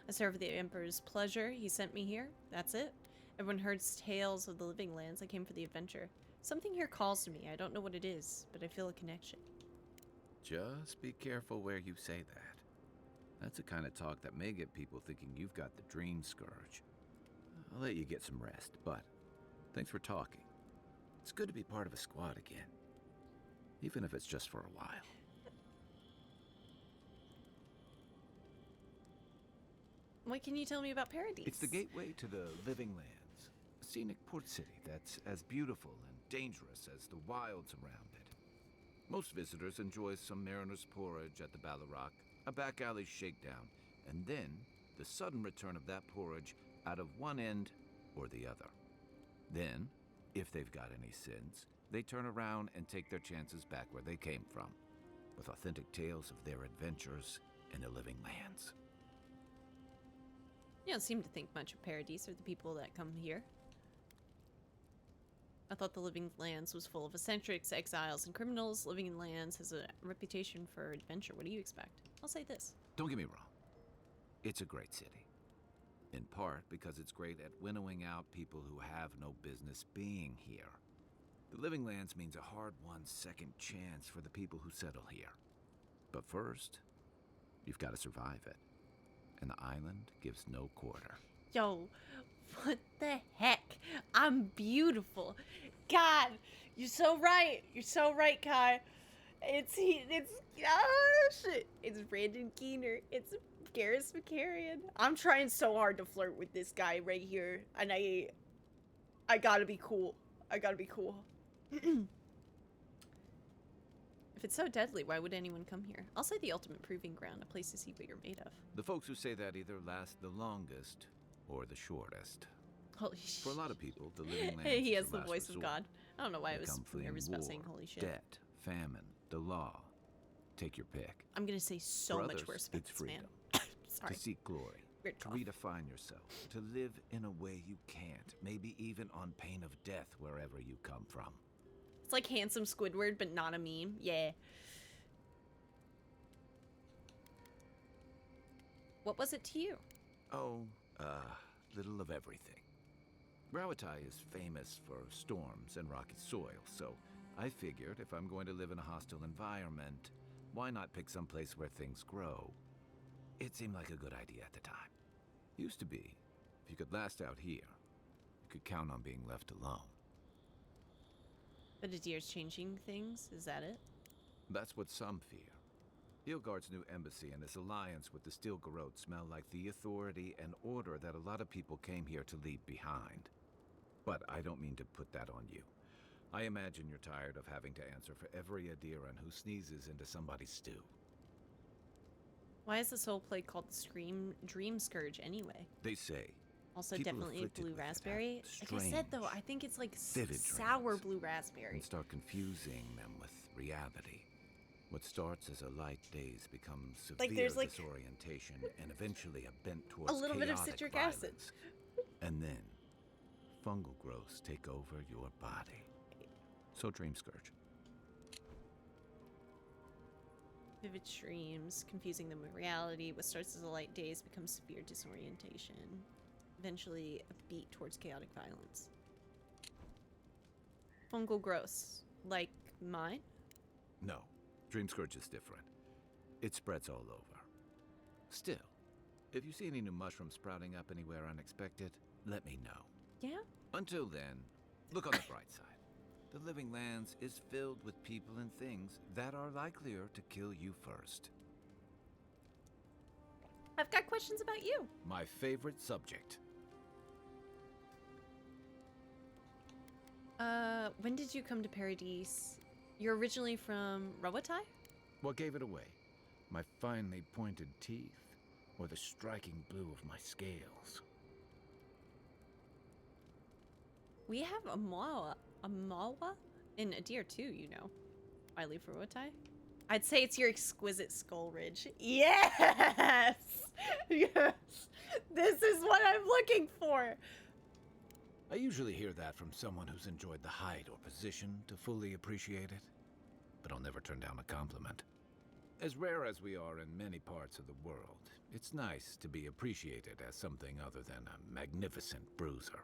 I serve the Emperor's pleasure. He sent me here. That's it. Everyone heard tales of the Living Lands. I came for the adventure. Something here calls to me. I don't know what it is, but I feel a connection. Just be careful where you say that. That's the kind of talk that may get people thinking you've got the Dream Scourge. I'll let you get some rest, but thanks for talking. It's good to be part of a squad again. Even if it's just for a while. What can you tell me about Paradise? It's the gateway to the Living Lands. A scenic port city that's as beautiful and dangerous as the wilds around it. Most visitors enjoy some mariner's porridge at the Ballarrock, a back alley shakedown, and then the sudden return of that porridge out of one end or the other. Then, if they've got any sins, they turn around and take their chances back where they came from, with authentic tales of their adventures in the Living Lands. You don't seem to think much of Paradise or the people that come here. I thought the Living Lands was full of eccentrics, exiles, and criminals. Living Lands has a reputation for adventure. What do you expect? I'll say this. Don't get me wrong. It's a great city. In part because it's great at winnowing out people who have no business being here. The Living Lands means a hard-won second chance for the people who settle here. But first, you've got to survive it. And the island gives no quarter. Yo, what the heck? I'm beautiful. God, you're so right. You're so right, Kai. Shit. It's Brandon Keener. It's Garrus Macarian. I'm trying so hard to flirt with this guy right here, and I gotta be cool. I gotta be cool. If it's so deadly, why would anyone come here? I'll say the ultimate proving ground, a place to see what you're made of. The folks who say that either last the longest or the shortest. Holy shit. For a lot of people, the living lands He is has the the last voice of resort. God. I don't know why I They was come fleeing nervous about war, saying holy shit. debt, famine, the law. Take your pick. I'm gonna say so For much others, worse about it's this freedom. man. Sorry. To seek glory, Weird to cough. redefine yourself, to live in a way you can't, maybe even on pain of death wherever you come from. It's like handsome Squidward, but not a meme. Yeah. What was it to you? Oh, little of everything. Rawatai is famous for storms and rocky soil, so I figured if I'm going to live in a hostile environment, why not pick some place where things grow? It seemed like a good idea at the time. Used to be. If you could last out here, you could count on being left alone. But Adir's changing things? Is that it? That's what some fear. Ilgard's new embassy and his alliance with the Stilgarrote smell like the authority and order that a lot of people came here to leave behind. But I don't mean to put that on you. I imagine you're tired of having to answer for every Adiran who sneezes into somebody's stew. Why is this whole play called the Dream Scourge anyway? They say. Also, people definitely afflicted blue with it have raspberry. Like I said, though, I think it's like vivid sour dreams blue raspberry. and start confusing them with reality. What starts as a light daze becomes severe Like, there's, like, disorientation and eventually a bent towards a little bit of chaotic citric violence. acid. And then, fungal growths take over your body. So Dream Scourge. Vivid dreams, confusing them with reality. What starts as a light daze becomes severe disorientation. Eventually, a beat towards chaotic violence. Fungal growths. Like mine? No, Dream Scourge is different. It spreads all over. Still, if you see any new mushrooms sprouting up anywhere unexpected, let me know. Yeah? Until then, look on the bright side. The Living Lands is filled with people and things that are likelier to kill you first. I've got questions about you. My favorite subject. When did you come to Paradise? You're originally from Rawatai? What gave it away? My finely pointed teeth, or the striking blue of my scales? We have a Mawa in Adir too, you know. I leave for Rawatai. I'd say it's your exquisite skull ridge. Yes! Yes! This is what I'm looking for! I usually hear that from someone who's enjoyed the height or position to fully appreciate it, but I'll never turn down a compliment. As rare as we are in many parts of the world, it's nice to be appreciated as something other than a magnificent bruiser.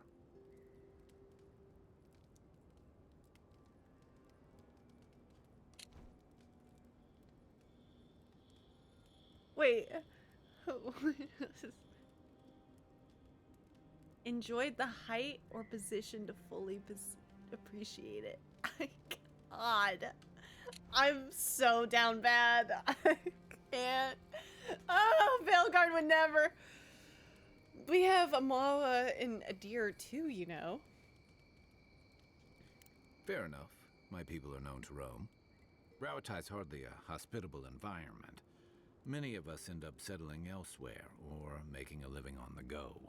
Wait. Enjoyed the height or position to fully appreciate it. God. I'm so down bad. I can't. Oh, Veilguard would never. We have Amawa in Adir too, you know. Fair enough. My people are known to roam. Rawatai's hardly a hospitable environment. Many of us end up settling elsewhere or making a living on the go.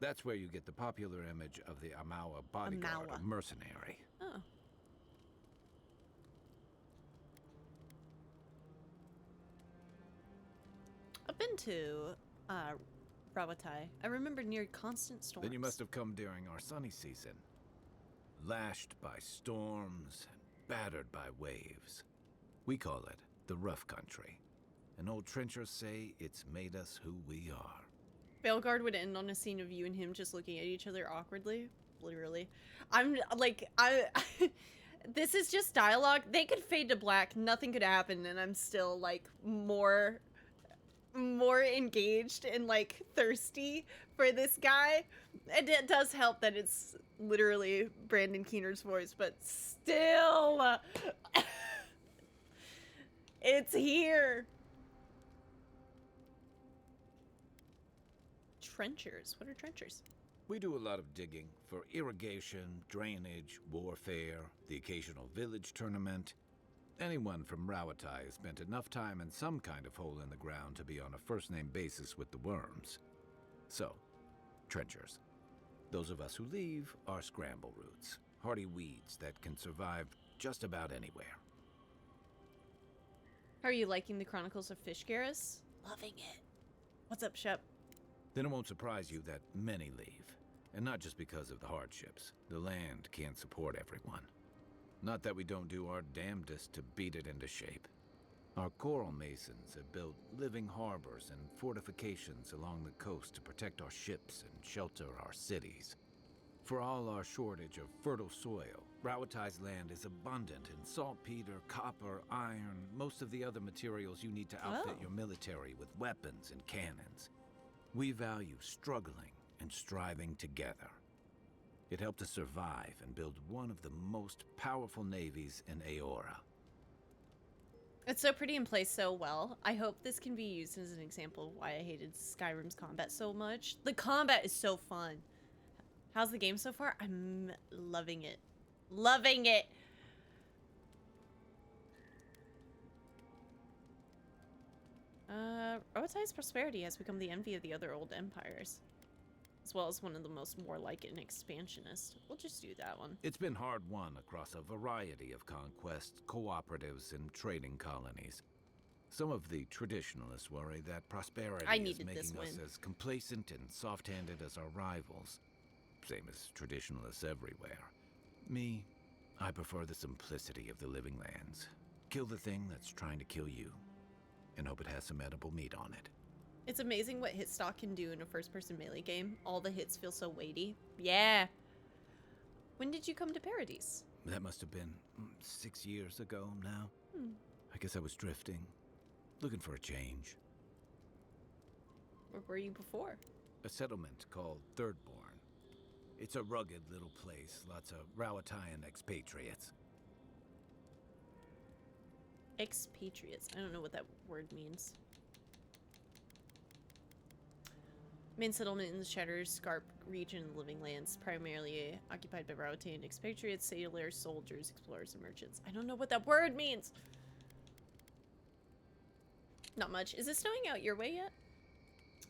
That's where you get the popular image of the Amawa bodyguard or mercenary. Oh. I've been to Rawatai. I remember near constant storms. Then you must have come during our sunny season. Lashed by storms and battered by waves. We call it the rough country. And old trenchers say it's made us who we are. Veilguard would end on a scene of you and him just looking at each other awkwardly. Literally. This is just dialogue. They could fade to black. Nothing could happen. And I'm still, like, more engaged and, like, thirsty for this guy. And it does help that it's literally Brandon Keener's voice, but still. It's here. Trenchers. What are trenchers? We do a lot of digging for irrigation, drainage, warfare, the occasional village tournament. Anyone from Rawatai has spent enough time in some kind of hole in the ground to be on a first-name basis with the worms. So, trenchers. Those of us who leave are scramble roots, hardy weeds that can survive just about anywhere. How are you liking the Chronicles of Fish Garrus? Loving it. What's up, Shep? Then it won't surprise you that many leave. And not just because of the hardships. The land can't support everyone. Not that we don't do our damnedest to beat it into shape. Our coral masons have built living harbors and fortifications along the coast to protect our ships and shelter our cities. For all our shortage of fertile soil, Rawatai's land is abundant in saltpeter, copper, iron, most of the other materials you need to outfit your military with weapons and cannons. We value struggling and striving together. It helped us survive and build one of the most powerful navies in Aora. It's so pretty and plays so well. I hope this can be used as an example of why I hated Skyrim's combat so much. The combat is so fun. How's the game so far? I'm loving it. Loving it! Rawatai's prosperity has become the envy of the other old empires, as well as one of the most warlike and expansionist. We'll just do that one. It's been hard-won across a variety of conquests, cooperatives, and trading colonies. Some of the traditionalists worry that prosperity is making us as complacent and soft-handed as our rivals. Same as traditionalists everywhere. Me, I prefer the simplicity of the living lands. Kill the thing that's trying to kill you, and hope it has some edible meat on it. It's amazing what hit stock can do in a first-person melee game. All the hits feel so weighty. Yeah. When did you come to Paradise? That must have been 6 years ago now. I guess I was drifting, looking for a change. Where were you before? A settlement called Thirdborn. It's a rugged little place, lots of Rawataian expatriates. Expatriates. I don't know what that word means. Main settlement in the Shattered Scarp region of the Living Lands, primarily occupied by Rawataian expatriates, sailors, soldiers, explorers, and merchants. I don't know what that word means! Not much. Is it snowing out your way yet?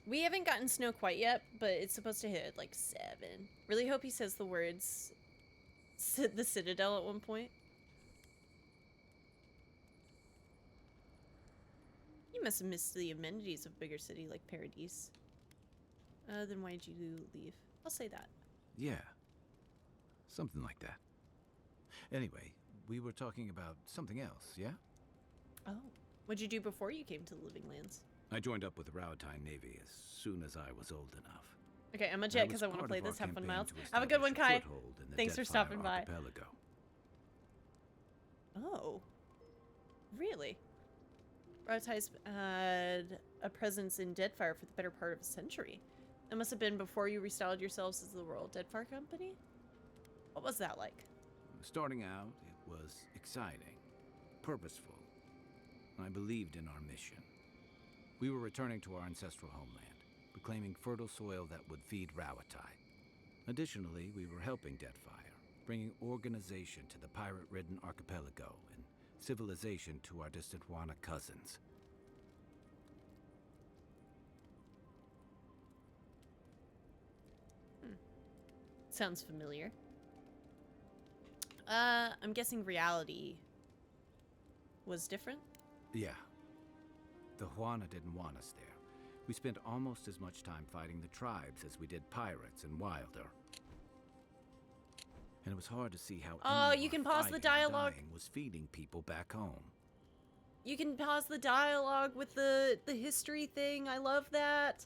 We haven't gotten snow quite yet, but it's supposed to hit at like 7. Really hope he says the words the Citadel at one point. You must have missed the amenities of a bigger city like Paradise. Then why'd you leave? I'll say that. Yeah. Something like that. Anyway, we were talking about something else, yeah? Oh. What'd you do before you came to the Living Lands? I joined up with the Rawatai Navy as soon as I was old enough. Okay, I'm gonna jet because I want to play this. Have fun, Miles. Have a good one, Kai. Thanks for stopping by. Oh. Really? Rawatai's had a presence in Deadfire for the better part of a century. That must have been before you restyled yourselves as the Royal Deadfire Company? What was that like? Starting out, it was exciting, purposeful. I believed in our mission. We were returning to our ancestral homeland, reclaiming fertile soil that would feed Rawatai. Additionally, we were helping Deadfire, bringing organization to the pirate-ridden archipelago and civilization to our distant Wana cousins. Sounds familiar. I'm guessing reality was different? Yeah. The Wana didn't want us there. We spent almost as much time fighting the tribes as we did pirates and Wilder. And it was hard to see how you can pause the dialogue. Was feeding people back home. You can pause the dialogue with the history thing. I love that.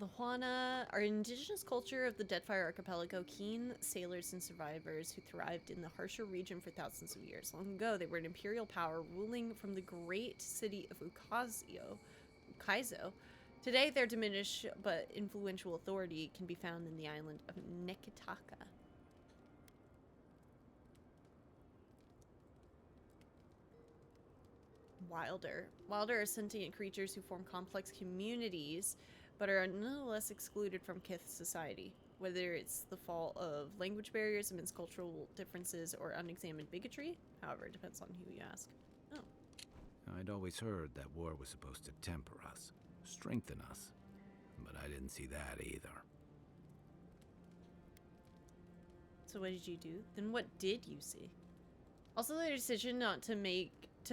The Wana are an indigenous culture of the Deadfire Archipelago, keen sailors and survivors who thrived in the harsher region for thousands of years. Long ago, they were an imperial power ruling from the great city of Ukaizo. Today, their diminished but influential authority can be found in the island of Nekitaka. Wilder. Wilder are sentient creatures who form complex communities, but are nonetheless excluded from Kith society. Whether it's the fault of language barriers, immense cultural differences, or unexamined bigotry, however, it depends on who you ask. Oh. I'd always heard that war was supposed to temper us, strengthen us, but I didn't see that either. So what did you do? Then what did you see? Also, the decision not to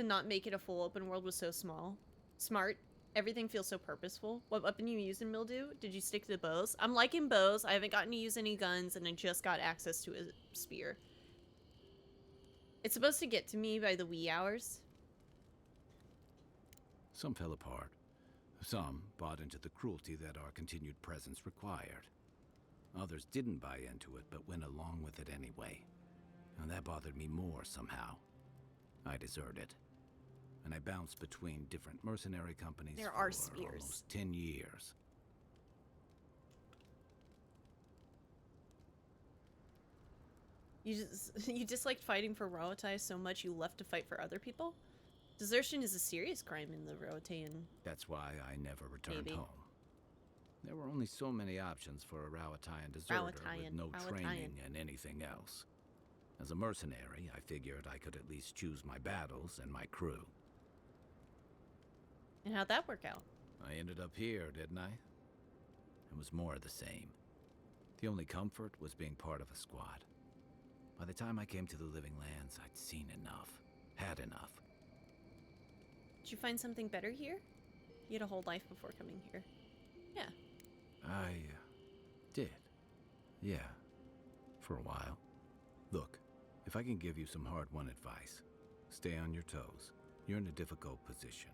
not make it a full open world was so smart. Everything feels so purposeful. What weapon you use in Mildew? Did you stick to the bows? I'm liking bows. I haven't gotten to use any guns, and I just got access to a spear. It's supposed to get to me by the wee hours. Some fell apart. Some bought into the cruelty that our continued presence required. Others didn't buy into it, but went along with it anyway. And that bothered me more somehow. I deserted. And I bounced between different mercenary companies there for are spears. Almost 10 years. You disliked fighting for Roatai so much you left to fight for other people? Desertion is a serious crime in the Roataian. That's why I never returned home. There were only so many options for a Roataian deserter with no training and anything else. As a mercenary, I figured I could at least choose my battles and my crew. And how'd that work out? I ended up here, didn't I? It was more of the same. The only comfort was being part of a squad. By the time I came to the Living Lands, I'd seen enough. Had enough. Did you find something better here? You had a whole life before coming here. Yeah. I did. Yeah. For a while. Look, if I can give you some hard-won advice, stay on your toes. You're in a difficult position.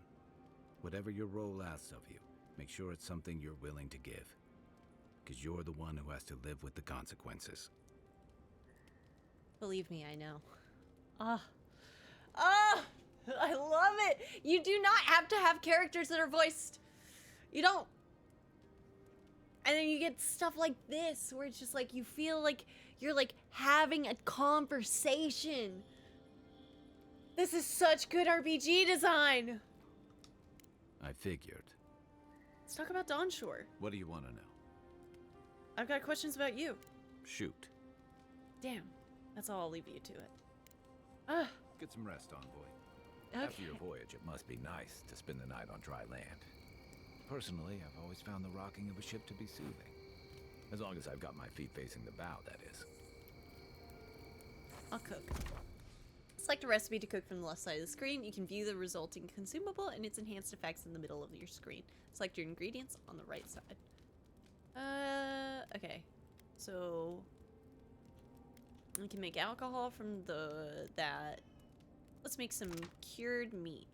Whatever your role asks of you, make sure it's something you're willing to give. Because you're the one who has to live with the consequences. Believe me, I know. I love it! You do not have to have characters that are voiced. You don't. And then you get stuff like this, where it's just like, you feel like you're like having a conversation. This is such good RPG design. I figured. Let's talk about Dawnshore. What do you want to know? I've got questions about you. Shoot. Damn. That's all, I'll leave you to it. Get some rest, Envoy. Okay. After your voyage, it must be nice to spend the night on dry land. Personally, I've always found the rocking of a ship to be soothing. As long as I've got my feet facing the bow, that is. I'll cook. Select a recipe to cook from the left side of the screen. You can view the resulting consumable and its enhanced effects in the middle of your screen. Select your ingredients on the right side. Okay. So we can make alcohol from that. Let's make some cured meat.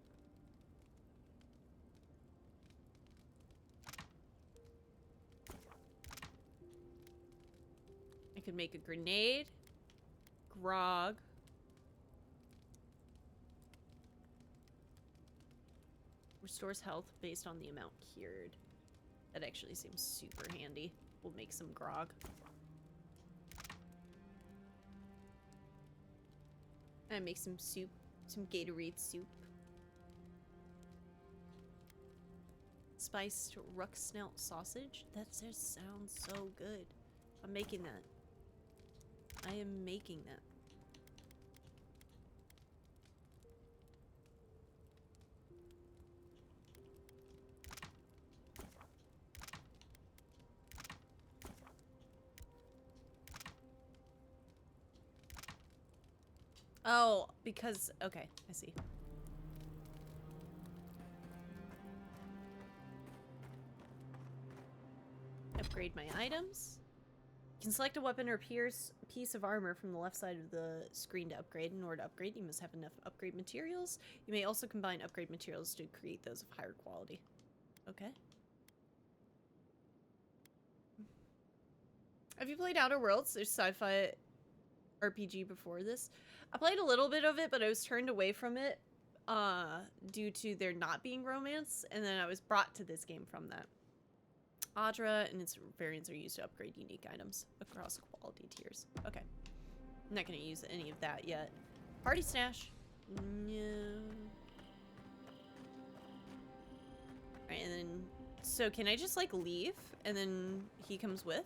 I could make a grenade, grog, restores health based on the amount cured. That actually seems super handy. We'll make some grog. And make some soup, some Gatorade soup. Spiced ruck snout sausage? That just sounds so good. I'm making that. I am making that. Oh, because, okay, I see. Upgrade my items. You can select a weapon or piece of armor from the left side of the screen to upgrade. In order to upgrade, you must have enough upgrade materials. You may also combine upgrade materials to create those of higher quality. Okay. Have you played Outer Worlds? There's sci-fi RPG before this. I played a little bit of it, but I was turned away from it due to there not being romance, and then I was brought to this game from that. Adra and its variants are used to upgrade unique items across quality tiers. Okay. I'm not going to use any of that yet. Party stash. No. So can I just like leave and then he comes with?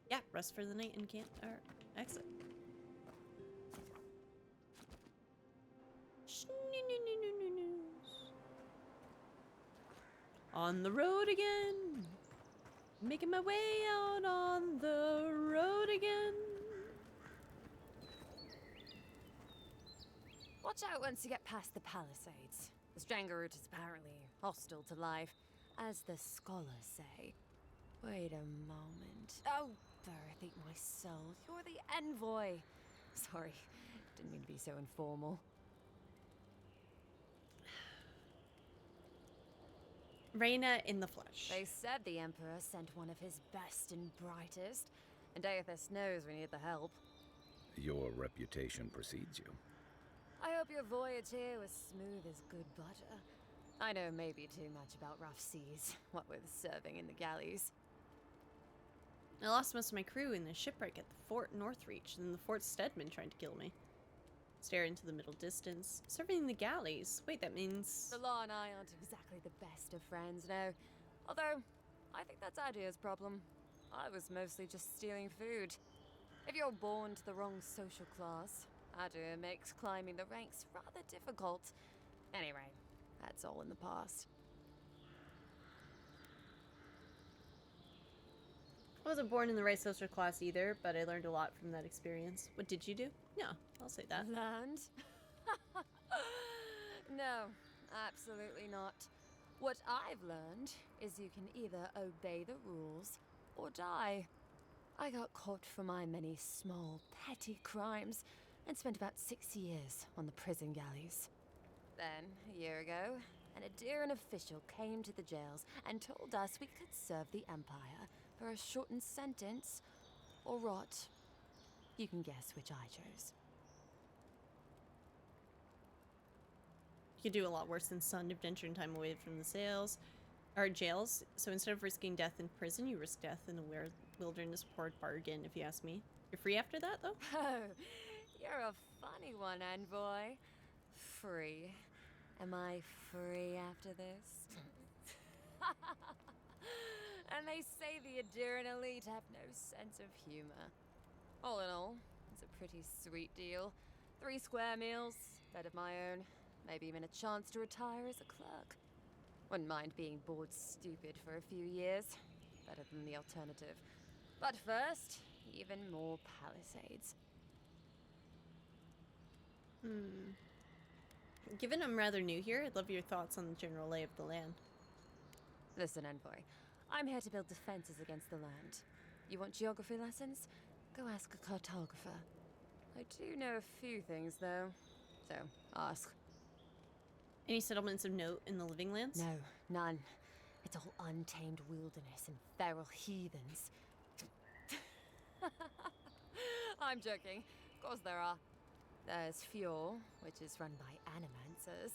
Yeah, rest for the night and can't or exit. On the road again. Making my way out on the road again. Watch out once you get past the palisades. The Stranger route is apparently hostile to life, as the scholars say. Wait a moment. Oh, Birth, eat my soul. You're the envoy. Sorry, didn't mean to be so informal. Reina in the flesh. They said the Emperor sent one of his best and brightest, and Aethys knows we need the help. Your reputation precedes you. I hope your voyage here was smooth as good butter. I know maybe too much about rough seas, what with serving in the galleys. I lost most of my crew in the shipwreck at the Fort Northreach, and the Fort Steadman tried to kill me. Stare into the middle distance. Serving in the galleys. Wait, that means... The law and I aren't exactly the best of friends, no. Although, I think that's Adia's problem. I was mostly just stealing food. If you're born to the wrong social class, Adia makes climbing the ranks rather difficult. Anyway, that's all in the past. I wasn't born in the right social class either, but I learned a lot from that experience. What did you do? No, I'll say that. Learned? No, absolutely not. What I've learned is you can either obey the rules or die. I got caught for my many small, petty crimes and spent about 6 years on the prison galleys. Then, a year ago, an Adiran official came to the jails and told us we could serve the Empire for a shortened sentence or rot. You can guess which I chose. You could do a lot worse than sun adventure and time away from the jails. So instead of risking death in prison, you risk death in a wilderness port bargain, if you ask me. You're free after that, though? Oh, you're a funny one, envoy. Free. Am I free after this? And they say the Adiran elite have no sense of humor. All in all, it's a pretty sweet deal. 3 square meals, bed of my own, maybe even a chance to retire as a clerk. Wouldn't mind being bored stupid for a few years. Better than the alternative. But first, even more palisades. Given I'm rather new here, I'd love your thoughts on the general lay of the land. Listen, envoy. I'm here to build defenses against the land. You want geography lessons? Go ask a cartographer. I do know a few things, though. So, ask. Any settlements of note in the living lands? No, none. It's all untamed wilderness and feral heathens. I'm joking. Of course there are. There's Fjord, which is run by animancers.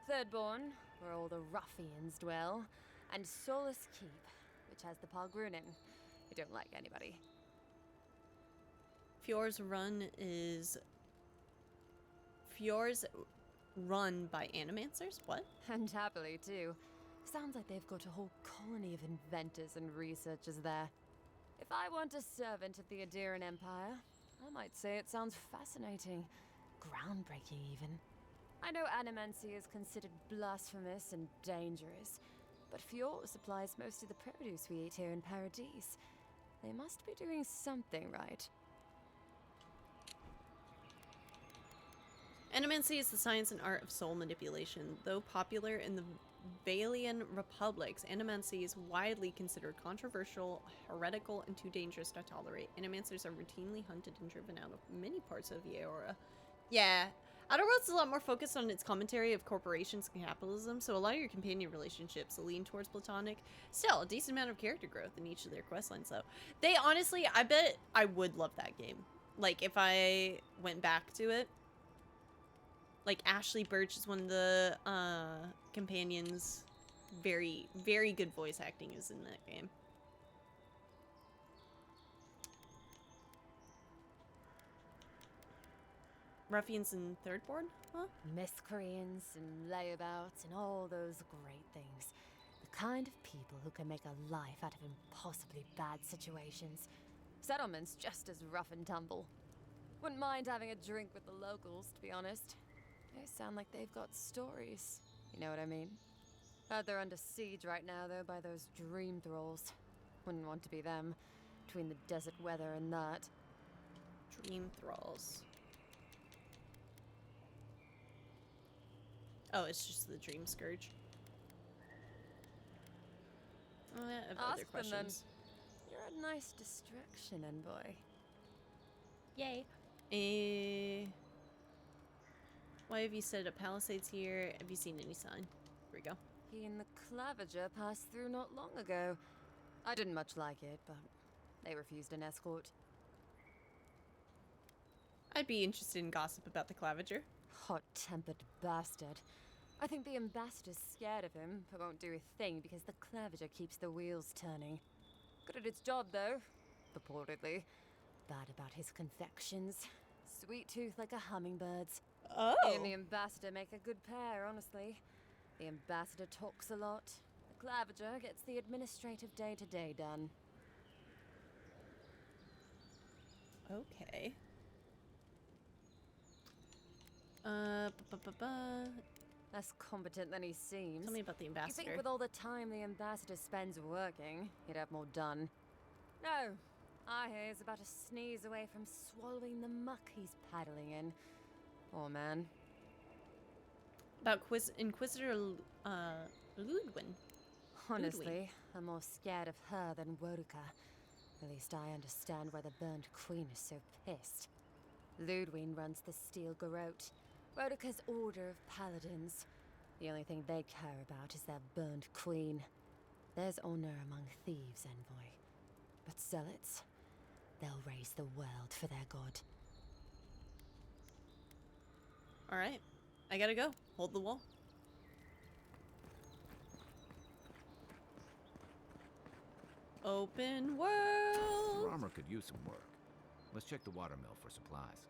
Thirdborn, where all the ruffians dwell. And Solus Keep, which has the Pargrunin, who don't like anybody. Fjord's run by animancers? What? And happily, too. Sounds like they've got a whole colony of inventors and researchers there. If I want a servant of the Adiran Empire, I might say it sounds fascinating. Groundbreaking, even. I know animancy is considered blasphemous and dangerous, but Fjord supplies most of the produce we eat here in Paradise. They must be doing something right. Animancy is the science and art of soul manipulation. Though popular in the Valian republics, animancy is widely considered controversial, heretical, and too dangerous to tolerate. Animancers are routinely hunted and driven out of many parts of Eora. Yeah, Outer Worlds is a lot more focused on its commentary of corporations and capitalism, so a lot of your companion relationships lean towards platonic. Still, a decent amount of character growth in each of their questlines, though. They honestly, I bet I would love that game. Like, if I went back to it. Like, Ashley Birch is one of the companions. Very, very good voice acting is in that game. Ruffians in Thirdborn? Huh? Miscreants and layabouts and all those great things. The kind of people who can make a life out of impossibly bad situations. Settlement's just as rough and tumble. Wouldn't mind having a drink with the locals, to be honest. They sound like they've got stories. You know what I mean? Heard they're under siege right now, though, by those dream thralls. Wouldn't want to be them, between the desert weather and that. Dream thralls. Oh, it's just the dream scourge. Oh, I have other questions. You're a nice distraction, envoy. Yay. Why have you set up palisades here? Have you seen any sign? Here we go. He and the Clavager passed through not long ago. I didn't much like it, but they refused an escort. I'd be interested in gossip about the Clavager. Hot-tempered bastard. I think the ambassador's scared of him, but won't do a thing because the Clavager keeps the wheels turning. Good at its job, though. Purportedly. Bad about his confections. Sweet tooth like a hummingbird's. Oh! He and the ambassador make a good pair, honestly. The ambassador talks a lot. The Clavager gets the administrative day-to-day done. Okay. Less competent than he seems. Tell me about the ambassador. You think with all the time the ambassador spends working, he'd have more done. No. I hear he's about to sneeze away from swallowing the muck he's paddling in. Poor man. About Inquisitor Ludwin. Honestly, I'm more scared of her than Wodika. At least I understand why the Burned Queen is so pissed. Ludwin runs the Steel Garrote, Wodika's order of paladins. The only thing they care about is their Burned Queen. There's honor among thieves, envoy. But zealots, they'll raise the world for their god. Alright. I gotta go. Hold the wall. Open world! Your armor could use some work. Let's check the watermill for supplies.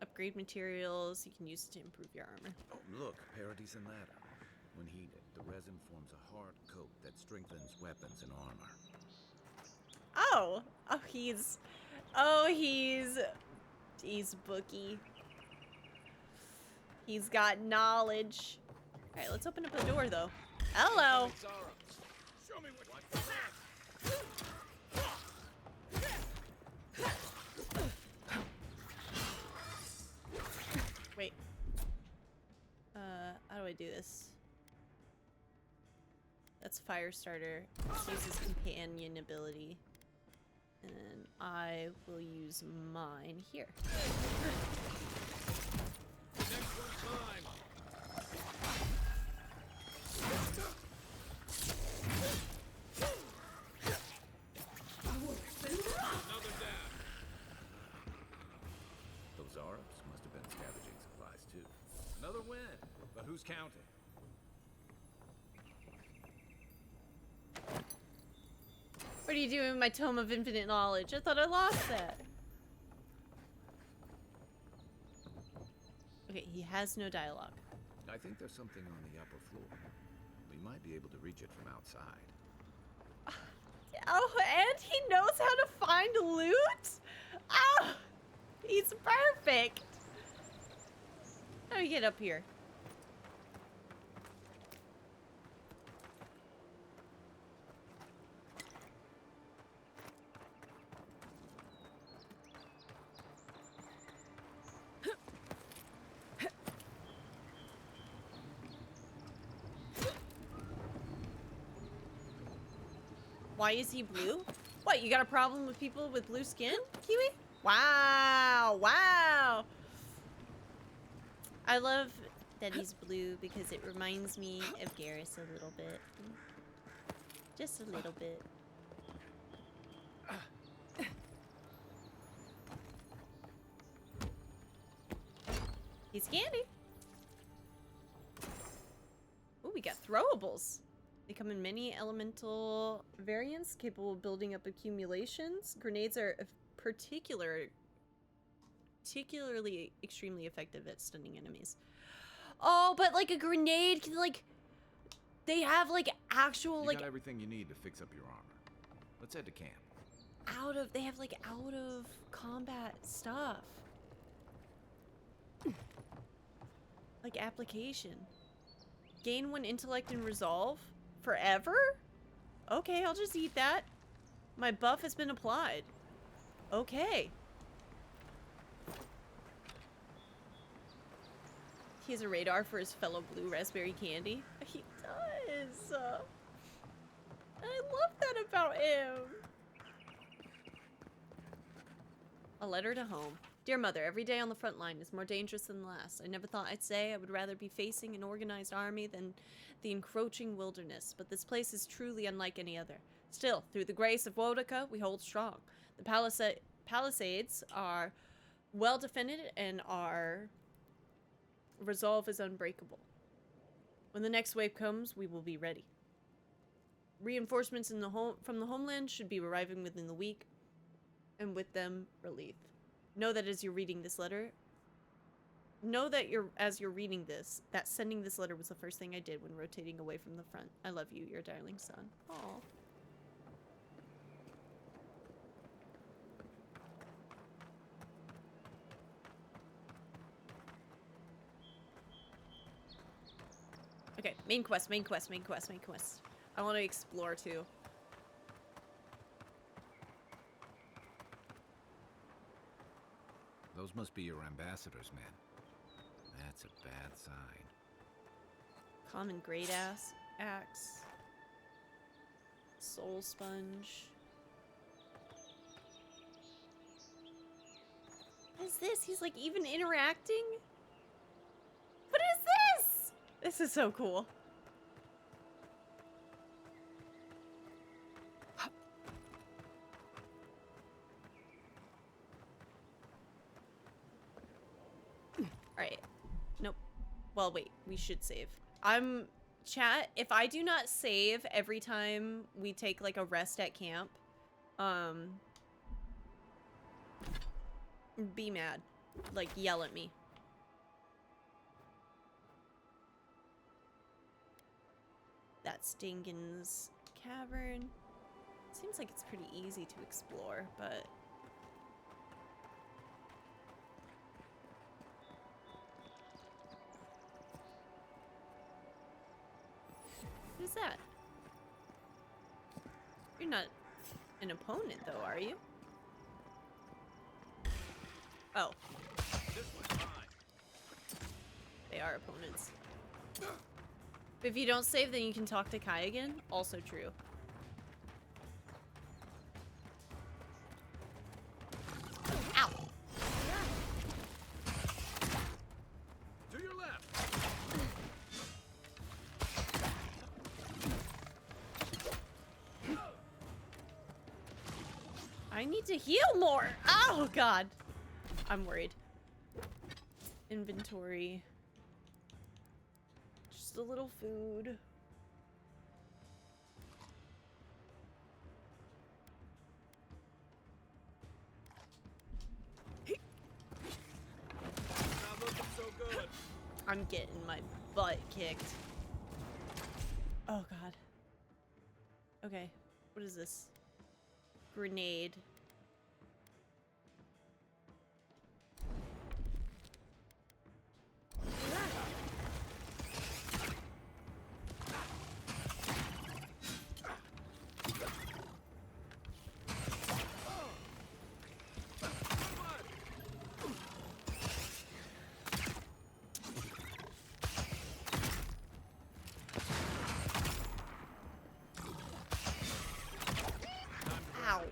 Upgrade materials. You can use it to improve your armor. Oh, look, Paradis and ladder. When heated, the resin forms a hard coat that strengthens weapons and armor. Oh! He's booky. He's got knowledge. Alright, let's open up the door, though. Hello! Show me what Wait. How do I do this? That's Firestarter. This uses companion ability. And I will use mine here. next one time. Another down. Those Arabs must have been scavenging supplies too. Another win, but who's counting? What are you doing with my Tome of Infinite Knowledge? I thought I lost that. Okay, he has no dialogue. I think there's something on the upper floor. We might be able to reach it from outside. Oh, and he knows how to find loot? Oh, he's perfect. How do we get up here? Why is he blue? What, you got a problem with people with blue skin, Kiwi? Wow, wow. I love that he's blue because it reminds me of Garrus a little bit. Just a little bit. He's candy. Ooh, we got throwables. They come in many elemental variants capable of building up accumulations. Grenades are of particular particularly extremely effective at stunning enemies. Oh, but like a grenade can like... They have like actual You got everything you need to fix up your armor. Let's head to camp. They have like out of combat stuff. Like application. Gain 1 intellect and resolve? Forever? Okay, I'll just eat that. My buff has been applied. Okay. He has a radar for his fellow blue raspberry candy. He does. I love that about him. A letter to home. Dear Mother, every day on the front line is more dangerous than the last. I never thought I'd say I would rather be facing an organized army than the encroaching wilderness, but this place is truly unlike any other. Still, through the grace of Wodica, we hold strong. The palisades are well defended and our resolve is unbreakable. When the next wave comes, we will be ready. Reinforcements from the homeland should be arriving within the week, and with them, relief. Know that as you're reading this letter, as you're reading this, that sending this letter was the first thing I did when rotating away from the front. I love you, your darling son. Aww. Okay, main quest. I want to explore too. Those must be your ambassadors, man. That's a bad sign. Common great axe. Soul sponge. What is this? He's like even interacting? What is this? This is so cool. Alright. Nope. Well, wait. We should save. Chat, if I do not save every time we take, like, a rest at camp, be mad. Like, yell at me. That's Dingin's cavern. Seems like it's pretty easy to explore, but... Who's that? You're not an opponent, though, are you? Oh. They are opponents. But if you don't save, then you can talk to Kai again. Also true. Ow! To your left. I need to heal more. Oh, God. I'm worried. Inventory. Just a little food. Not looking so good. I'm getting my butt kicked. Oh, God. Okay. What is this? Grenade. Ow.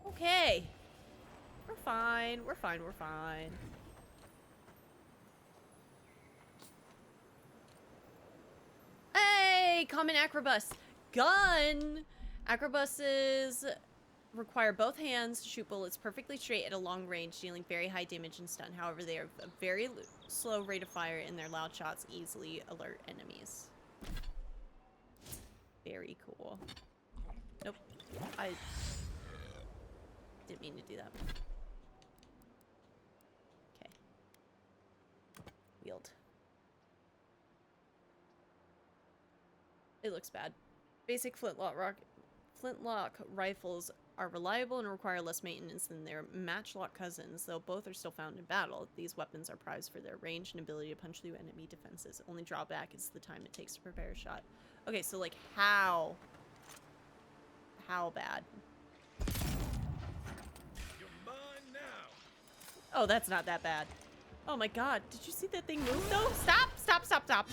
Okay. We're fine. We're fine. We're fine. Hey, common acrobus. Gun. Acrobuses require both hands to shoot bullets perfectly straight at a long range, dealing very high damage and stun. However, they are a very slow rate of fire, and their loud shots easily alert enemies. Very cool. Nope. didn't mean to do that. Okay. Wield. It looks bad. Basic flintlock rifles are reliable and require less maintenance than their matchlock cousins, though both are still found in battle. These weapons are prized for their range and ability to punch through enemy defenses. Only drawback is the time it takes to prepare a shot. Okay, so like how bad? You're mine now. Oh, that's not that bad. Oh my god, did you see that thing move though? Stop, stop, stop, stop.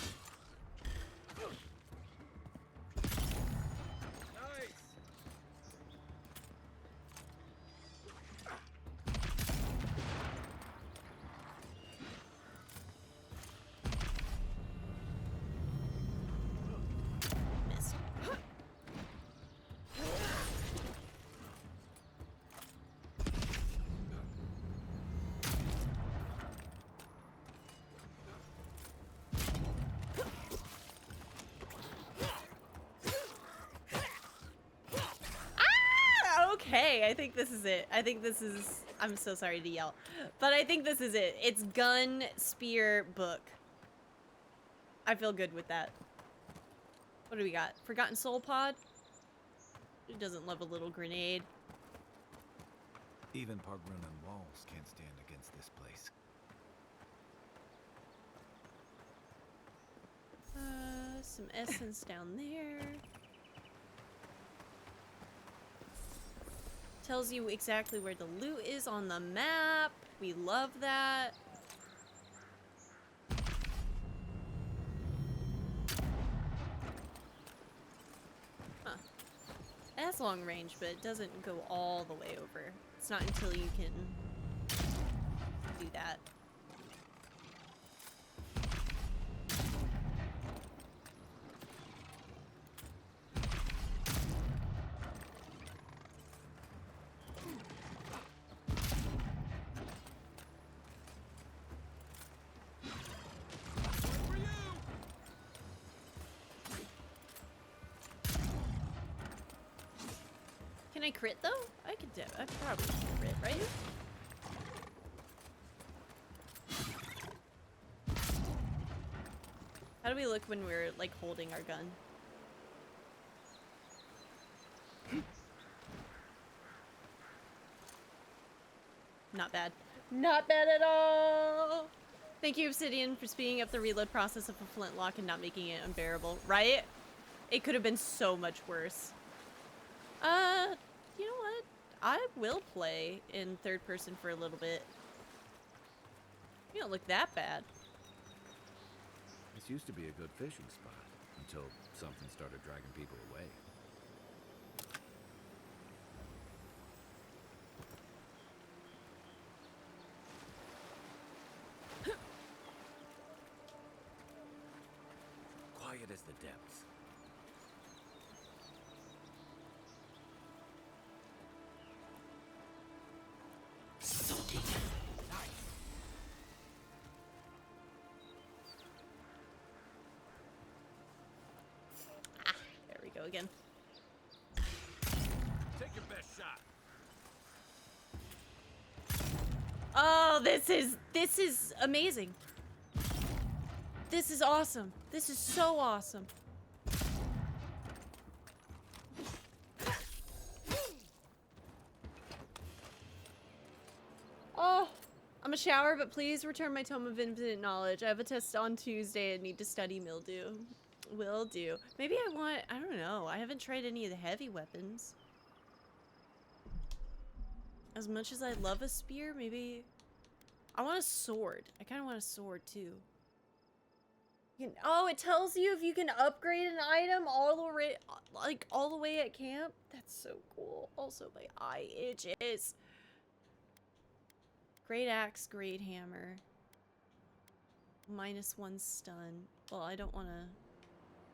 Okay, I think this is it. I think this is... I'm so sorry to yell. But I think this is it. It's gun, spear, book. I feel good with that. What do we got? Forgotten Soul Pod? Who doesn't love a little grenade? Even Park-Runan walls can't stand against this place. Some essence down there. Tells you exactly where the loot is on the map. We love that. Huh. It has long range, but it doesn't go all the way over. It's not until you can do that. Can I crit though? I could do. I probably can crit, right? How do we look when we're like holding our gun? Not bad. Not bad at all. Thank you, Obsidian, for speeding up the reload process of a flintlock and not making it unbearable. Right? It could have been so much worse. You know what? I will play in third person for a little bit. You don't look that bad. This used to be a good fishing spot until something started dragging people away. Quiet as the depths. There we go again. Take your best shot. Oh, this is amazing. This is awesome. This is so awesome. Oh, I'm a shower, but please return my Tome of Infinite Knowledge. I have a test on Tuesday and need to study mildew. Will do. Maybe I don't know. I haven't tried any of the heavy weapons. As much as I love a spear, maybe... I want a sword. I kind of want a sword, too. Oh, it tells you if you can upgrade an item all the way at camp. That's so cool. Also, my eye itches. Great axe, great hammer. -1 stun. Well, I don't want to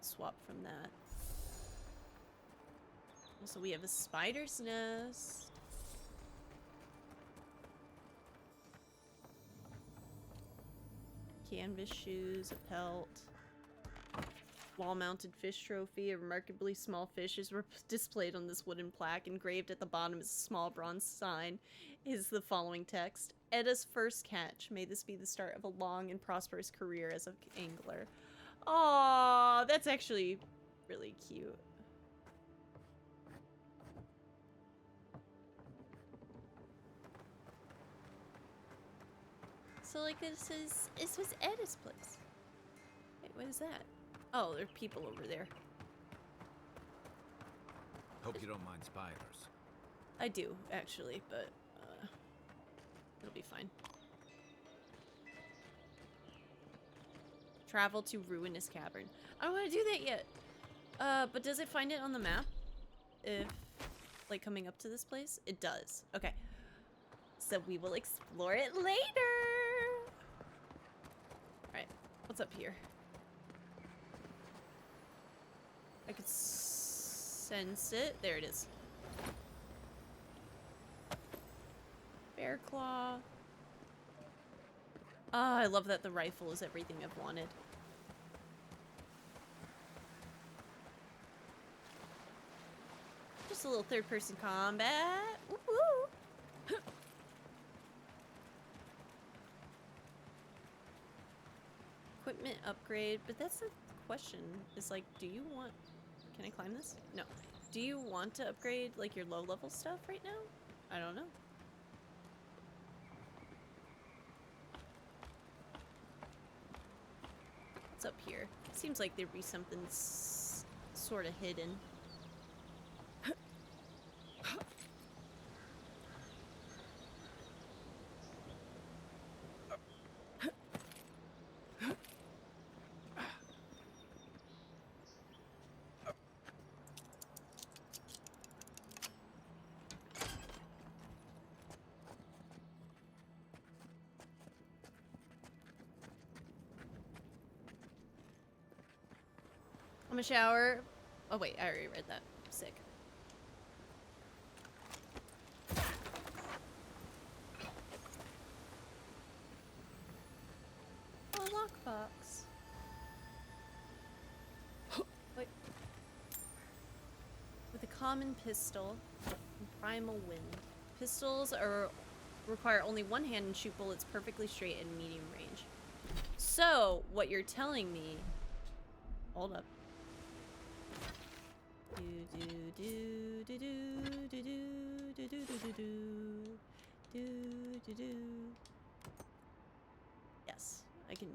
swap from that. Also, we have a spider's nest. Canvas shoes, a pelt. wall-mounted fish trophy. A remarkably small fish is displayed on this wooden plaque. Engraved at the bottom is a small bronze sign. Is the following text: Edda's first catch. May this be the start of a long and prosperous career as an angler. Aww, that's actually really cute. So like this was Edda's place. Wait, what is that? Oh, there are people over there. Hope you don't mind spiders. I do, actually, but it'll be fine. Travel to Ruinous Cavern. I don't want to do that yet. But does it find it on the map? If, like, coming up to this place? It does. Okay. So we will explore it later. Alright, what's up here? I could sense it. There it is. Bear claw. Ah, I love that the rifle is everything I've wanted. Just a little third-person combat. Woo-hoo. Equipment upgrade, but that's the question. Is like, do you want... Can I climb this? No. Do you want to upgrade, like, your low-level stuff right now? I don't know. What's up here? Seems like there'd be something sort of hidden. I'm gonna shower. Oh wait, I already read that. Sick. Oh, lockbox. Wait. With a common pistol and primal wind. Pistols require only one hand and shoot bullets perfectly straight at medium range. So, what you're telling me... Hold up. Yes, I can.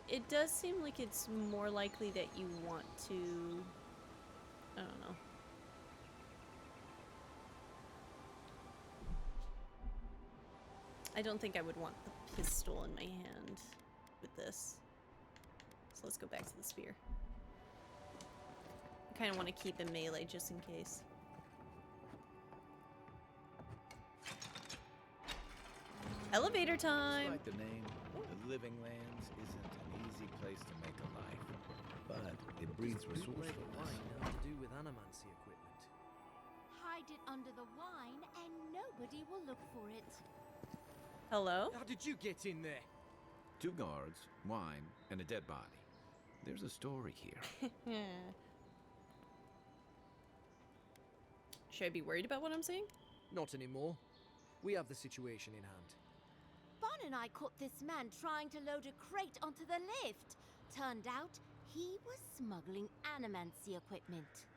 It does seem like it's more likely that you want to. I don't know. I don't think I would want the pistol in my hand with this. So let's go back to the spear. I kind of want to keep in melee just in case. Elevator time! Despite the name, the Living Lands isn't an easy place to make a life. But it breeds resourcefulness. To do with animancy equipment. Hide it under the wine and nobody will look for it. Hello? How did you get in there? 2 guards, wine, and a dead body. There's a story here. Should I be worried about what I'm saying? Not anymore. We have the situation in hand. Bon and I caught this man trying to load a crate onto the lift. Turned out he was smuggling animancy equipment.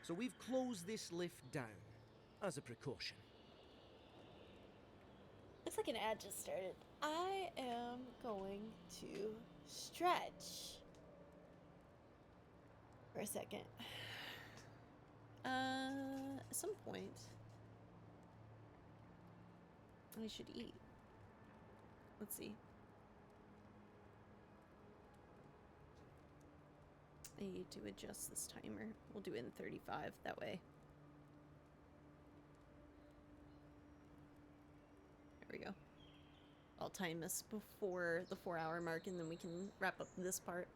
So we've closed this lift down, as a precaution. Looks like an ad just started. I am going to stretch for a second. At some point, I should eat. Let's see. I need to adjust this timer. We'll do it in 35 that way. There we go. I'll time this before the 4-hour mark and then we can wrap up this part.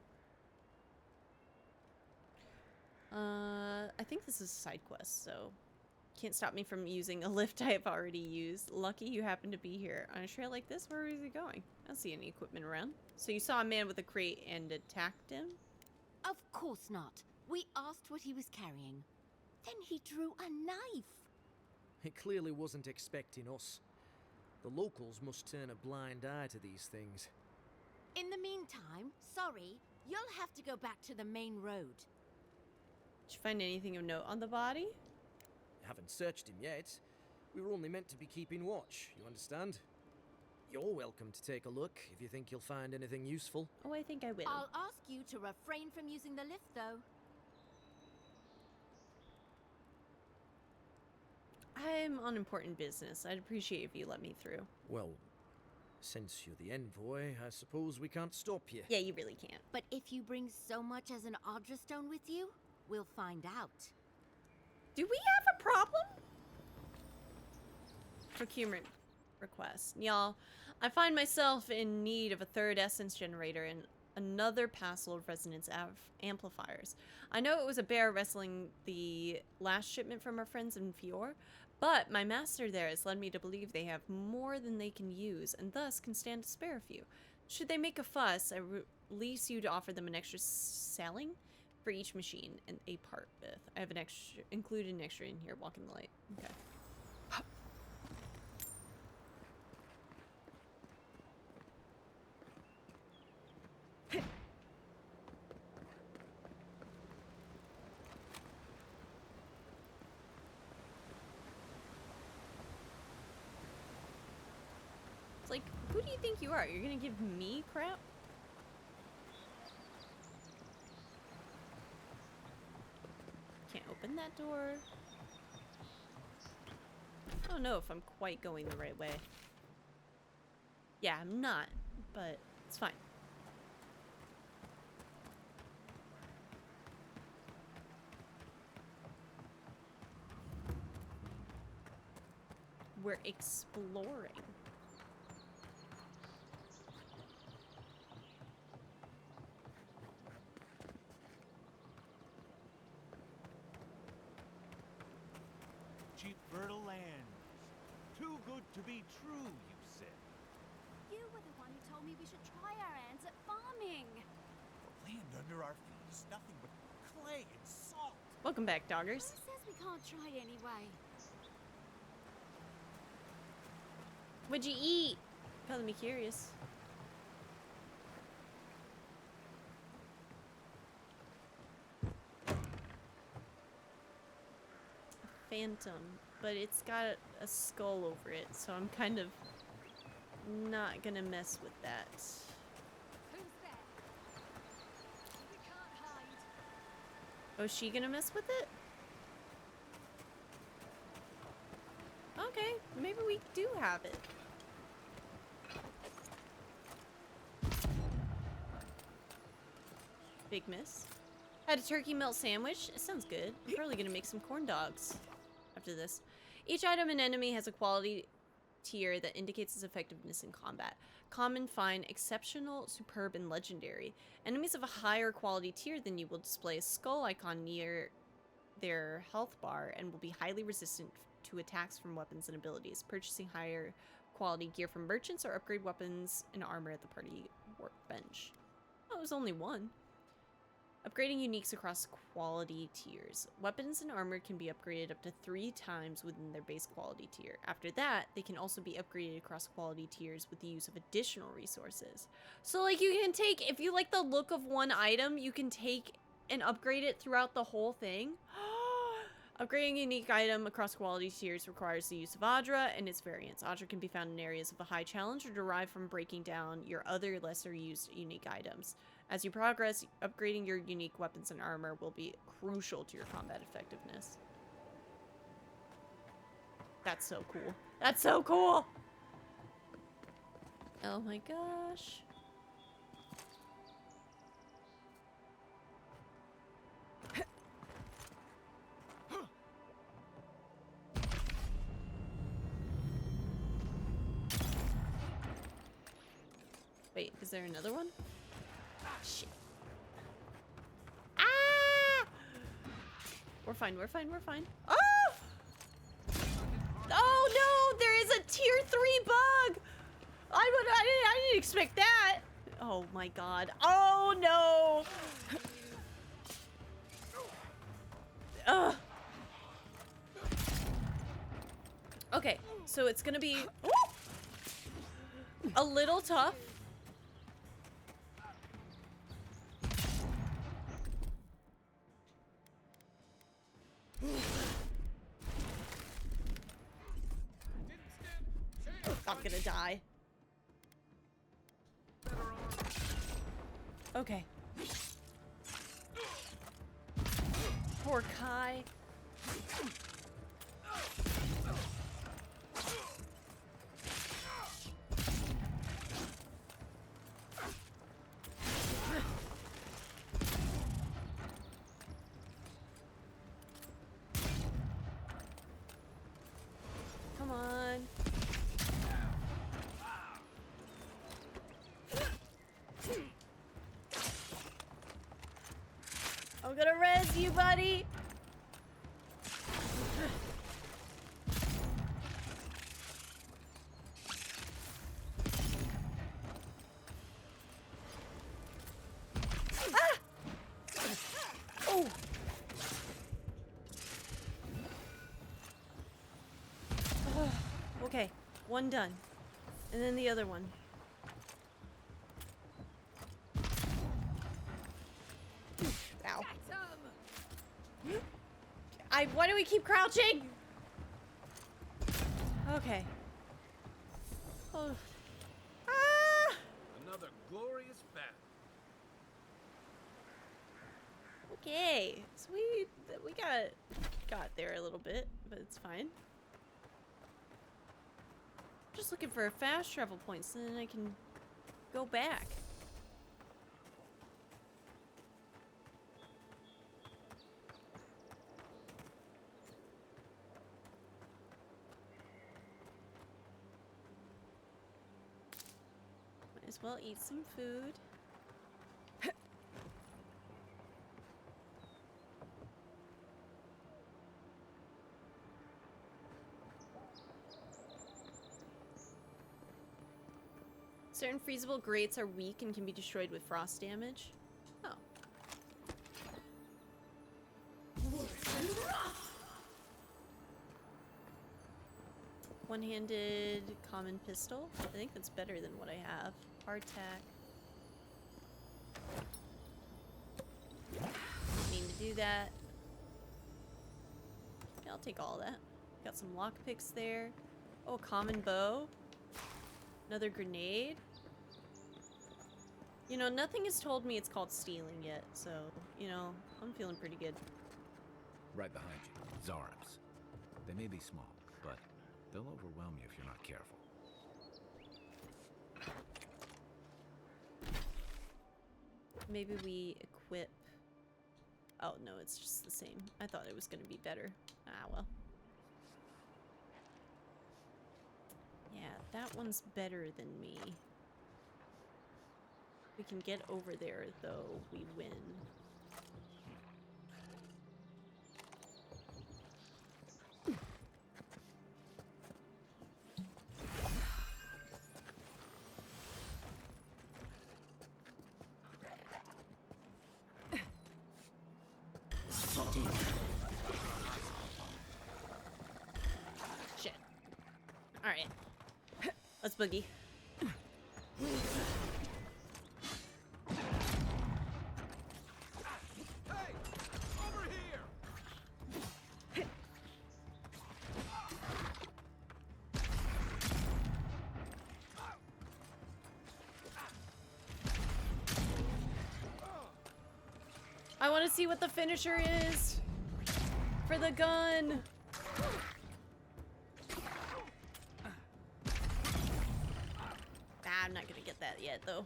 I think this is a side quest, so Can't stop me from using a lift I have already used. Lucky you happen to be here. On a trail like this, where is he going? I don't see any equipment around. So you saw a man with a crate and attacked him? Of course not. We asked what he was carrying. Then he drew a knife. It clearly wasn't expecting us. The locals must turn a blind eye to these things. In the meantime, sorry, you'll have to go back to the main road. Did you find anything of note on the body? Haven't searched him yet. We were only meant to be keeping watch, you understand? You're welcome to take a look if you think you'll find anything useful. Oh, I think I will. I'll ask you to refrain from using the lift, though. I'm on important business. I'd appreciate if you let me through. Well, since you're the envoy, I suppose we can't stop you. Yeah, you really can't. But if you bring so much as an Audra stone with you, we'll find out. Do we have a problem? Procurement request. Y'all, I find myself in need of a third essence generator and another passel of resonance amplifiers. I know it was a bear wrestling the last shipment from our friends in Fior, but my master there has led me to believe they have more than they can use and thus can stand to spare a few. Should they make a fuss, I release you to offer them an extra selling for each machine and a part with. I have an extra, included an extra in here, walk in the light. Okay. It's like, who do you think you are? You're gonna give me crap? Can't open that door. I don't know if I'm quite going the right way. Yeah, I'm not, but it's fine. We're exploring. Cheap fertile land. Too good to be true, you said. You were the one who told me we should try our hands at farming. The land under our feet is nothing but clay and salt. Welcome back, doggers. Who says we can't try anyway? What'd you eat? Color me curious. Phantom, but it's got a skull over it, so I'm kind of not gonna mess with that. Who's there? We can't hide. Oh, is she gonna mess with it? Okay, maybe we do have it. Big miss. Had a turkey melt sandwich. It sounds good. I'm probably gonna make some corn dogs after this. Each item and enemy has a quality tier that indicates its effectiveness in combat. Common, fine, exceptional, superb, and legendary. Enemies of a higher quality tier than you will display a skull icon near their health bar and will be highly resistant to attacks from weapons and abilities. Purchasing higher quality gear from merchants or upgrade weapons and armor at the party workbench. Oh, it was only one. Upgrading uniques across quality tiers. Weapons and armor can be upgraded up to 3 times within their base quality tier. After that, they can also be upgraded across quality tiers with the use of additional resources. So like you can take, if you like the look of one item, you can take and upgrade it throughout the whole thing. Upgrading a unique item across quality tiers requires the use of Audra and its variants. Audra can be found in areas of a high challenge or derived from breaking down your other lesser used unique items. As you progress, upgrading your unique weapons and armor will be crucial to your combat effectiveness. That's so cool. That's so cool! Oh my gosh. Wait, is there another one? Ah, shit. Ah! We're fine, we're fine, we're fine. Oh! tier 3 bug! I didn't expect that! Oh my god. Oh no! Ugh. Okay, so it's gonna be a little tough. I'm gonna die. Okay. Poor Kai. Come on. I'm gonna res you, buddy. Ah! Oh. Okay, one done. And then the other one. Ow. Why do we keep crouching? Okay. Oh. Ah! Another glorious battle. Okay. So we got there a little bit, but it's fine. Just looking for a fast travel point so then I can go back. Might as well eat some food. Certain freezable grates are weak and can be destroyed with frost damage. Oh. One-handed common pistol. I think that's better than what I have. Hardtack. Didn't mean to do that. Yeah, I'll take all that. Got some lockpicks there. Oh, a common bow. Another grenade. You know, nothing has told me it's called stealing yet, so, you know, I'm feeling pretty good. Right behind you, Zarabs. They may be small, but they'll overwhelm you if you're not careful. Maybe we equip... Oh, no, it's just the same. I thought it was going to be better. Ah, well. Yeah, that one's better than me. We can get over there, though, we win. Shit. Alright. Let's boogie. I want to see what the finisher is for the gun. I'm not gonna get that yet, though.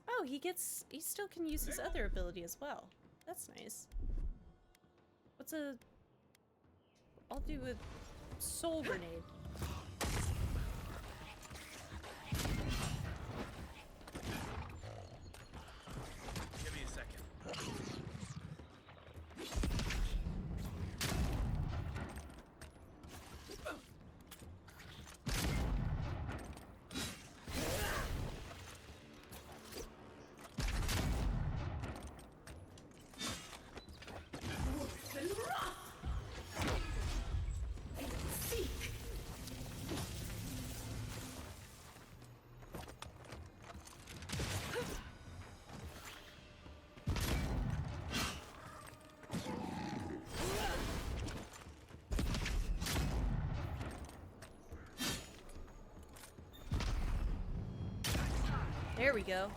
Oh, he still can use his other ability as well. That's nice. What's a... I'll do a soul grenade. There we go.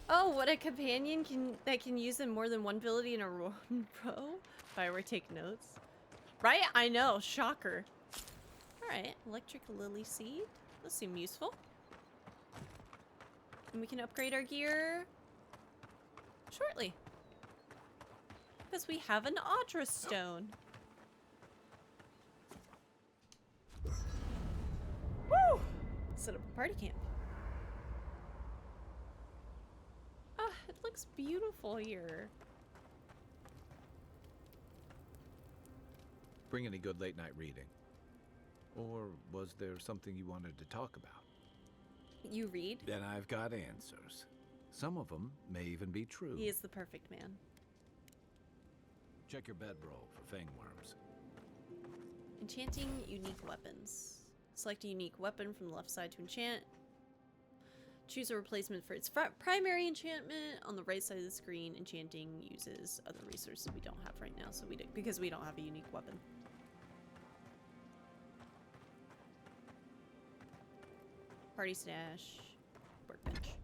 Oh, what a companion that can use in more than one ability in a row. If I were to take notes. Right? I know. Shocker. Alright. Electric lily seed. Those seem useful. And we can upgrade our gear shortly. Because we have an Audra stone. Woo! Set up a party camp. Ah, it looks beautiful here. Bring any good late night reading? Or was there something you wanted to talk about? You read? Then I've got answers. Some of them may even be true. He is the perfect man. Check your bedroll for fangworms. Enchanting unique weapons. Select a unique weapon from the left side to enchant. Choose a replacement for its primary enchantment. On the right side of the screen, enchanting uses other resources we don't have right now, so because we don't have a unique weapon. Party stash. Workbench.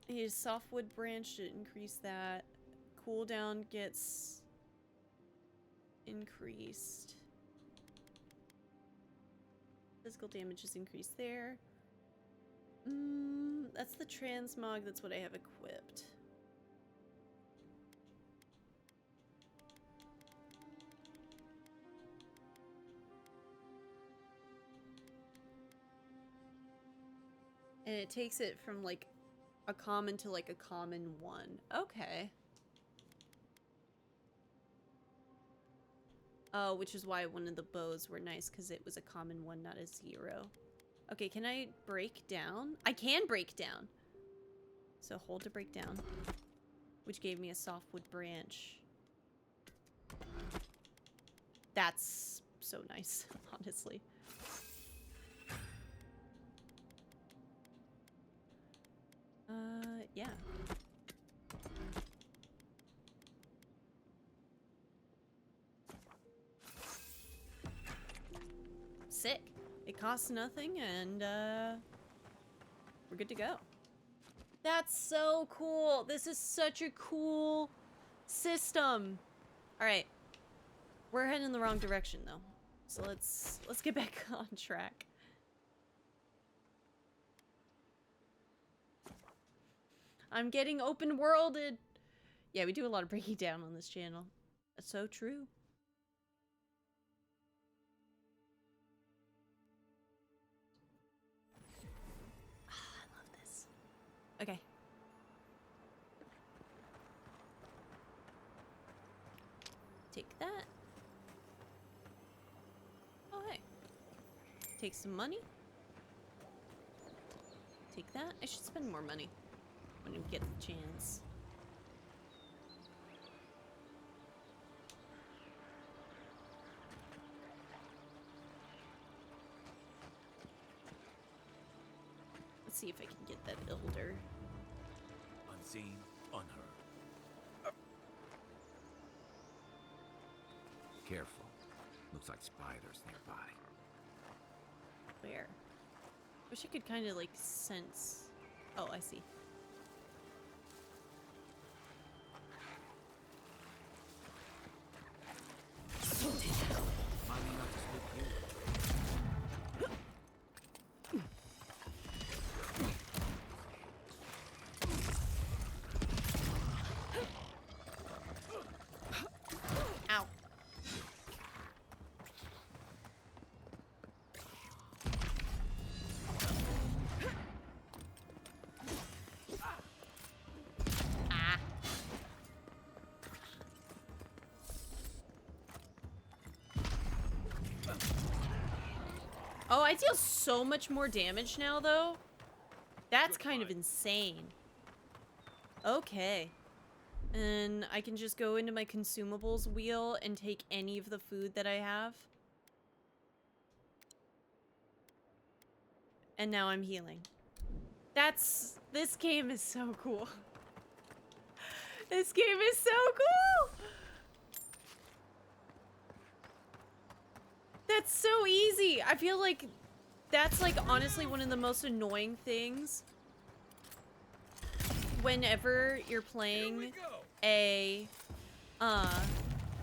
His softwood branch to increase that. Cooldown gets increased. Physical damage is increased there. That's the transmog. That's what I have equipped. And it takes it from like a common to like a common 1. Okay. Oh, which is why one of the bows were nice, because it was a common 1, not a 0. Okay, can I break down? I can break down. So hold to break down. Which gave me a softwood branch. That's so nice, honestly. Yeah. Sick. It costs nothing, and we're good to go. That's so cool. This is such a cool system. All right. We're heading in the wrong direction though. So let's get back on track. I'm getting open worlded. Yeah, we do a lot of breaking down on this channel. That's so true. I love this. Okay. Take that. Oh, hey. Take some money. Take that. I should spend more money when we get the chance. Let's see if I can get that builder. Unseen, unheard. Careful. Looks like spiders nearby. Where? Wish I could kind of like sense. Oh, I see. Ow. Ah. Oh, I deal so much more damage now, though. That's kind of insane. Okay. And I can just go into my consumables wheel and take any of the food that I have. And now I'm healing. This game is so cool. This game is so cool! That's so easy. I feel like That's like honestly one of the most annoying things whenever you're playing a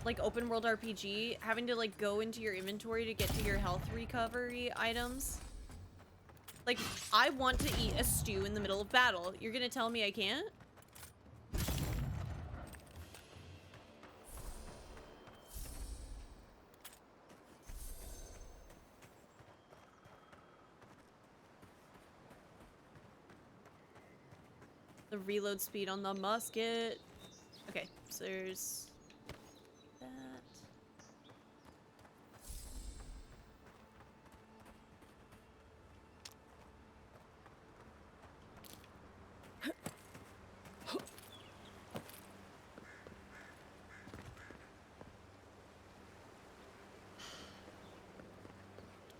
like open world RPG, having to like go into your inventory to get to your health recovery items. Like, I want to eat a stew in the middle of battle. You're gonna tell me I can't? The reload speed on the musket. Okay, so there's that.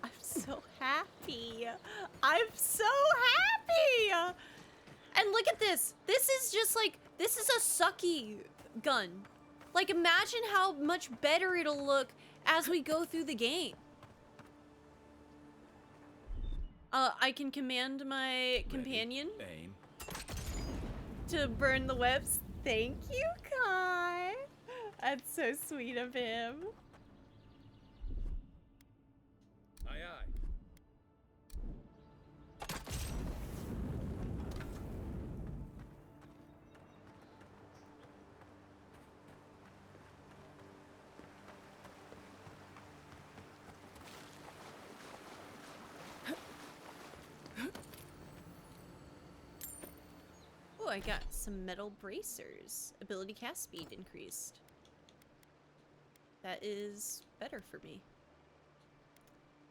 I'm so happy. I'm so happy. And look at this. This is just like, this is a sucky gun. Like, imagine how much better it'll look as we go through the game. I can command my companion Aim. to burn the webs. Thank you, Kai. That's so sweet of him. Aye, aye. Oh, I got some metal bracers. Ability cast speed increased. That is better for me.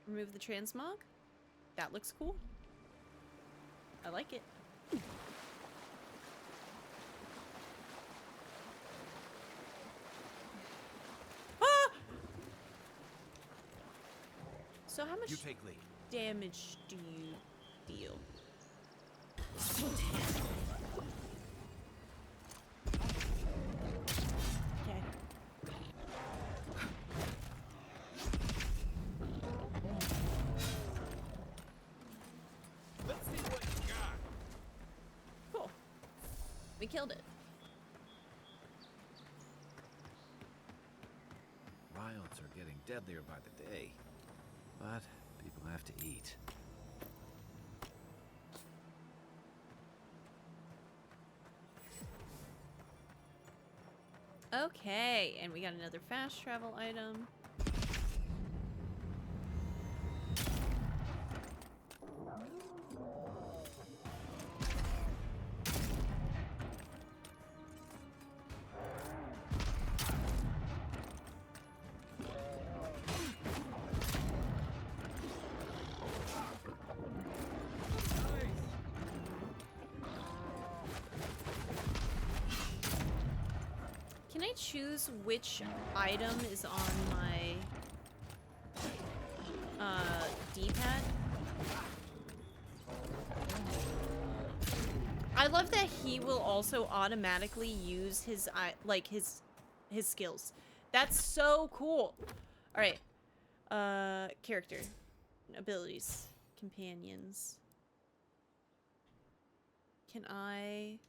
Remove the transmog. That looks cool. I like it. Ah! So how much You take lead. damage do you deal? Okay. Let's see what you got. Cool. We killed it. Riots are getting deadlier by the day, but people have to eat. Okay, and we got another fast travel item. Can I choose which item is on my D-pad? I love that he will also automatically use his his skills. That's so cool. All right. Character, abilities, companions. Can I?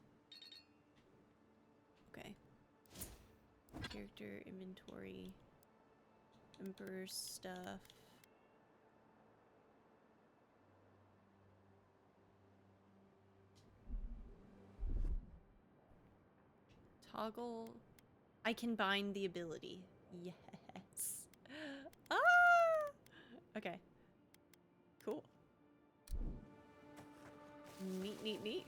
Okay. Character, inventory, Emperor stuff. Toggle. I can bind the ability. Yes. Ah! Okay. Cool. Neat, neat, neat.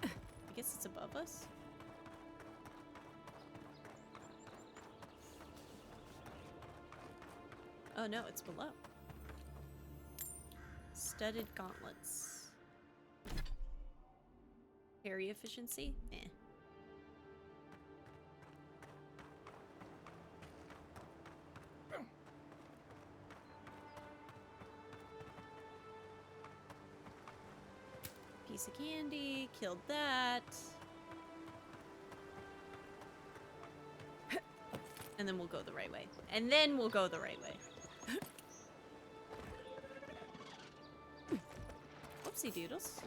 I guess it's above us. Oh no, it's below. Studded gauntlets. Parry efficiency? Eh. Piece of candy, killed that. And then we'll go the right way. And then we'll go the right way. Whoopsie doodles.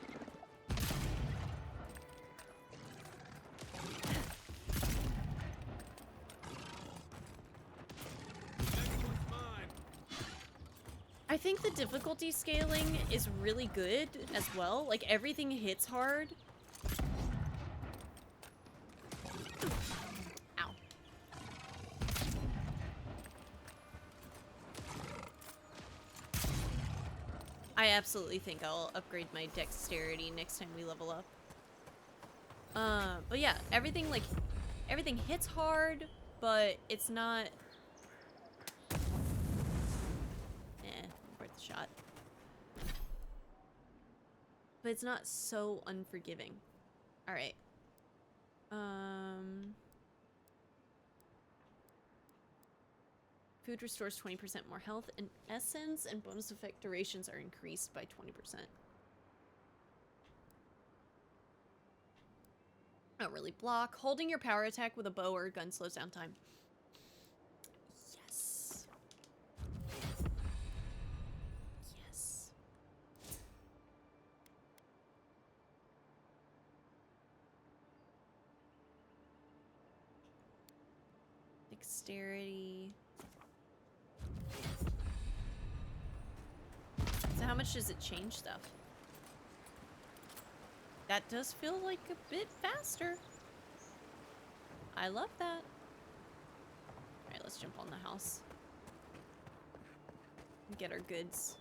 I think the difficulty scaling is really good as well. Like, everything hits hard. Ow. I absolutely think I'll upgrade my dexterity next time we level up. But yeah, everything hits hard, but it's not... worth the shot. But it's not so unforgiving. Alright. Food restores 20% more health and essence, and bonus effect durations are increased by 20%. Not really block. Holding your power attack with a bow or a gun slows down time. Yes. Yes. Dexterity. So how much does it change stuff? That does feel like a bit faster. I love that. Alright, let's jump on the house. And get our goods.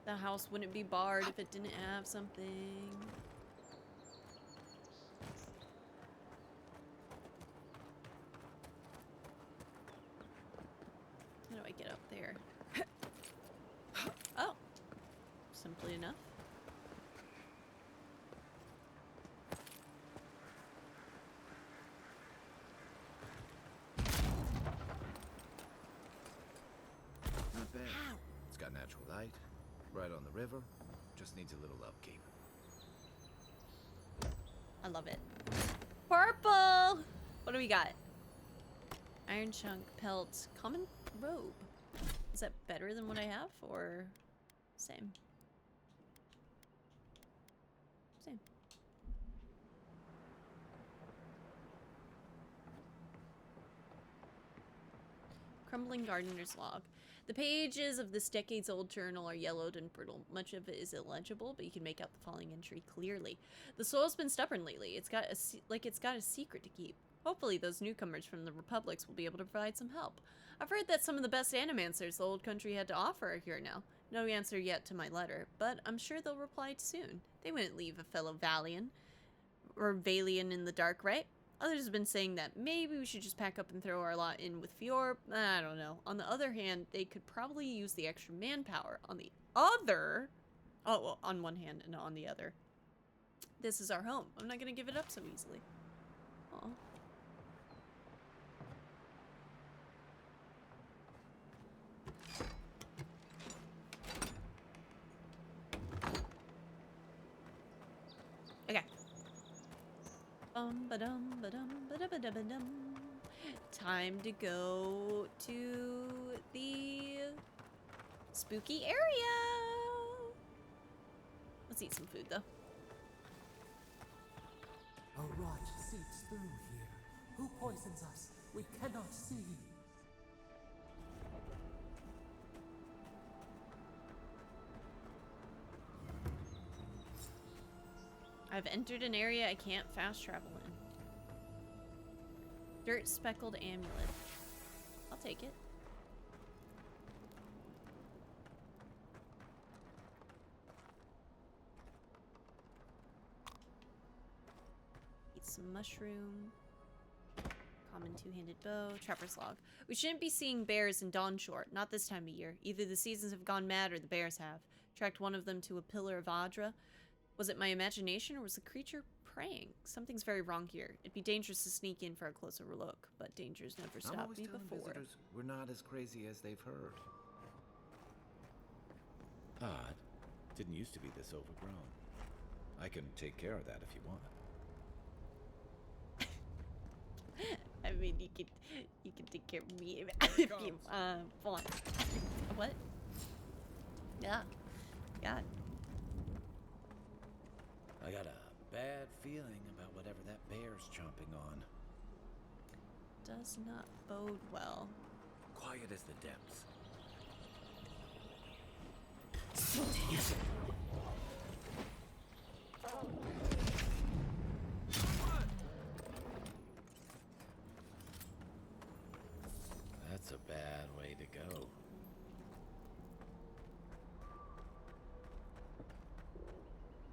The house wouldn't be barred if it didn't have something. How do I get up there? Oh. Simply enough. Not bad. It's got natural light, right on the river. Just needs a little upkeep. I love it. Purple! What do we got? Iron chunk, pelt, common robe. Is that better than what I have, or same? Same. Crumbling gardener's log. The pages of this decades-old journal are yellowed and brittle. Much of it is illegible, but you can make out the following entry clearly. The soil's been stubborn lately. It's got a secret to keep. Hopefully those newcomers from the Republics will be able to provide some help. I've heard that some of the best animancers the old country had to offer are here now. No answer yet to my letter, but I'm sure they'll reply soon. They wouldn't leave a fellow Valian in the dark, right? Others have been saying that maybe we should just pack up and throw our lot in with Fior. I don't know. On the other hand, they could probably use the extra manpower. On the other... Oh, well, on one hand and on the other. This is our home. I'm not going to give it up so easily. Aw. Okay. Ba-dum, time to go to the spooky area. Let's eat some food, though. A rot seeps through here. Who poisons us? We cannot see. I've entered an area I can't fast travel in. Dirt speckled amulet. I'll take it. Eat some mushroom. Common two-handed bow. Trapper's log. We shouldn't be seeing bears in Dawnshore. Not this time of year. Either the seasons have gone mad or the bears have. Tracked one of them to a pillar of Adra. Was it my imagination or was the creature praying? Something's very wrong here. It'd be dangerous to sneak in for a closer look, but dangers never stopped me before. Visitors we're not as crazy as they've heard. Odd. Didn't used to be this overgrown. I can take care of that if you want. I mean, you can take care of me if you want. What? Yeah. God. I got a bad feeling about whatever that bear's chomping on. Does not bode well. Quiet as the depths. That's a bad way to go.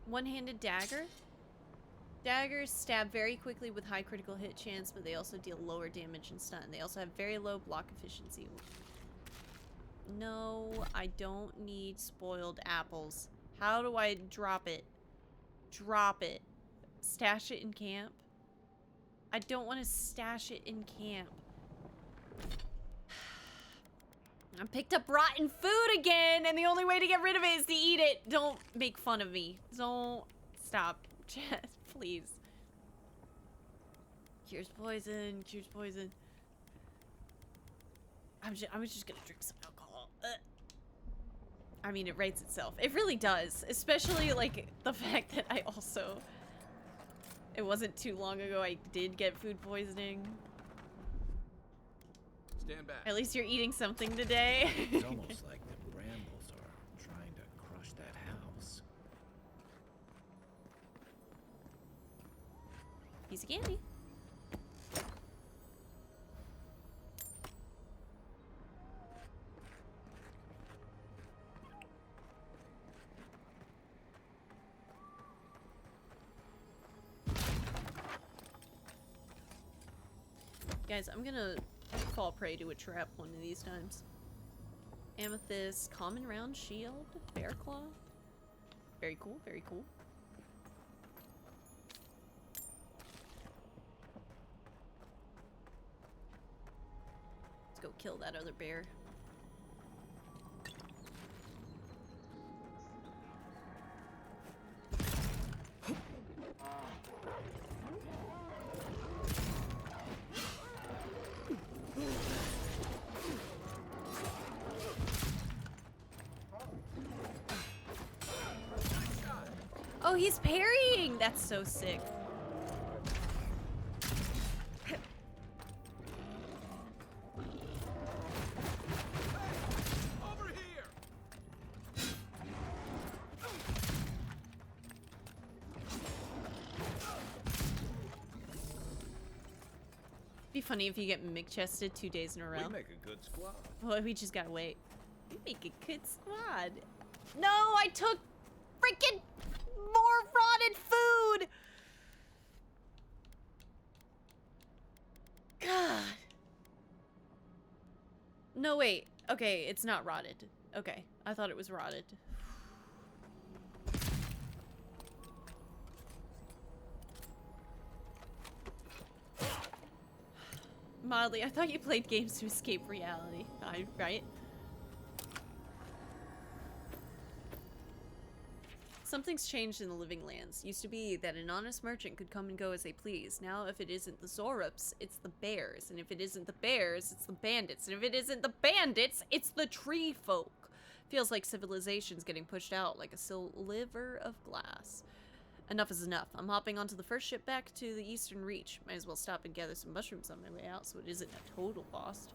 One-handed dagger? Daggers stab very quickly with high critical hit chance, but they also deal lower damage and stun. They also have very low block efficiency. No, I don't need spoiled apples. How do I drop it? Drop it. Stash it in camp? I don't want to stash it in camp. I picked up rotten food again, and the only way to get rid of it is to eat it. Don't make fun of me. Don't stop. Just please. Cures poison. Cures poison. I was just gonna drink some alcohol. I mean, it writes itself. It really does. Especially, like, the fact that I also... It wasn't too long ago I did get food poisoning. Stand back. At least you're eating something today. It's almost like the brambles are trying to crush that house. Piece of candy. Guys, I'm gonna fall prey to a trap one of these times. Amethyst, common round shield, bear claw. Very cool, very cool. Let's go kill that other bear. Oh, he's parrying! That's so sick. Over here! Be funny if you get McChested 2 days in a row. We make a good squad. Well, we just gotta wait. We make a good squad. No, I took freaking more rotted food! God. No, wait. Okay, it's not rotted. Okay, I thought it was rotted. Mildly, I thought you played games to escape reality. Right? Something's changed in the Living Lands. Used to be that an honest merchant could come and go as they please. Now, if it isn't the Zorups, it's the bears. And if it isn't the bears, it's the bandits. And if it isn't the bandits, it's the tree folk. Feels like civilization's getting pushed out like a sliver of glass. Enough is enough. I'm hopping onto the first ship back to the Eastern Reach. Might as well stop and gather some mushrooms on my way out so it isn't a total lost.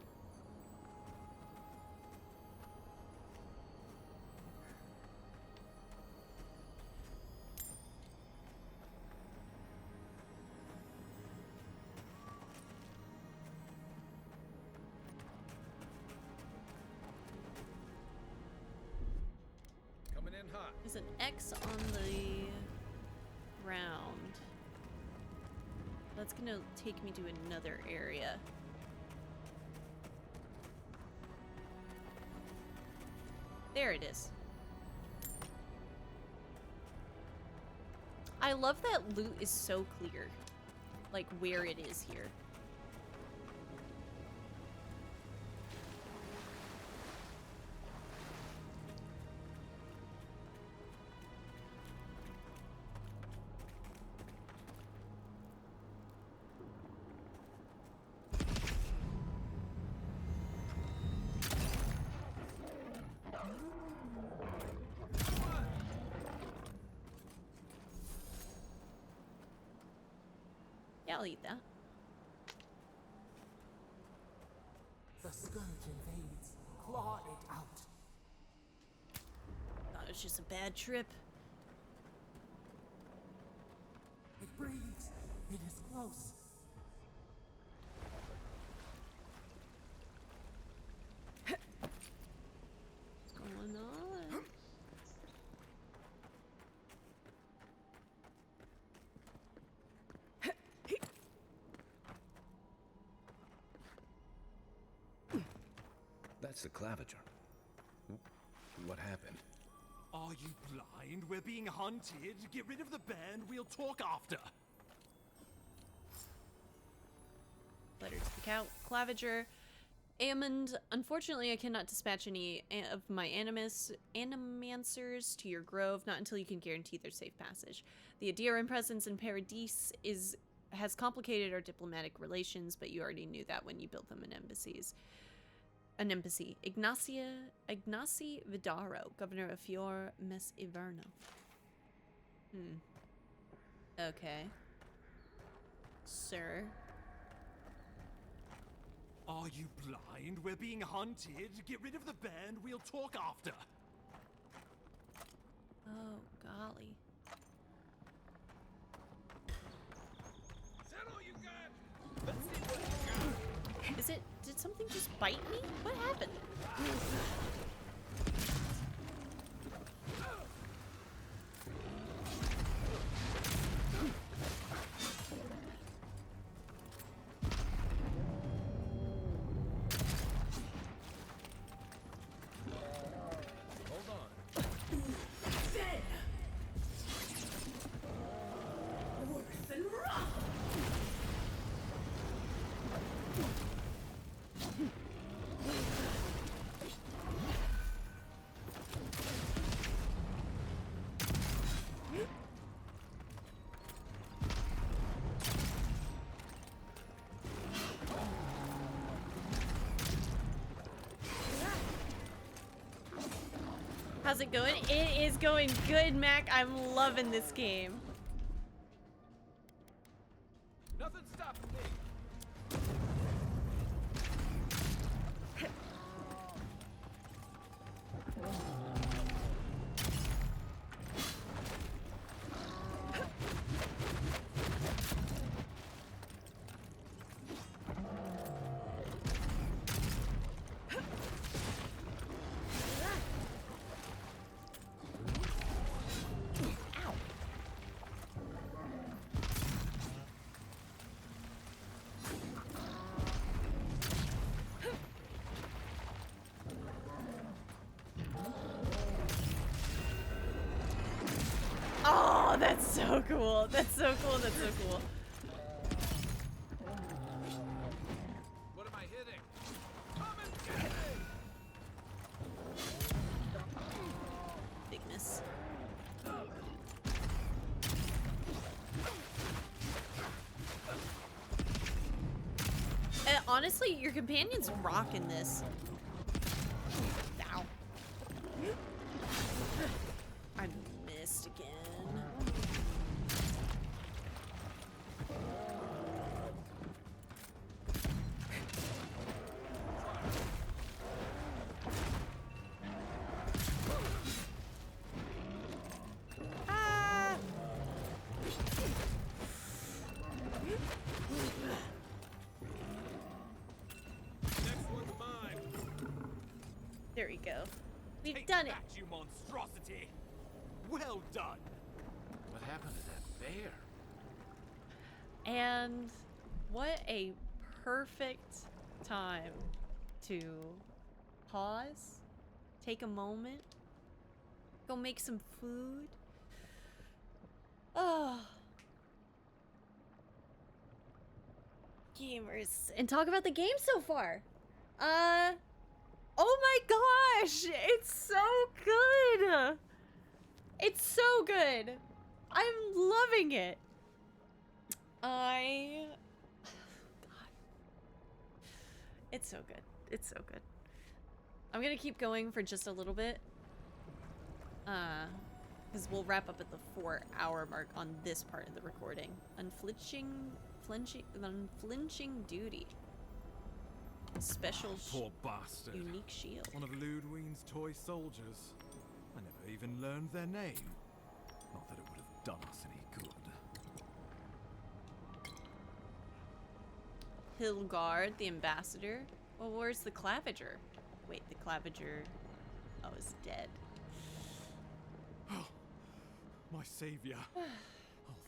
Coming in hot. There's an X on the ground. That's gonna take me to another area. There it is. I love that loot is so clear. Like where it is here. Yeah, I'll eat that. The scourge invades. Claw it out. Thought it was just a bad trip. It breathes. It is close. What's going on? That's the claviger. What happened? Are you blind? We're being hunted. Get rid of the bear and we'll talk after. Letter to the claviger. Ammond, unfortunately I cannot dispatch any of my animancers to your grove, not until you can guarantee their safe passage. The Adiran presence in Paradis has complicated our diplomatic relations, but you already knew that when you built them in embassies. An embassy. Ignacy Vidaro, governor of Fior Mes Iverno. Okay. Sir. Are you blind? We're being hunted. Get rid of the bear and we'll talk after. Oh, golly. Is that all you got? Let's see what you got. Is it? Did something just bite me? What happened? How's it going? It is going good, Mac. I'm loving this game. Nothing stopping me. Oh, that's so cool. That's so cool. That's so cool. What am I hitting? Come and get me. Big miss. Honestly, your companion's rocking this. Ow. I missed again. Ah! Next one's mine. There we go. We've Take done it. that, you monstrosity. Well done. What happened to that bear? And what a perfect time to pause, take a moment, go make some food. Oh. Gamers. And talk about the game so far. Oh my gosh! It's so good! It's so good! I'm loving it! God. It's so good. It's so good. I'm gonna keep going for just a little bit. Because we'll wrap up at the 4-hour mark on this part of the recording. Unflinching duty. Special poor bastard. Unique shield. One of Ludwine's toy soldiers. I never even learned their name. Not that it would have done us any good. Hilgard, the ambassador. Well, where's the Claviger? Wait, the Claviger, is dead. Oh, my savior. Oh,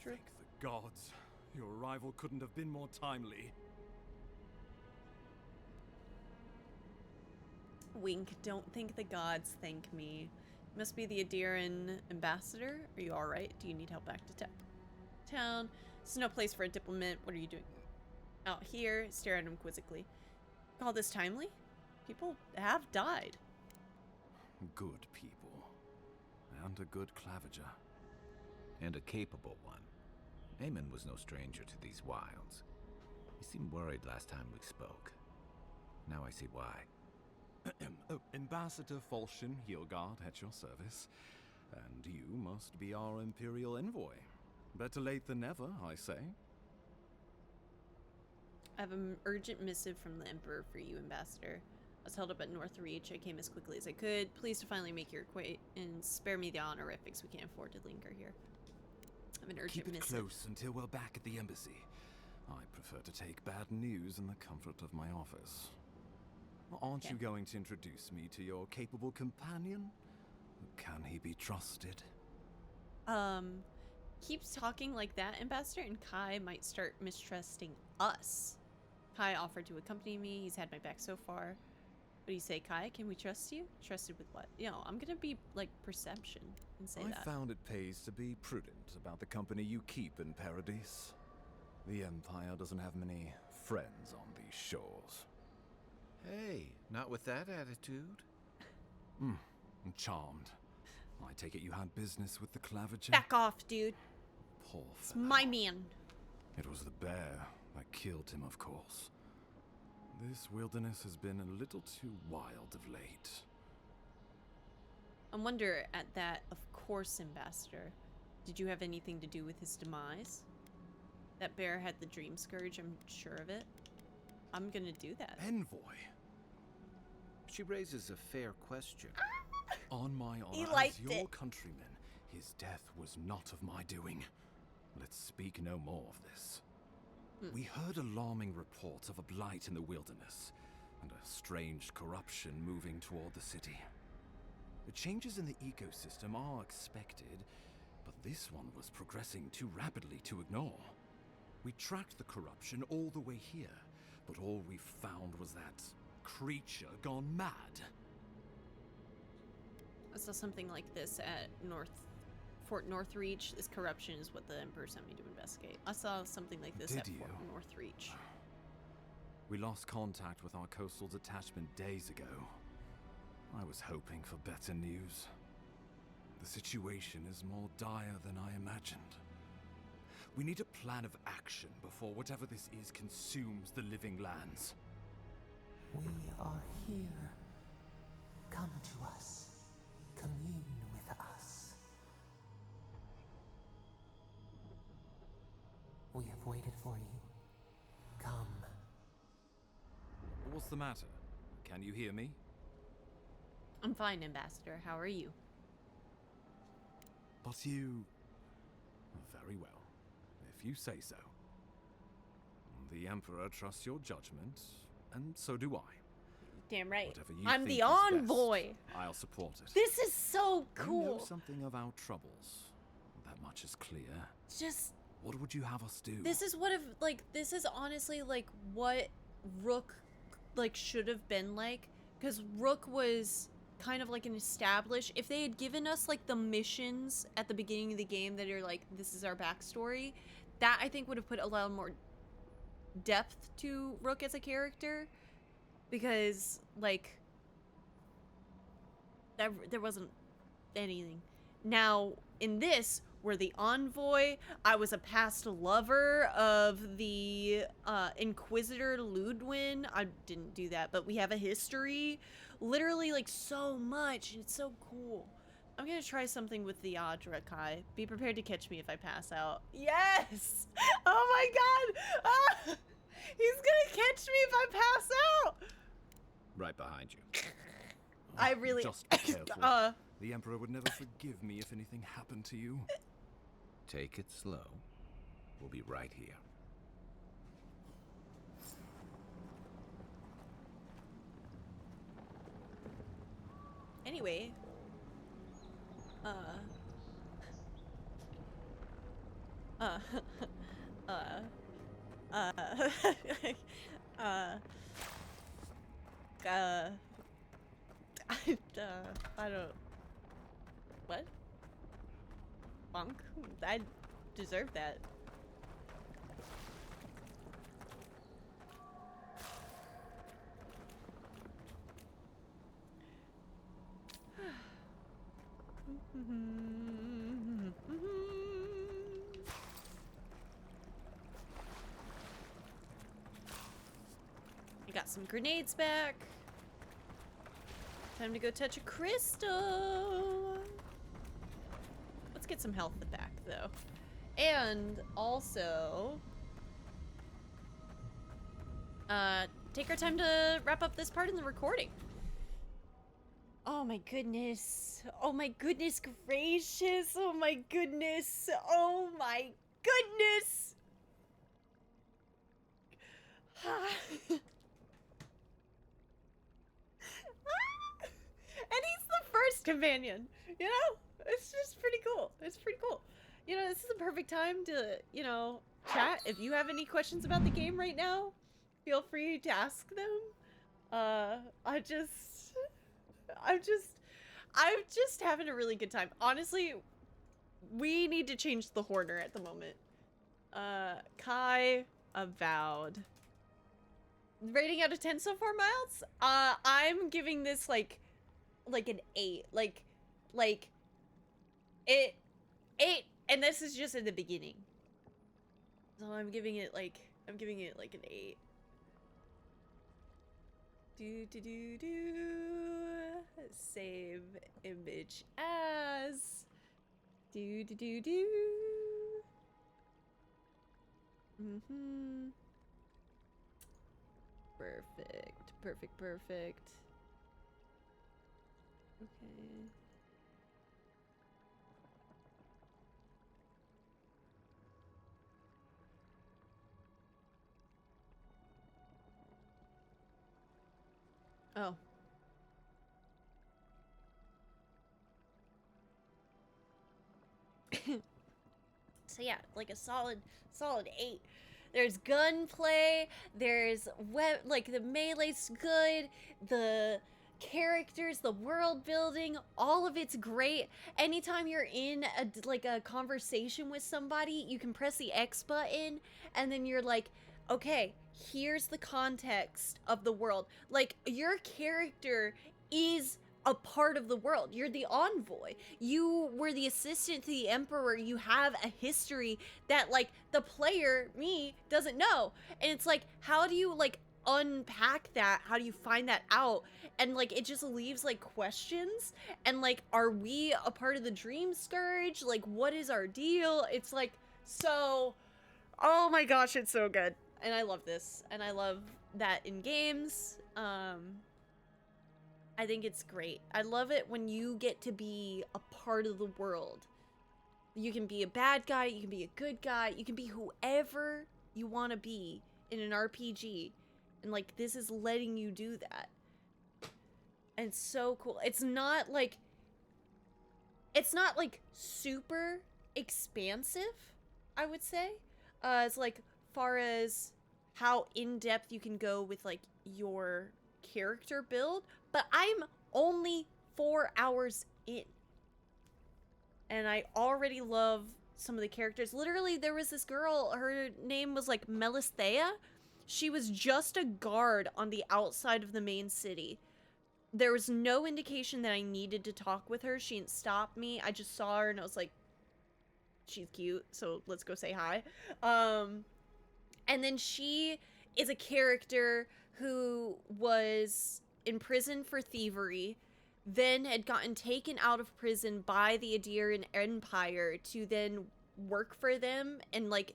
thank the gods. Your arrival couldn't have been more timely. Wink, don't thank the gods, thank me. Must be the Adiran ambassador. Are you alright? Do you need help back to town? This is no place for a diplomat. What are you doing out here? Stare at him quizzically. Call this timely? People have died. Good people. And a good Claviger. And a capable one. Eamon was no stranger to these wilds. He seemed worried last time we spoke. Now I see why. Ambassador Falchion Hilgard at your service. And you must be our Imperial envoy. Better late than never, I say. I have an urgent missive from the Emperor for you, Ambassador. I was held up at Northreach. I came as quickly as I could. Pleased to finally make your acquaintance. Spare me the honorifics. We can't afford to linger here. I have an urgent missive. Keep it close until we're back at the embassy. I prefer to take bad news in the comfort of my office. Aren't you going to introduce me to your capable companion? Can he be trusted? Keeps talking like that, Ambassador, and Kai might start mistrusting us. Kai offered to accompany me. He's had my back so far. What do you say, Kai? Can we trust you? Trusted with what? You know, I'm gonna be like perception and say that. I found it pays to be prudent about the company you keep in Paradise. The Empire doesn't have many friends on these shores. Hey, not with that attitude. I'm charmed. I take it you had business with the Claviger? Back off, dude. Poor It's my man. It was the bear that killed him, of course. This wilderness has been a little too wild of late. I wonder at that, of course, Ambassador. Did you have anything to do with his demise? That bear had the dream scourge, I'm sure of it. I'm gonna do that. Envoy? She raises a fair question. On my honor, He liked as your it. countryman, his death was not of my doing. Let's speak no more of this. We heard alarming reports of a blight in the wilderness, and a strange corruption moving toward the city. The changes in the ecosystem are expected, but this one was progressing too rapidly to ignore. We tracked the corruption all the way here, but all we found was that creature gone mad. I saw something like this at Fort Northreach. This corruption is what the Emperor sent me to investigate. I saw something like this at Fort Northreach. We lost contact with our coastal detachment days ago. I was hoping for better news. The situation is more dire than I imagined. We need a plan of action before whatever this is consumes the living lands. We are here. Come to us. Commune with us. We have waited for you. Come. What's the matter? Can you hear me? I'm fine, Ambassador. How are you? But you... Very well. If you say so. The Emperor trusts your judgment, and so do I. Damn right. Whatever you I'm think the is envoy. best, I'll support it. This is so You cool. know something of our troubles. That much is clear. Just What would you have us do? this is what if like this is honestly like what Rook like should have been like, because Rook was kind of like an established. If they had given us like the missions at the beginning of the game that are like this is our backstory, that I think would have put a lot more depth to Rook as a character, because like there wasn't anything. Now in this, we're the envoy. I was a past lover of the Inquisitor Ludwin. I didn't do that, but we have a history. Literally like so much. It's so cool. I'm gonna try something with the Adra, Kai. Be prepared to catch me if I pass out. Yes! Oh my god! Ah! He's gonna catch me if I pass out! Right behind you. I really... Just be careful. The Emperor would never forgive me if anything happened to you. Take it slow. We'll be right here. Anyway, I don't, what? Bonk? I deserve that. I got some grenades back. Time to go touch a crystal. Let's get some health back, though. And also, take our time to wrap up this part in the recording. Oh my goodness. Oh my goodness gracious. Oh my goodness. Oh my goodness. And he's the first companion, you know? It's just pretty cool. It's pretty cool. You know, this is the perfect time to, you know, chat. If you have any questions about the game right now, feel free to ask them. I'm just having a really good time. Honestly, we need to change the Horner at the moment. Kai, Avowed. Rating out of 10 so far, Miles? I'm giving this like an 8. Like it, and this is just at the beginning. So I'm giving it like an 8. Save image as Perfect. Okay. Oh. So yeah, like a solid 8. There's gunplay, there's like the melee's good, the characters, the world building, all of it's great. Anytime you're in a conversation with somebody, you can press the X button and then you're like, okay, here's the context of the world. Like, your character is a part of the world. You're the envoy. You were the assistant to the Emperor. You have a history that, like, the player, me, doesn't know. And it's like, how do you, like, unpack that? How do you find that out? And, like, it just leaves, like, questions. And, like, are we a part of the Dream Scourge? Like, what is our deal? It's, like, so... Oh my gosh, it's so good. And I love this. And I love that in games. I think it's great. I love it when you get to be a part of the world. You can be a bad guy, you can be a good guy, you can be whoever you want to be in an RPG. And, like, this is letting you do that. And it's so cool. It's not like super expansive, I would say. It's like far as how in-depth you can go with, like, your character build, but I'm only 4 hours in and I already love some of the characters. Literally, there was this girl, her name was like Melisthea. She was just a guard on the outside of the main city. There was no indication that I needed to talk with her. She didn't stop me. I just saw her and I was like, she's cute, so let's go say hi. And then she is a character who was in prison for thievery, then had gotten taken out of prison by the Adirian Empire to then work for them and like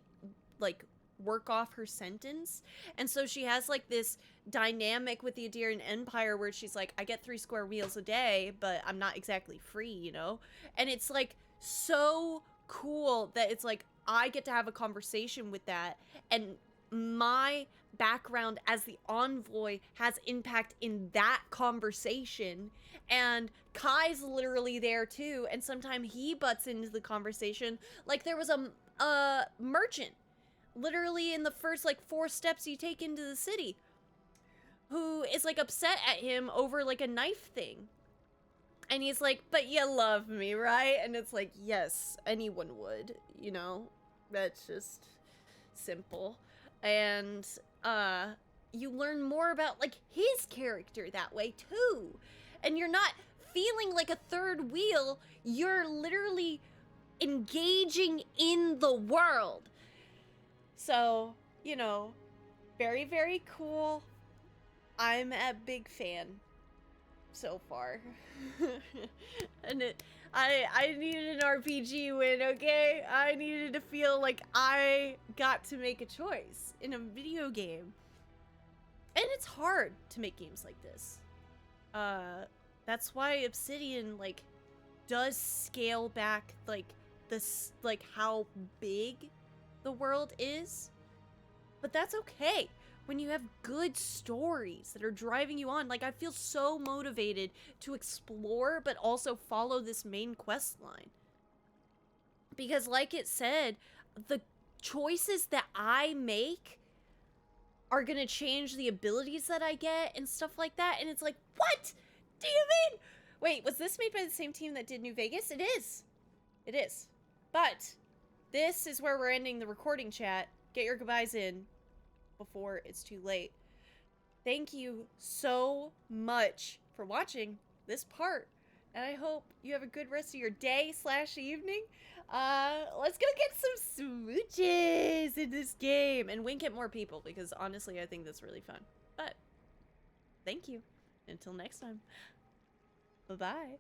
work off her sentence. And so she has like this dynamic with the Adirian Empire where she's like, I get 3 square meals a day, but I'm not exactly free, you know? And it's like so cool that it's like I get to have a conversation with that, and my background as the envoy has impact in that conversation, and Kai's literally there too, and sometimes he butts into the conversation. Like there was a merchant literally in the first like 4 steps you take into the city who is like upset at him over like a knife thing, and he's like, but you love me, right? And it's like, yes, anyone would, you know? That's just simple. And you learn more about like his character that way too, and you're not feeling like a third wheel, you're literally engaging in the world. So, you know, very, very cool. I'm a big fan so far. And I needed an RPG win, okay? I needed to feel like I got to make a choice in a video game. And it's hard to make games like this. That's why Obsidian like does scale back like this, like how big the world is. But that's okay when you have good stories that are driving you on. Like I feel so motivated to explore but also follow this main quest line. Because like it said, the choices that I make are gonna change the abilities that I get and stuff like that. And it's like, what do you mean? Wait, was this made by the same team that did New Vegas? It is. It is. But this is where we're ending the recording, chat. Get your goodbyes in before it's too late. Thank you so much for watching this part, and I hope you have a good rest of your day / evening. Let's go get some smooches in this game and wink at more people, because honestly I think that's really fun. But thank you. Until next time. Bye-bye.